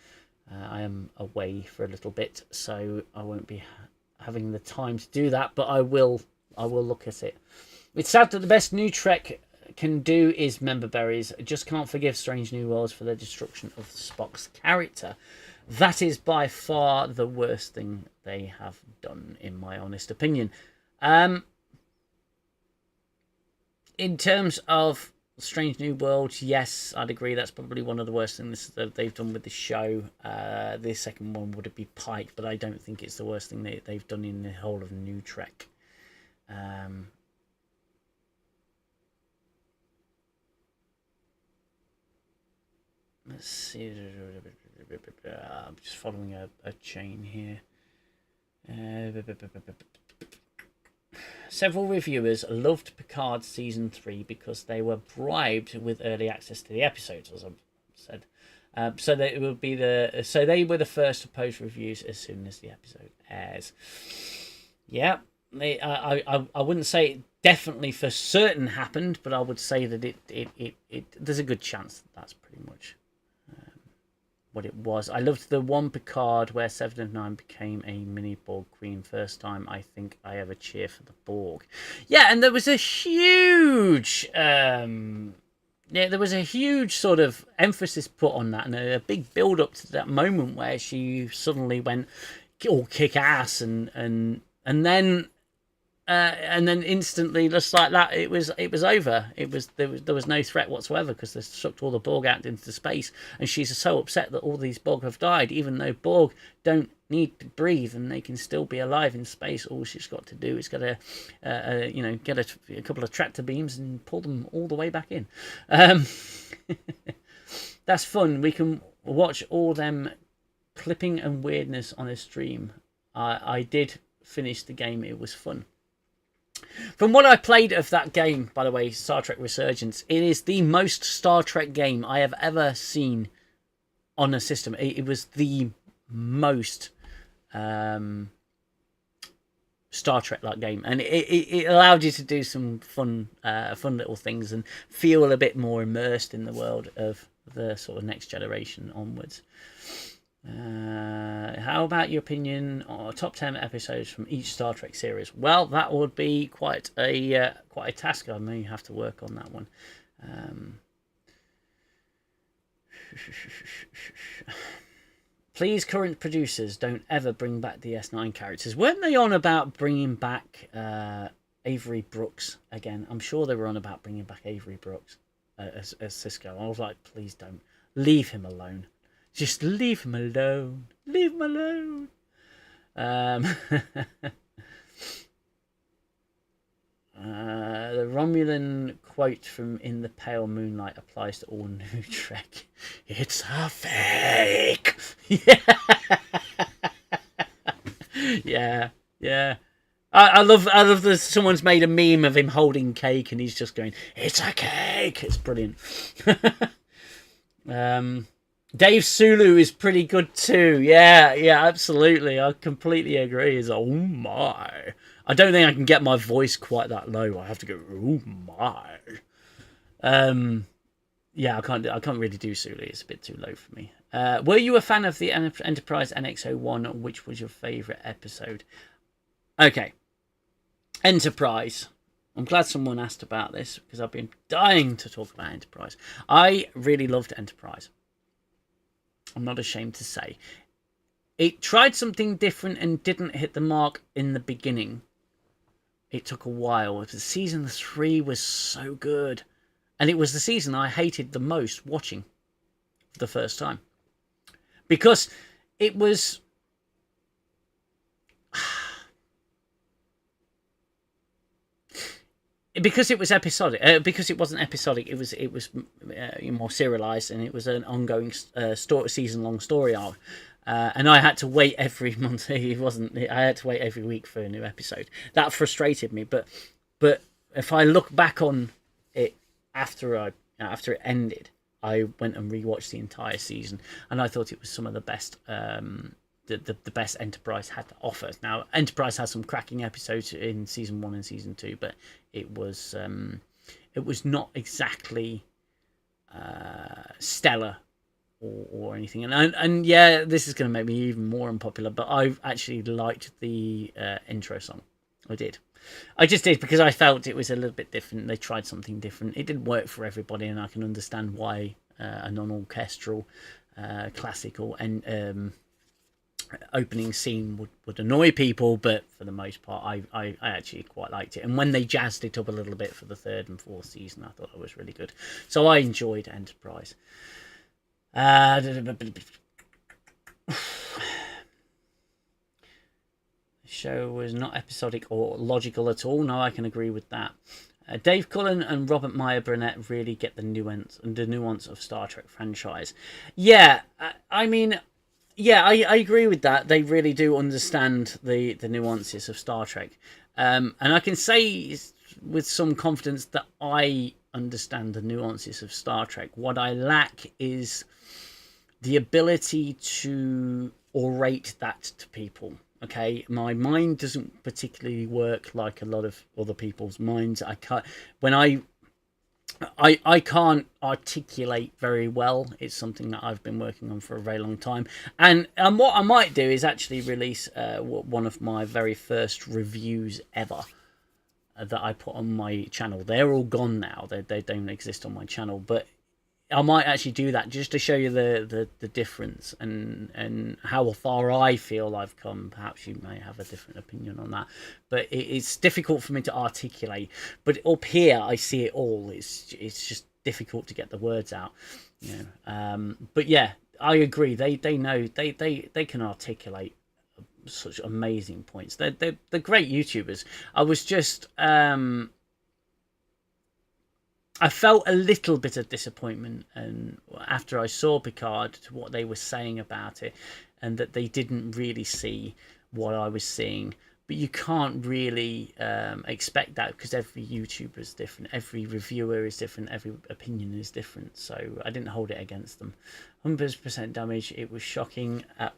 A: I am away for a little bit, so I won't be having the time to do that. But I will look at it. It's sad that the best new Trek can do is member berries. Just can't forgive Strange New Worlds for their destruction of Spock's character. That is by far the worst thing they have done, in my honest opinion. In terms of Strange New Worlds, yes, I'd agree. That's probably one of the worst things that they've done with the show. The second one would be Pike, but I don't think it's the worst thing they've done in the whole of New Trek. Let's see. I'm just following a chain here. Several reviewers loved Picard Season 3 because they were bribed with early access to the episodes, as I said. So they were the first to post reviews as soon as the episode airs. Yeah, I wouldn't say it definitely for certain happened, but I would say that it there's a good chance that that's pretty much what it was. I loved the one Picard where Seven of Nine became a mini Borg queen. First time I think I ever cheer for the Borg. Yeah, and there was a huge there was a huge sort of emphasis put on that, and a big build up to that moment where she suddenly went all kick ass and then instantly, just like that, it was over. There was no threat whatsoever because they sucked all the Borg out into space, and she's so upset that all these Borg have died, even though Borg don't need to breathe and they can still be alive in space. All she's got to do is get a couple of tractor beams and pull them all the way back in. That's fun. We can watch all them clipping and weirdness on a stream. I did finish the game. It was fun. From what I played of that game, by the way, Star Trek Resurgence, it is the most Star Trek game I have ever seen on a system. It was the most Star Trek-like game, and it allowed you to do some fun little things and feel a bit more immersed in the world of the sort of next generation onwards. How about your opinion on top 10 episodes from each Star Trek series? Well, that would be quite a task. I may have to work on that one. Please, current producers, don't ever bring back the S9 characters. Weren't they on about bringing back Avery Brooks again? I'm sure they were on about bringing back Avery Brooks as Cisco. I was like, please don't. Leave him alone. Just leave him alone. Leave him alone. The Romulan quote from In the Pale Moonlight applies to all new Trek. It's a fake. Yeah. Yeah. I love that someone's made a meme of him holding cake and he's just going, it's a cake. It's brilliant. Dave Sulu is pretty good too. Yeah, absolutely. I completely agree. Is oh my. I don't think I can get my voice quite that low. I have to go, oh my. Yeah, I can't really do Sulu. It's a bit too low for me. Were you a fan of the Enterprise NX-01? Which was your favourite episode? Okay. Enterprise. I'm glad someone asked about this because I've been dying to talk about Enterprise. I really loved Enterprise. I'm not ashamed to say. It tried something different and didn't hit the mark in the beginning. It took a while. Season 3 was so good. And it was the season I hated the most watching for the first time. Because it was... because it was episodic, because it wasn't episodic, it was more serialized, and it was an ongoing season-long story arc. And I had to wait every month. It wasn't. I had to wait every week for a new episode. That frustrated me. But if I look back on it after it ended, I went and rewatched the entire season, and I thought it was some of the best. The best Enterprise had to offer. Now, Enterprise has some cracking episodes in season 1 and season 2, but it was not exactly stellar or anything. And yeah, this is going to make me even more unpopular, but I actually liked the intro song. I just did because I felt it was a little bit different. They tried something different. It didn't work for everybody, and I can understand why a non-orchestral classical and opening scene would annoy people, but for the most part I actually quite liked it. And when they jazzed it up a little bit for the 3rd and 4th season, I thought it was really good. So I enjoyed Enterprise. The show was not episodic or logical at all. No, I can agree with that. Dave Cullen and Robert Meyer Burnett really get the nuance of Star Trek franchise. Yeah, I mean, yeah, I agree with that. They really do understand the nuances of Star Trek. And I can say with some confidence that I understand the nuances of Star Trek. What I lack is the ability to orate that to people. Okay, my mind doesn't particularly work like a lot of other people's minds. I can't articulate very well. It's something that I've been working on for a very long time. And what I might do is actually release one of my very first reviews ever that I put on my channel. They're all gone now. They don't exist on my channel. But I might actually do that just to show you the difference and how far I feel I've come. Perhaps you may have a different opinion on that, but it's difficult for me to articulate. But up here, I see it all. It's just difficult to get the words out, you know. But yeah, I agree. They know they can articulate such amazing points. They're great YouTubers. I was just I felt a little bit of disappointment and after I saw Picard to what they were saying about it, and that they didn't really see what I was seeing. But you can't really expect that because every YouTuber is different, every reviewer is different, every opinion is different. So I didn't hold it against them. 100% damage. It was shocking at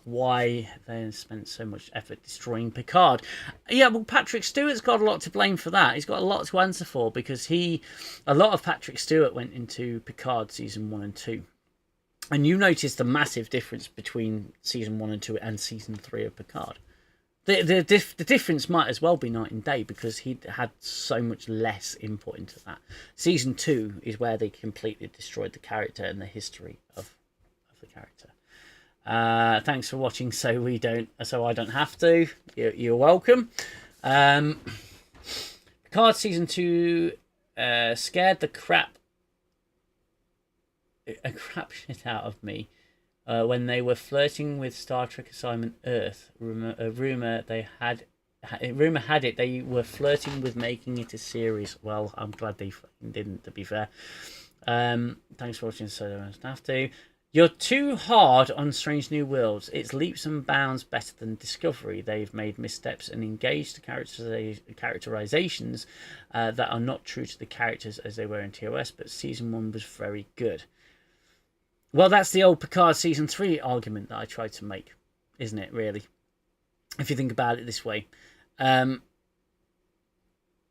A: why they spent so much effort destroying Picard. Yeah, well, Patrick Stewart's got a lot to blame for that. He's got a lot to answer for because a lot of Patrick Stewart went into Picard season 1 and 2. And you notice the massive difference between season 1 and 2 and season 3 of Picard. The difference might as well be night and day because he had so much less input into that. Season 2 is where they completely destroyed the character and the history of the character. Thanks for watching. So I don't have to. You're welcome. Picard season 2 scared the crap shit out of me when they were flirting with Star Trek Assignment Earth. Rumor had it they were flirting with making it a series. Well, I'm glad they didn't, to be fair. Thanks for watching. So I don't have to. You're too hard on Strange New Worlds. It's leaps and bounds better than Discovery. They've made missteps and engaged characterizations that are not true to the characters as they were in TOS, but season 1 was very good. Well, that's the old Picard season 3 argument that I tried to make, isn't it, really? If you think about it this way.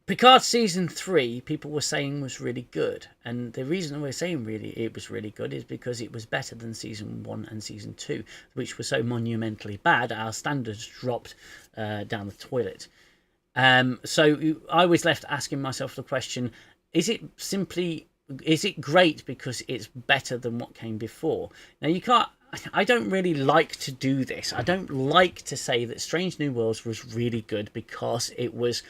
A: Picard season 3, people were saying was really good, and the reason we're saying it was really good is because it was better than season 1 and season 2, which were so monumentally bad our standards dropped down the toilet. So I was left asking myself the question: is it great because it's better than what came before? Now I don't really like to do this. I don't like to say that Strange New Worlds was really good because it was.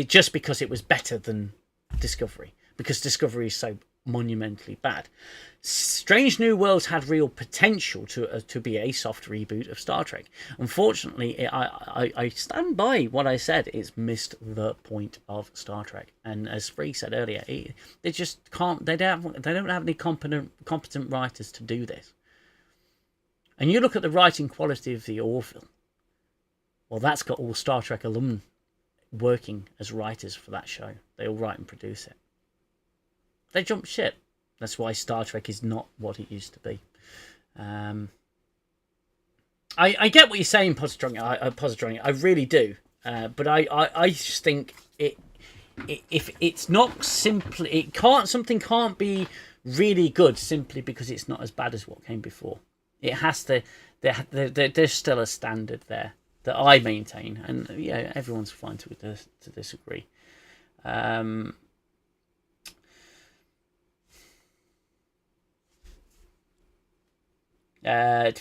A: Just because it was better than Discovery, because Discovery is so monumentally bad. Strange New Worlds had real potential to be a soft reboot of Star Trek. Unfortunately, I stand by what I said. It's missed the point of Star Trek, and as Free said earlier, they just can't. They don't have any competent writers to do this. And you look at the writing quality of the Orville. Well, that's got all Star Trek alum working as writers for that show. They all write and produce it. They jump ship. That's why Star Trek is not what it used to be. I get what you're saying, Positronic. I really do. But I just think if it's not simply, something can't be really good simply because it's not as bad as what came before. It has to. There's still a standard there that I maintain, and yeah, everyone's fine to disagree. To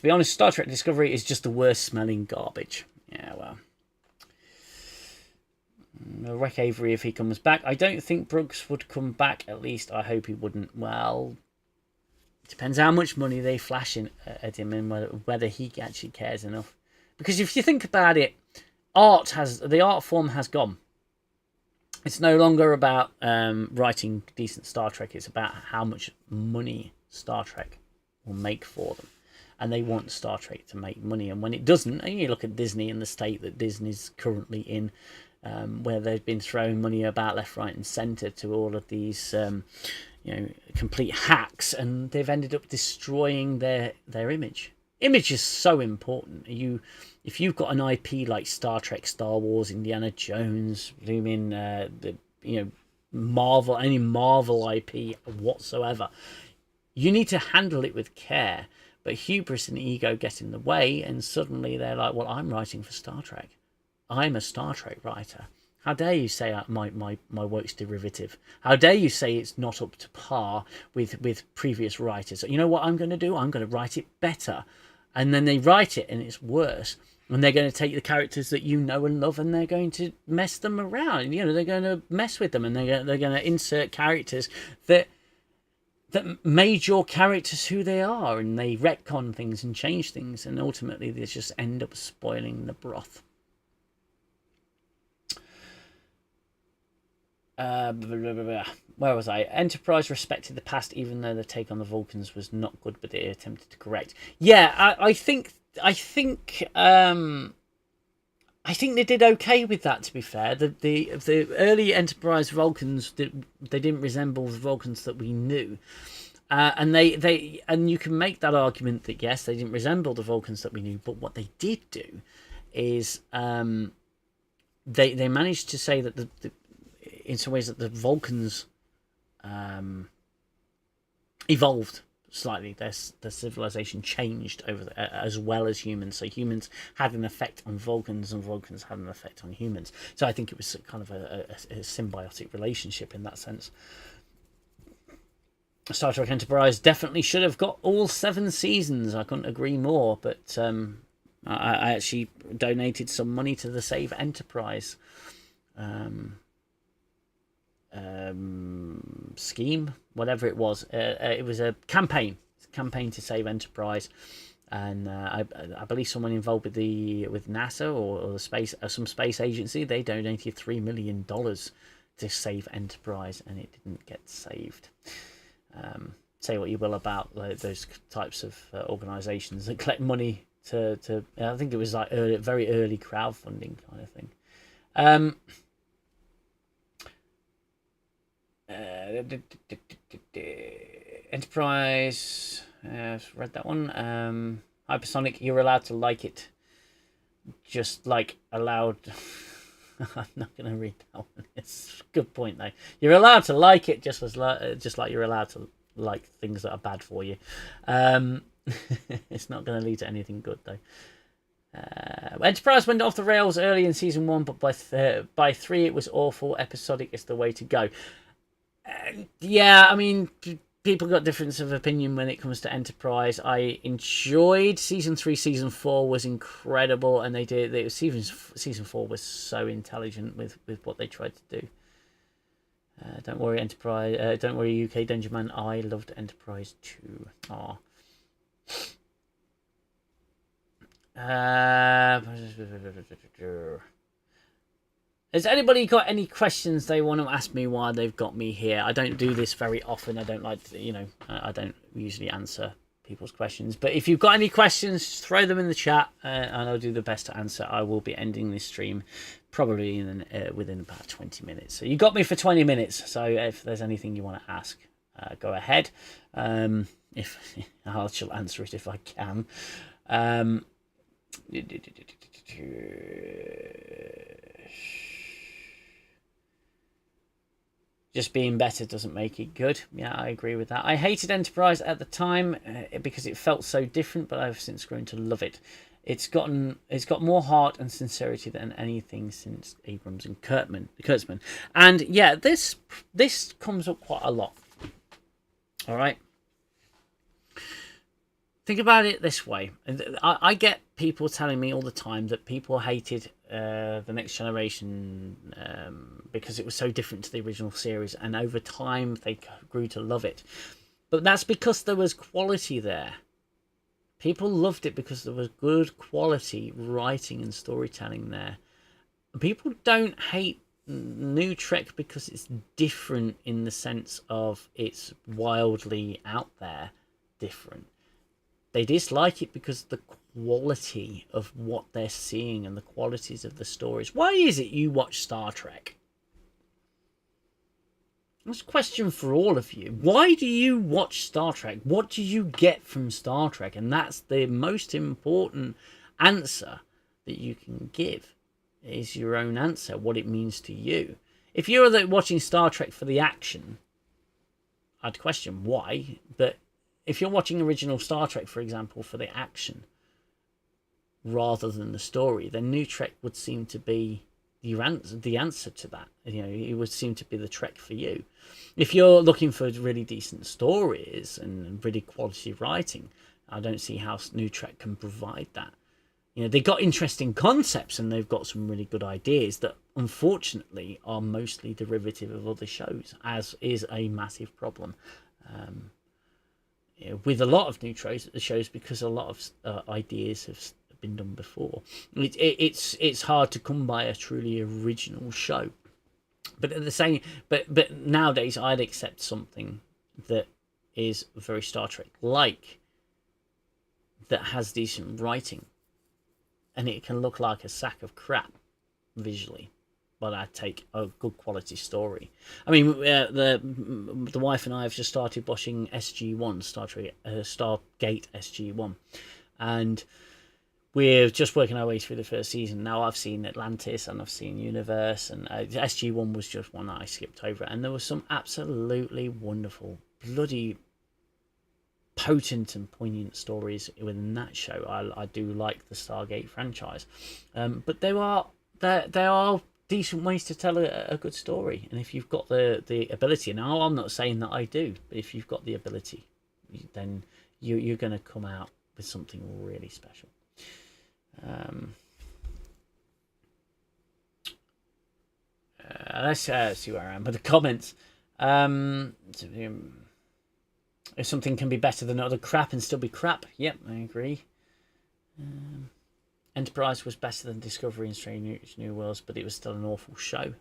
A: be honest, Star Trek Discovery is just the worst smelling garbage. Yeah, well. Wreck Avery if he comes back. I don't think Brooks would come back, at least I hope he wouldn't. Well, it depends how much money they flash in at him and whether he actually cares enough. Because if you think about it, the art form has gone. It's no longer about writing decent Star Trek. It's about how much money Star Trek will make for them. And they want Star Trek to make money. And when it doesn't, and you look at Disney and the state that Disney's currently in, where they've been throwing money about left, right and centre to all of these complete hacks, and they've ended up destroying their image. Image is so important. If you've got an IP like Star Trek, Star Wars, Indiana Jones, Marvel, any Marvel IP whatsoever, you need to handle it with care. But hubris and ego get in the way, and suddenly they're like, well, I'm writing for Star Trek. I'm a Star Trek writer. How dare you say my work's derivative? How dare you say it's not up to par with previous writers? You know what I'm going to do? I'm going to write it better. And then they write it and it's worse. And they're going to take the characters that you know and love and they're going to mess them around. They're going to mess with them, and they're going to insert characters that made your characters who they are, and they retcon things and change things, and ultimately they just end up spoiling the broth. Where was I? Enterprise respected the past, even though the take on the Vulcans was not good, but they attempted to correct. Yeah, I think they did okay with that. To be fair, the early Enterprise Vulcans they didn't resemble the Vulcans that we knew, and you can make that argument that yes, they didn't resemble the Vulcans that we knew, but what they did do is they managed to say that in some ways that the Vulcans evolved slightly. Their civilization changed as well as humans. So humans had an effect on Vulcans, and Vulcans had an effect on humans. So I think it was kind of a symbiotic relationship in that sense. Star Trek Enterprise definitely should have got all 7 seasons. I couldn't agree more. But I actually donated some money to the Save Enterprise scheme, whatever it was. It was a campaign to save Enterprise, and I believe someone involved with NASA or the space some space agency. They donated $3 million to save Enterprise, and it didn't get saved. Say what you will about those types of organisations that collect money to I think it was like very early crowdfunding kind of thing. Enterprise, I've read that one. Hypersonic, you're allowed to like it, just like allowed. I'm not going to read that one. It's a good point though. You're allowed to like it just like you're allowed to like things that are bad for you. It's not going to lead to anything good though. Enterprise went off the rails early in season 1, but by 3 it was awful. Episodic is the way to go. Yeah, I mean, people got difference of opinion when it comes to Enterprise. I enjoyed season 3. Season 4 was incredible, and season 4 was so intelligent with what they tried to do. Don't worry, Enterprise. Don't worry, UK Danger Man. I loved Enterprise too. Aw. Has anybody got any questions they want to ask me while they've got me here? I don't do this very often. I don't like to, I don't usually answer people's questions. But if you've got any questions, throw them in the chat, and I'll do the best to answer. I will be ending this stream probably within about 20 minutes. So you got me for 20 minutes. So if there's anything you want to ask, go ahead. If I shall answer it if I can. Just being better doesn't make it good. Yeah, I agree with that. I hated Enterprise at the time because it felt so different, but I've since grown to love it. It's got more heart and sincerity than anything since Abrams and Kurtzman. And yeah, this comes up quite a lot. All right. Think about it this way. I get people telling me all the time that people hated The Next Generation because it was so different to the original series, and over time they grew to love it. But that's because there was quality there. People loved it because there was good quality writing and storytelling there. People don't hate New Trek because it's different in the sense of it's wildly out there different. They dislike it because of the quality of what they're seeing and the qualities of the stories. Why is it you watch Star Trek? That's a question for all of you. Why do you watch Star Trek? What do you get from Star Trek? And that's the most important answer that you can give, is your own answer, what it means to you. If you're watching Star Trek for the action, I'd question why, but if you're watching original Star Trek, for example, for the action rather than the story, then New Trek would seem to be the answer to that. It would seem to be the Trek for you. If you're looking for really decent stories and really quality writing, I don't see how New Trek can provide that. They got interesting concepts and they've got some really good ideas that unfortunately are mostly derivative of other shows, as is a massive problem. With a lot of new shows, because a lot of ideas have been done before. It's hard to come by a truly original show. But but nowadays I'd accept something that is very Star Trek like, that has decent writing, and it can look like a sack of crap visually, but I'd take a good quality story. I mean, the wife and I have just started watching SG-1, Stargate SG-1, and we're just working our way through the first season. Now I've seen Atlantis and I've seen Universe, and SG-1 was just one that I skipped over, and there was some absolutely wonderful, bloody potent and poignant stories within that show. I do like the Stargate franchise, but there are decent ways to tell a good story. And if you've got the ability, now I'm not saying that I do, but if you've got the ability, then you're going to come out with something really special. Let's see where I am with the comments. If something can be better than other crap and still be crap, yep, I agree. Enterprise was better than Discovery and Strange New Worlds, but it was still an awful show.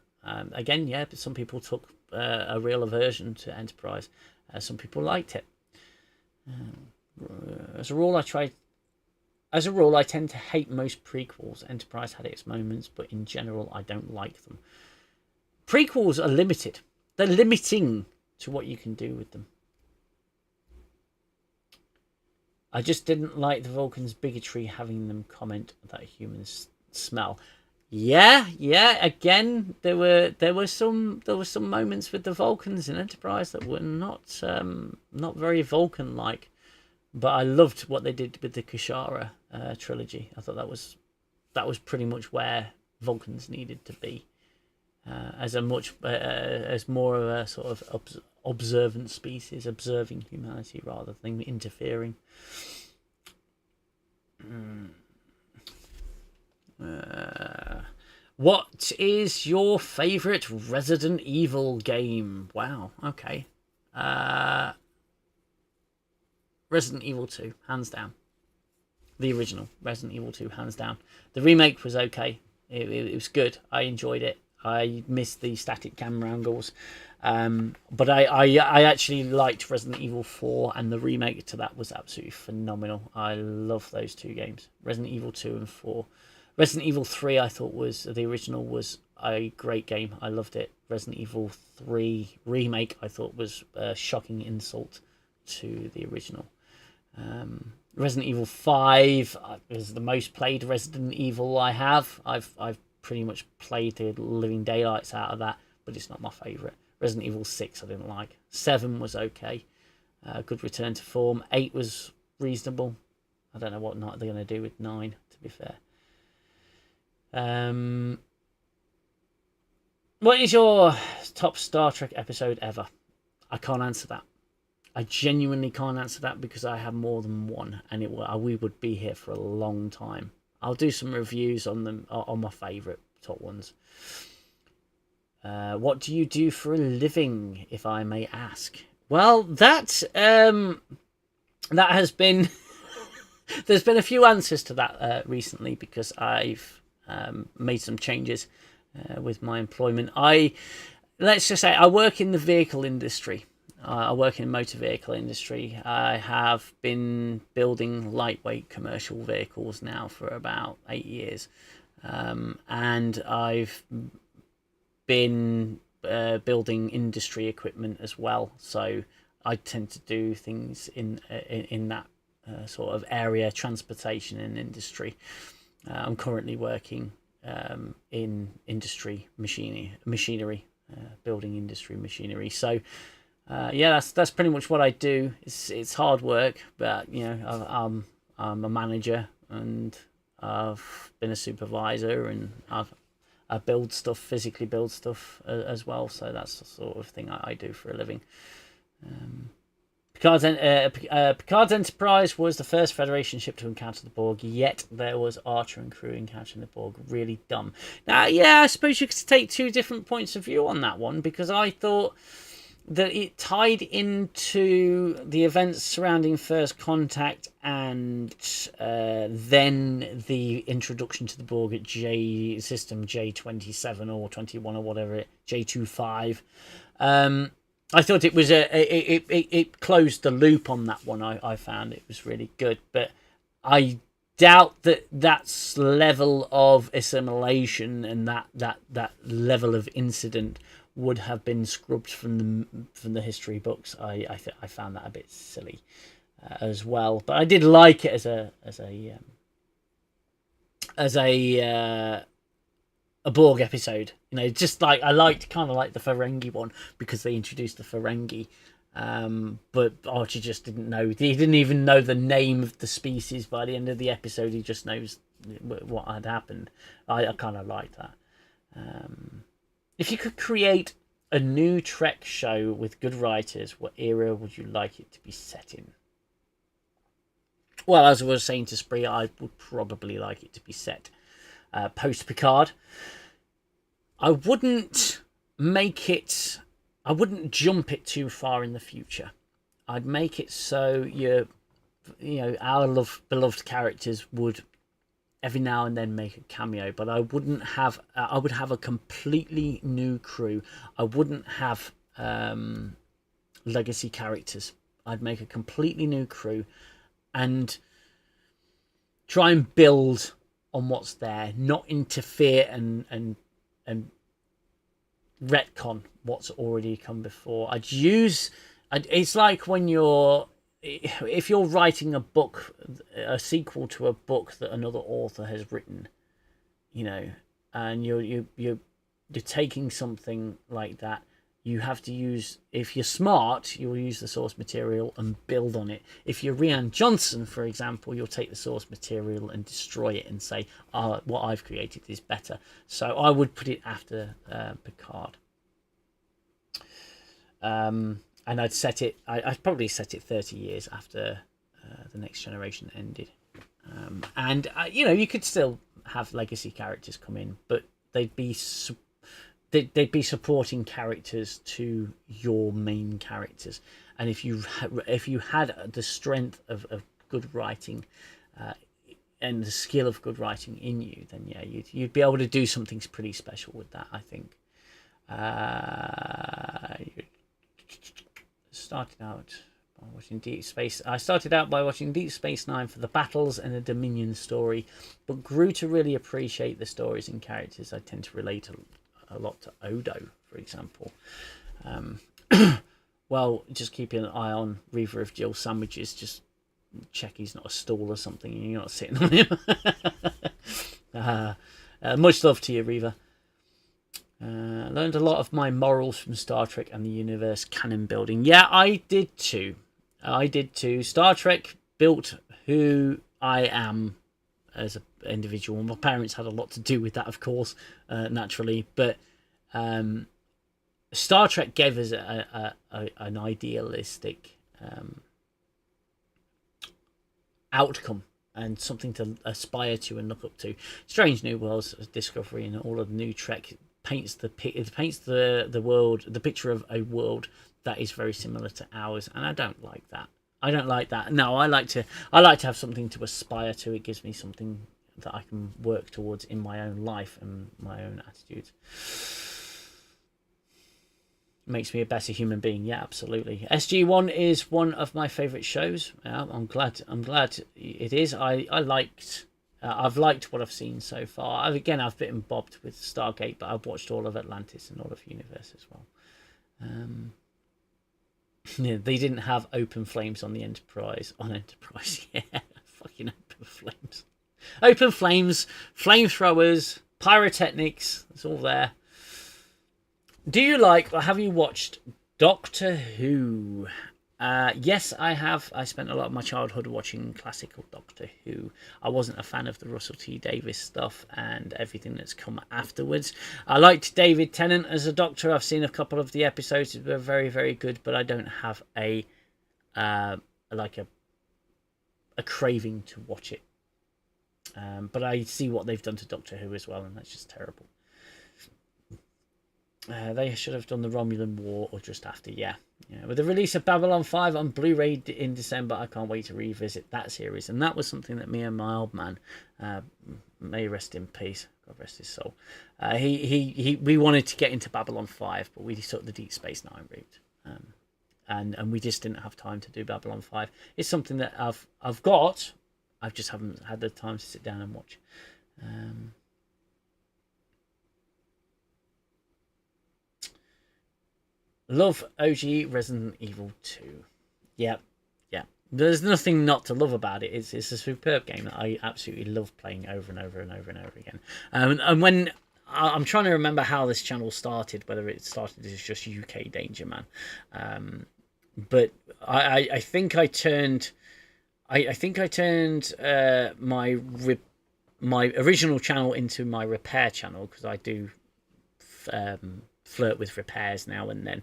A: Again, yeah, but some people took a real aversion to Enterprise. Some people liked it. As a rule, I tend to hate most prequels. Enterprise had its moments, but in general, I don't like them. Prequels are limited. They're limiting to what you can do with them. I just didn't like the Vulcans' bigotry, having them comment that humans smell. Yeah. Again, there were some moments with the Vulcans in Enterprise that were not very Vulcan-like, but I loved what they did with the Kashara trilogy. I thought that was pretty much where Vulcans needed to be, as more of a sort of observant species, observing humanity rather than interfering. What is your favourite Resident Evil game? Wow, okay. Resident Evil 2, hands down. The original Resident Evil 2, hands down. The remake was okay. It was good. I enjoyed it. I missed the static camera angles. But I actually liked Resident Evil 4, and the remake to that was absolutely phenomenal. I love those two games, Resident Evil 2 and 4. Resident Evil 3 I thought the original was a great game. I loved it. Resident Evil 3 remake I thought was a shocking insult to the original. Resident Evil 5 is the most played Resident Evil I have. I've pretty much played the living daylights out of that, but it's not my favourite. Resident Evil 6 I didn't like. 7 was okay. Good return to form. 8 was reasonable. I don't know what they're going to do with 9, to be fair. What is your top Star Trek episode ever? I can't answer that. I genuinely can't answer that because I have more than one, and we would be here for a long time. I'll do some reviews on them, on my favourite top ones. What do you do for a living, if I may ask? Well, that has been... There's been a few answers to that recently, because I've made some changes with my employment. Let's just say I work in the vehicle industry. I work in the motor vehicle industry. I have been building lightweight commercial vehicles now for about 8 years. And I've been building industry equipment as well. So I tend to do things in that sort of area, transportation and industry. I'm currently working in industry machinery, building industry machinery. So yeah, that's pretty much what I do. It's hard work, but I'm a manager, and I've been a supervisor, and I build stuff, physically build stuff as well. So that's the sort of thing I do for a living. Picard's Enterprise was the first Federation ship to encounter the Borg, yet there was Archer and crew encountering the Borg. Really dumb. Now, yeah, I suppose you could take two different points of view on that one, because I thought that it tied into the events surrounding First Contact, and then the introduction to the Borg at System J27 or 21 or whatever, J25. I thought it was it closed the loop on that one. I found it was really good, but I doubt that's level of assimilation and that level of incident would have been scrubbed from the history books. I found that a bit silly as well, but I did like it as a Borg episode. Just like I liked kind of like the Ferengi one because they introduced the Ferengi, but Archie just didn't know. He didn't even know the name of the species by the end of the episode. He just knows what had happened. I kind of liked that. If you could create a new Trek show with good writers, what era would you like it to be set in? Well, as I was saying to Spree, I would probably like it to be set post Picard. I wouldn't jump it too far in the future. I'd make it so our beloved characters would every now and then make a cameo, but I would have a completely new crew. I wouldn't have legacy characters. I'd make a completely new crew and try and build on what's there, not interfere and retcon what's already come before. It's like if you're writing a book, a sequel to a book that another author has written, and you're taking something like that, you have to use, if you're smart, you'll use the source material and build on it. If you're Rian Johnson, for example, you'll take the source material and destroy it and say, what I've created is better. So I would put it after Picard. And I'd probably set it 30 years after the Next Generation ended. You could still have legacy characters come in, but they'd be supporting characters to your main characters. And if you had the strength of good writing and the skill of good writing in you, then yeah, you'd be able to do something pretty special with that, I think. Started out by watching Deep Space. I started out by watching Deep Space Nine for the battles and the Dominion story, but grew to really appreciate the stories and characters. I tend to relate a lot to Odo, for example. Well, just keeping an eye on Reaver of Jill sandwiches. Just check he's not a stool or something and you're not sitting on him. Much love to you, Reaver. Learned a lot of my morals from Star Trek and the universe canon building. Yeah, I did too. Star Trek built who I am as an individual. My parents had a lot to do with that, of course, naturally. But Star Trek gave us an idealistic outcome and something to aspire to and look up to. Strange New Worlds, Discovery, and all of the new Trek paints the world, the picture of a world that is very similar to ours, and I don't like that. No, I like to have something to aspire to. It gives me something that I can work towards in my own life and my own attitudes. Makes me a better human being. Yeah, absolutely. SG-1 is one of my favourite shows. I'm glad it is. I've liked what I've seen so far. I've bitten bobbed with Stargate, but I've watched all of Atlantis and all of Universe as well. Yeah, they didn't have open flames on the Enterprise. Yeah, fucking open flames. Open flames, flamethrowers, pyrotechnics. It's all there. Do you like or have you watched Doctor Who? Yes, I have. I spent a lot of my childhood watching classical Doctor Who. I wasn't a fan of the Russell T Davies stuff and everything that's come afterwards. I liked David Tennant as a Doctor. I've seen a couple of the episodes. They were very, very good, but I don't have a craving to watch it. But I see what they've done to Doctor Who as well, and that's just terrible. They should have done the Romulan War or just after, yeah. With the release of Babylon 5 on Blu-ray in December, I can't wait to revisit that series. And that was something that me and my old man, may rest in peace, God rest his soul, we wanted to get into Babylon 5, but we took the Deep Space Nine route. And we just didn't have time to do Babylon 5. It's something that I've got, I just haven't had the time to sit down and watch. Love OG Resident Evil 2. Yeah. There's nothing not to love about it. It's a superb game that I absolutely love playing over and over and over and over again. And when I'm trying to remember how this channel started, whether it started as just UK Danger Man, but I think I turned my original channel into my repair channel because I do flirt with repairs now and then.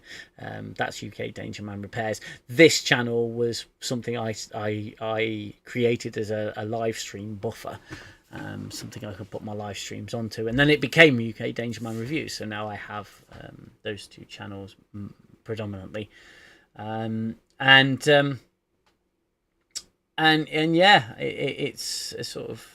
A: That's UK Danger Man Repairs. This channel was something I created as a live stream buffer. Something I could put my live streams onto, and then it became UK Danger Man Reviews. So now I have those two channels predominantly, and yeah, it's a sort of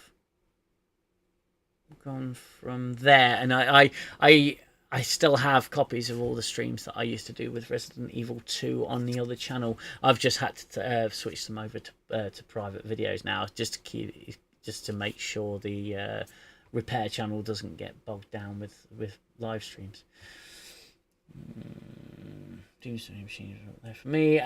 A: gone from there. And I still have copies of all the streams that I used to do with Resident Evil 2 on the other channel. I've just had to switch them over to private videos now, just to make sure the repair channel doesn't get bogged down with live streams. Doomsday Machines are up there for me.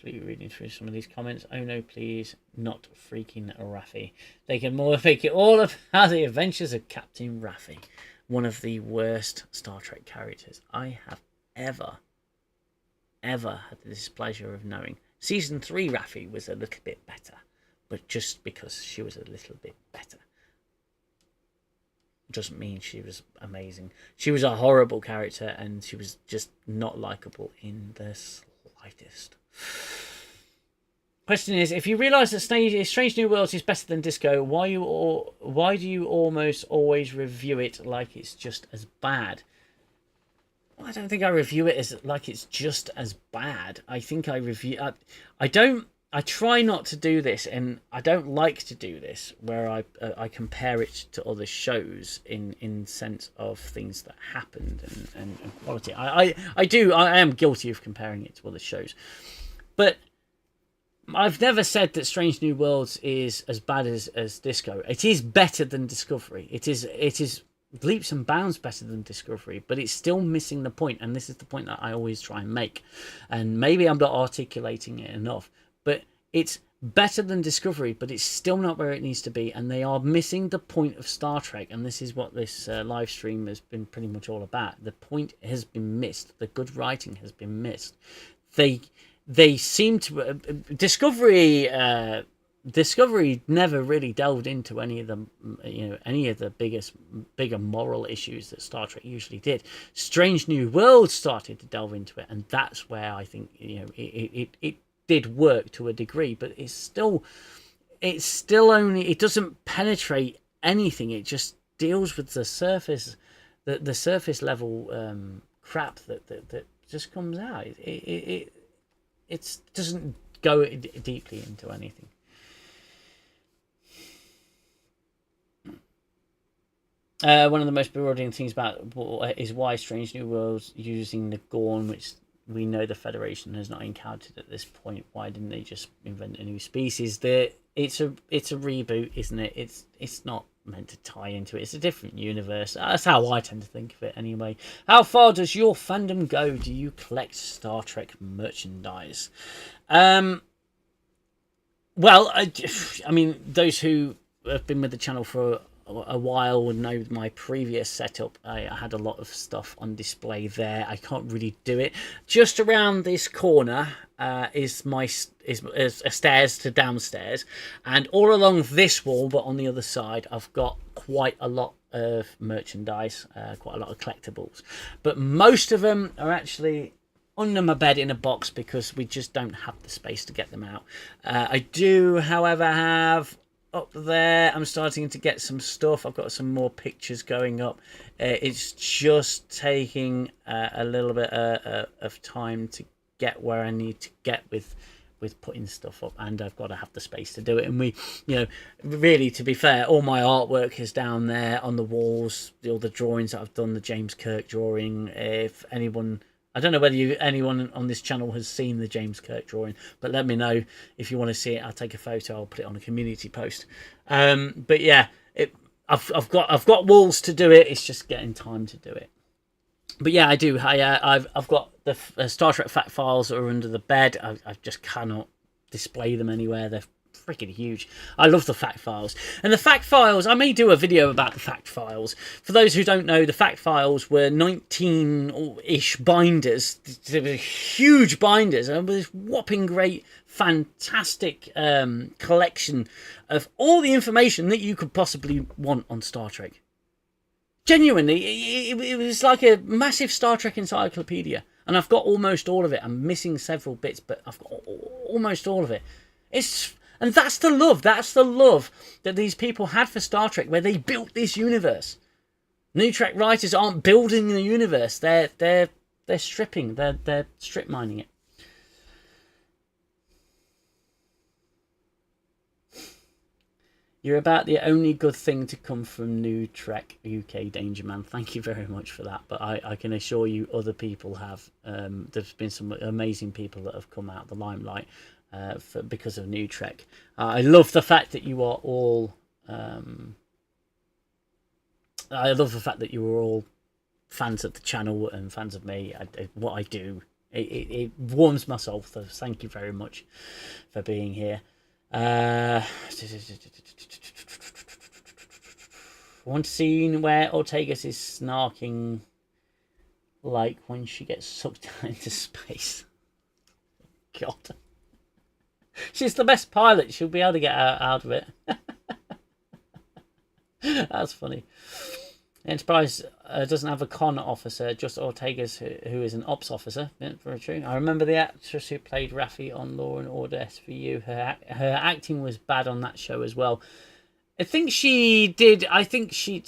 A: Reading through some of these comments. Oh no, please, not freaking Raffi. They can more make it all about the adventures of Captain Raffi, one of the worst Star Trek characters I have ever had the displeasure of knowing. Season 3 Raffi was a little bit better, but just because she was a little bit better doesn't mean she was amazing. She was a horrible character, and she was just not likable in the slightest. Question is, if you realise that Strange New Worlds is better than Disco, why do you almost always review it like it's just as bad? Well, I don't think I review it as like it's just as bad. I think I review. I try not to do this, and I don't like to do this, where I compare it to other shows in sense of things that happened and quality. I am guilty of comparing it to other shows, but I've never said that Strange New Worlds is as bad as Disco. It is better than Discovery. It is leaps and bounds better than Discovery, but it's still missing the point, and this is the point that I always try and make. And maybe I'm not articulating it enough, but it's better than Discovery, but it's still not where it needs to be, and they are missing the point of Star Trek, and this is what this live stream has been pretty much all about. The point has been missed. The good writing has been missed. They seem to Discovery never really delved into any of the bigger moral issues that Star Trek usually did. Strange New Worlds started to delve into it, and that's where I think it did work to a degree, but it's still only, it doesn't penetrate anything. It just deals with the surface level crap that just comes out. It doesn't go deeply into anything. One of the most bewildering things about is why Strange New Worlds using the Gorn, which we know the Federation has not encountered at this point. Why didn't they just invent a new species? It's a reboot, isn't it? It's not meant to tie into it. It's a different universe. That's how I tend to think of it anyway. How far does your fandom go? Do you collect Star Trek merchandise? Well, I mean, those who have been with the channel for a while would know my previous setup. I had a lot of stuff on display there. I can't really do it. Just around this corner is a stairs to downstairs, and all along this wall, but on the other side, I've got quite a lot of merchandise, quite a lot of collectibles. But most of them are actually under my bed in a box because we just don't have the space to get them out. I do, however, have up there, I'm starting to get some stuff. I've got some more pictures going up. It's just taking a little bit of time to get where I need to get with putting stuff up, and I've got to have the space to do it. And we, really, to be fair, all my artwork is down there on the walls, all the drawings that I've done, the James Kirk drawing. If anyone, I don't know whether anyone on this channel has seen the James Kirk drawing, but let me know if you want to see it. I'll take a photo. I'll put it on a community post. But yeah, I've got walls to do it. It's just getting time to do it. But yeah, I do. I've got the Star Trek fact files that are under the bed. I just cannot display them anywhere. They're freaking huge. I love the fact files. And the fact files, I may do a video about the fact files. For those who don't know, the fact files were 19-ish binders. They were huge binders, and this whopping great, fantastic collection of all the information that you could possibly want on Star Trek. Genuinely, it was like a massive Star Trek encyclopedia. And I've got almost all of it. I'm missing several bits, but I've got almost all of it. And that's the love. That's the love that these people had for Star Trek, where they built this universe. New Trek writers aren't building the universe. They're stripping. They're strip mining it. You're about the only good thing to come from New Trek UK, Danger Man. Thank you very much for that. But I can assure you other people have. There's been some amazing people that have come out of the limelight because of New Trek. I love the fact that you are all... I love the fact that you were all fans of the channel and fans of me. What I do. It warms my soul. So thank you very much for being here. One scene where Ortegas is snarking like when she gets sucked down into space. God. She's the best pilot. She'll be able to get out of it. That's funny. Enterprise doesn't have a con officer, just Ortegas, who is an ops officer. Yeah, very true. I remember the actress who played Raffi on Law and Order SVU. Her acting was bad on that show as well. I think she did. I think she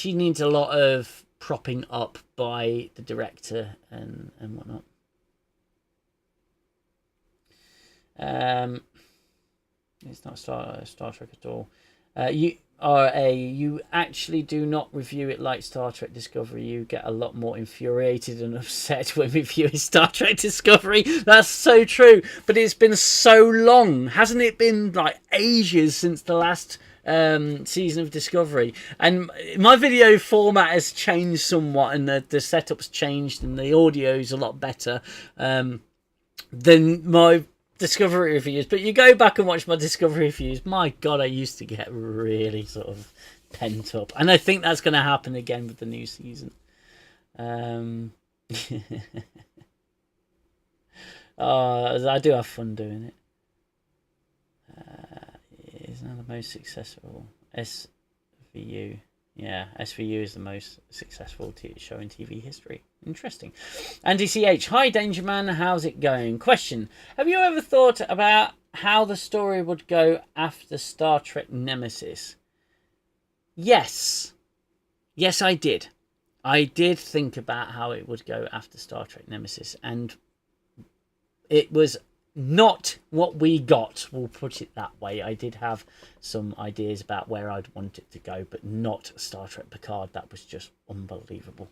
A: needs a lot of propping up by the director and whatnot. It's not Star Trek at all. You actually do not review it like Star Trek Discovery. You get a lot more infuriated and upset when reviewing Star Trek Discovery. That's so true. But it's been so long. Hasn't it been like ages since the last season of Discovery? And my video format has changed somewhat, and the setup's changed, and the audio's a lot better than my Discovery reviews. But you go back and watch my Discovery reviews, my God, I used to get really sort of pent up, and I think that's going to happen again with the new season. Oh, I do have fun doing it. It's not the most successful SVU. Yeah, SVU is the most successful show in TV history. Interesting. Andy CH, hi Danger Man, how's it going? Question: have you ever thought about how the story would go after Star Trek Nemesis? Yes. Yes, I did. I did think about how it would go after Star Trek Nemesis, and it was not what we got, we'll put it that way. I did have some ideas about where I'd want it to go, but not Star Trek Picard. That was just unbelievable.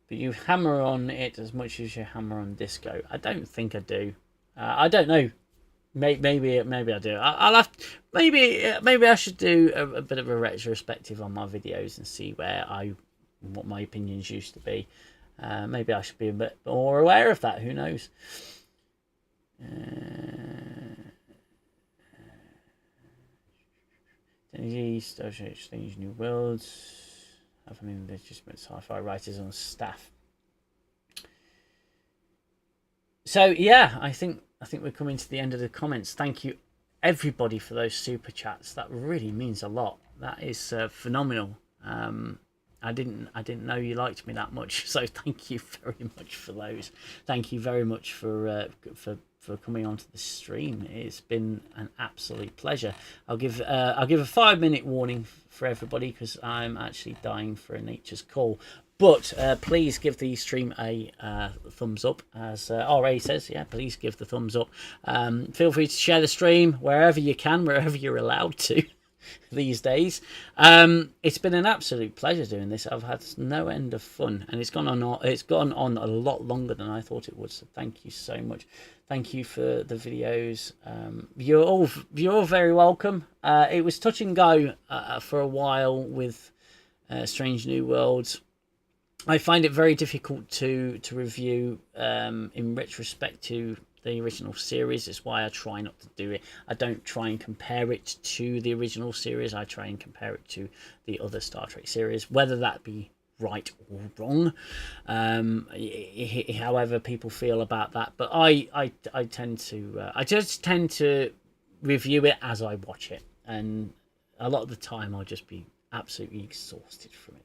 A: But you hammer on it as much as you hammer on Disco. I don't think I do. I don't know. Maybe I do. I'll have maybe I should do a bit of a retrospective on my videos and see what my opinions used to be. Maybe I should be a bit more aware of that. Who knows? Strange New Worlds. I mean, there's just sci-fi writers on staff. So yeah, I think we're coming to the end of the comments. Thank you everybody for those super chats. That really means a lot. That is phenomenal. I didn't know you liked me that much, so thank you very much for those. Thank you very much for coming onto the stream. It's been an absolute pleasure. I'll give a 5-minute warning for everybody because I'm actually dying for a nature's call. But please give the stream a thumbs up, as RA says. Yeah, please give the thumbs up. Feel free to share the stream wherever you can, wherever you're allowed to. these days. It's been an absolute pleasure doing this. I've had no end of fun, and it's gone on a lot longer than I thought it would. So thank you so much. Thank you for the videos. You're all very welcome. It was touch and go for a while with Strange New Worlds. I find it very difficult to review in retrospect to the original series. It's why I try not to do it. I don't try and compare it to the original series. I try and compare it to the other Star Trek series, whether that be right or wrong, however people feel about that. But I tend to I just tend to review it as I watch it, and a lot of the time I'll just be absolutely exhausted from it.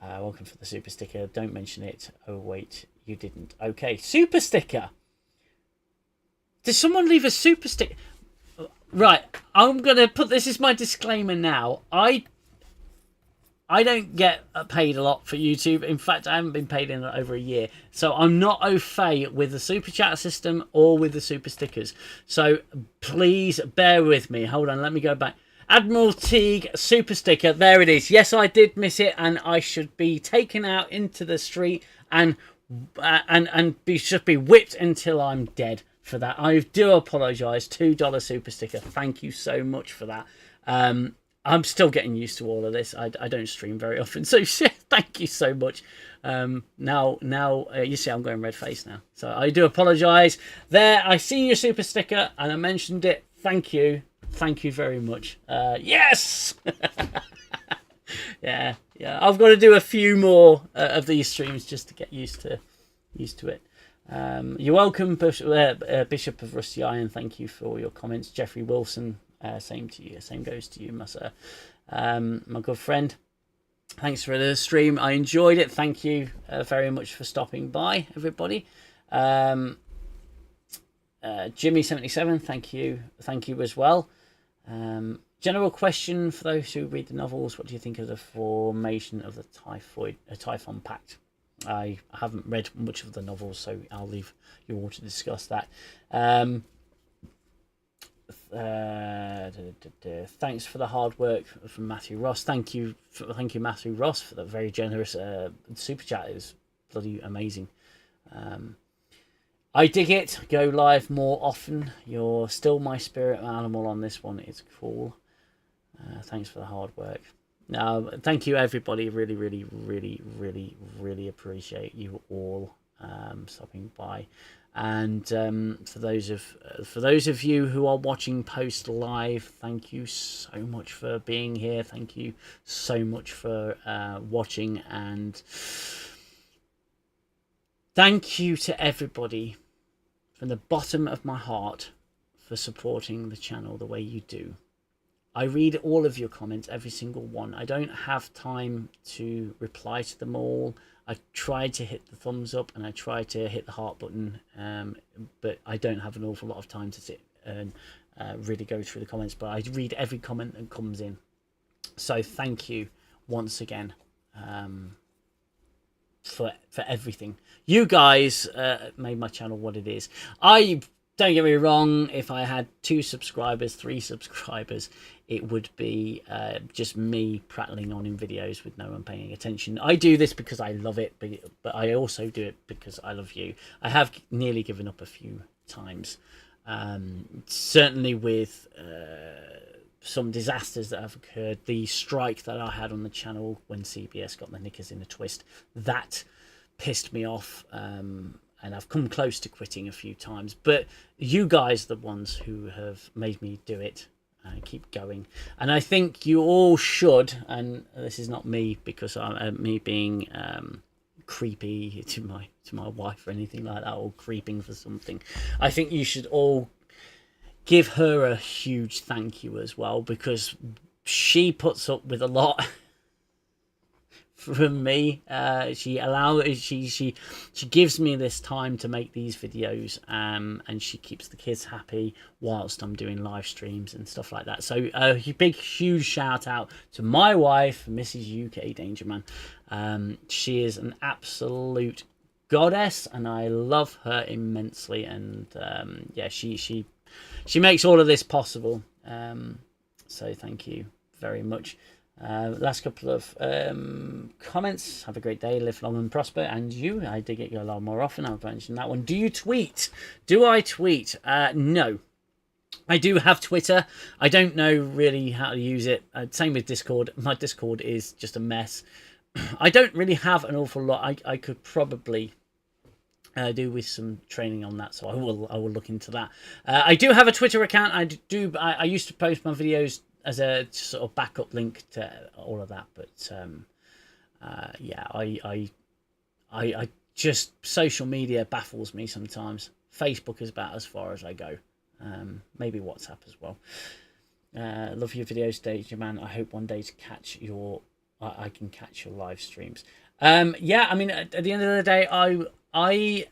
A: Welcome for the super sticker. Don't mention it. Oh wait, you didn't. Okay, super sticker. Did someone leave a super sticker? Right, I'm gonna put this as my disclaimer now. I don't get paid a lot for YouTube. In fact, I haven't been paid in over a year. So I'm not au fait with the super chat system or with the super stickers. So please bear with me. Hold on, let me go back. Admiral Teague super sticker. There it is. Yes, I did miss it, and I should be taken out into the street and should be whipped until I'm dead for that. I do apologise. $2 super sticker. Thank you so much for that. I'm still getting used to all of this. I don't stream very often, so thank you so much. Now you see I'm going red face now, so I do apologise. There, I seen your super sticker and I mentioned it. Thank you very much. Yes. yeah. I've got to do a few more of these streams just to get used to it. You're welcome, Bishop of Rusty Iron. Thank you for all your comments. Jeffrey Wilson. Same to you. Same goes to you, my sir. My good friend. Thanks for the stream. I enjoyed it. Thank you very much for stopping by, everybody. Jimmy77, thank you as well. General question for those who read the novels: what do you think of the formation of the Typhon Pact? I haven't read much of the novels, so I'll leave you all to discuss that. Thanks for the hard work from Matthew Ross. Thank you Matthew Ross, for the very generous super chat. It was bloody amazing. I dig it. Go live more often. You're still my spirit animal on this one. It's cool. Thanks for the hard work. Thank you everybody. Really appreciate you all stopping by. And for those of you who are watching post live, thank you so much for being here. Thank you so much for watching, and thank you to everybody from the bottom of my heart for supporting the channel the way you do. I read all of your comments, every single one. I don't have time to reply to them all. I tried to hit the thumbs up and I tried to hit the heart button, but I don't have an awful lot of time to sit and really go through the comments. But I read every comment that comes in. So thank you once again for everything. You guys made my channel what it is. Don't get me wrong, if I had 2 subscribers, 3 subscribers, it would be just me prattling on in videos with no one paying attention. I do this because I love it, but I also do it because I love you. I have nearly given up a few times, certainly with some disasters that have occurred. The strike that I had on the channel when CBS got the knickers in a twist, that pissed me off. And I've come close to quitting a few times, but you guys are the ones who have made me do it and keep going. And I think you all should, and this is not me because I'm me being creepy to my wife or anything like that, or creeping for something. I think you should all give her a huge thank you as well, because she puts up with a lot from me. She gives me this time to make these videos, and she keeps the kids happy whilst I'm doing live streams and stuff like that. So a big huge shout out to my wife, Mrs. UK Dangerman. She is an absolute goddess and I love her immensely, and yeah, she makes all of this possible. So thank you very much. Last couple of comments. Have a great day, live long and prosper. And you, I dig it a lot more often. I've mentioned that one. Do you tweet? Do I tweet? No. I do have Twitter. I don't know really how to use it. Same with Discord. My Discord is just a mess. I don't really have an awful lot. I could probably do with some training on that, so I will look into that. I do have a Twitter account. I used to post my videos as a sort of backup link to all of that, but yeah, I just, social media baffles me sometimes. Facebook is about as far as I go. Maybe WhatsApp as well. Love your videos, Danger Man. I hope one day to catch your I can catch your live streams. Yeah, I mean, at the end of the day, I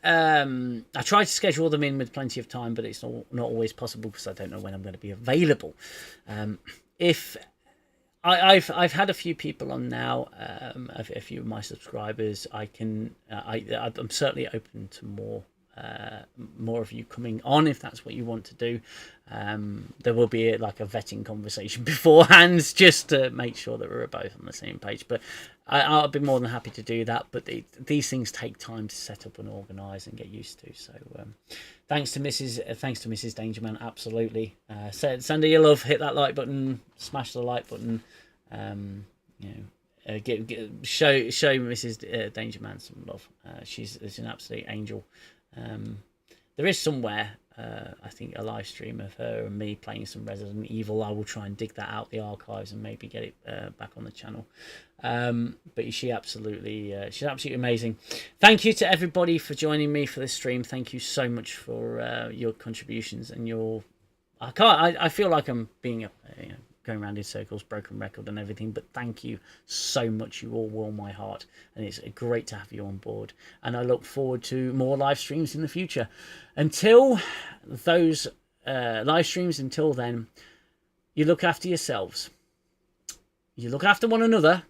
A: try to schedule them in with plenty of time, but it's not always possible because I don't know when I'm going to be available. If I've had a few people on now, a few of my subscribers, I'm certainly open to more of you coming on if that's what you want to do. There will be like a vetting conversation beforehand just to make sure that we're both on the same page, but I'll be more than happy to do that. But these things take time to set up and organize and get used to, so thanks to Mrs. Dangerman. Absolutely. Send her your love, hit that like button, smash the like button, show Mrs. Dangerman some love. She's an absolute angel. There is somewhere, I think, a live stream of her and me playing some Resident Evil. I will try and dig that out the archives and maybe get it back on the channel. But she's absolutely amazing. Thank you to everybody for joining me for this stream. Thank you so much for your contributions and your. I feel like I'm being going around in circles, broken record and everything, but thank you so much. You all warm my heart, and it's great to have you on board, and I look forward to more live streams in the future. Until those live streams, until then, you look after yourselves, you look after one another.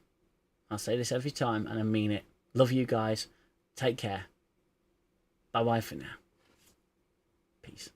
A: I'll say this every time and I mean it. Love you guys. Take care. Bye bye for now. Peace.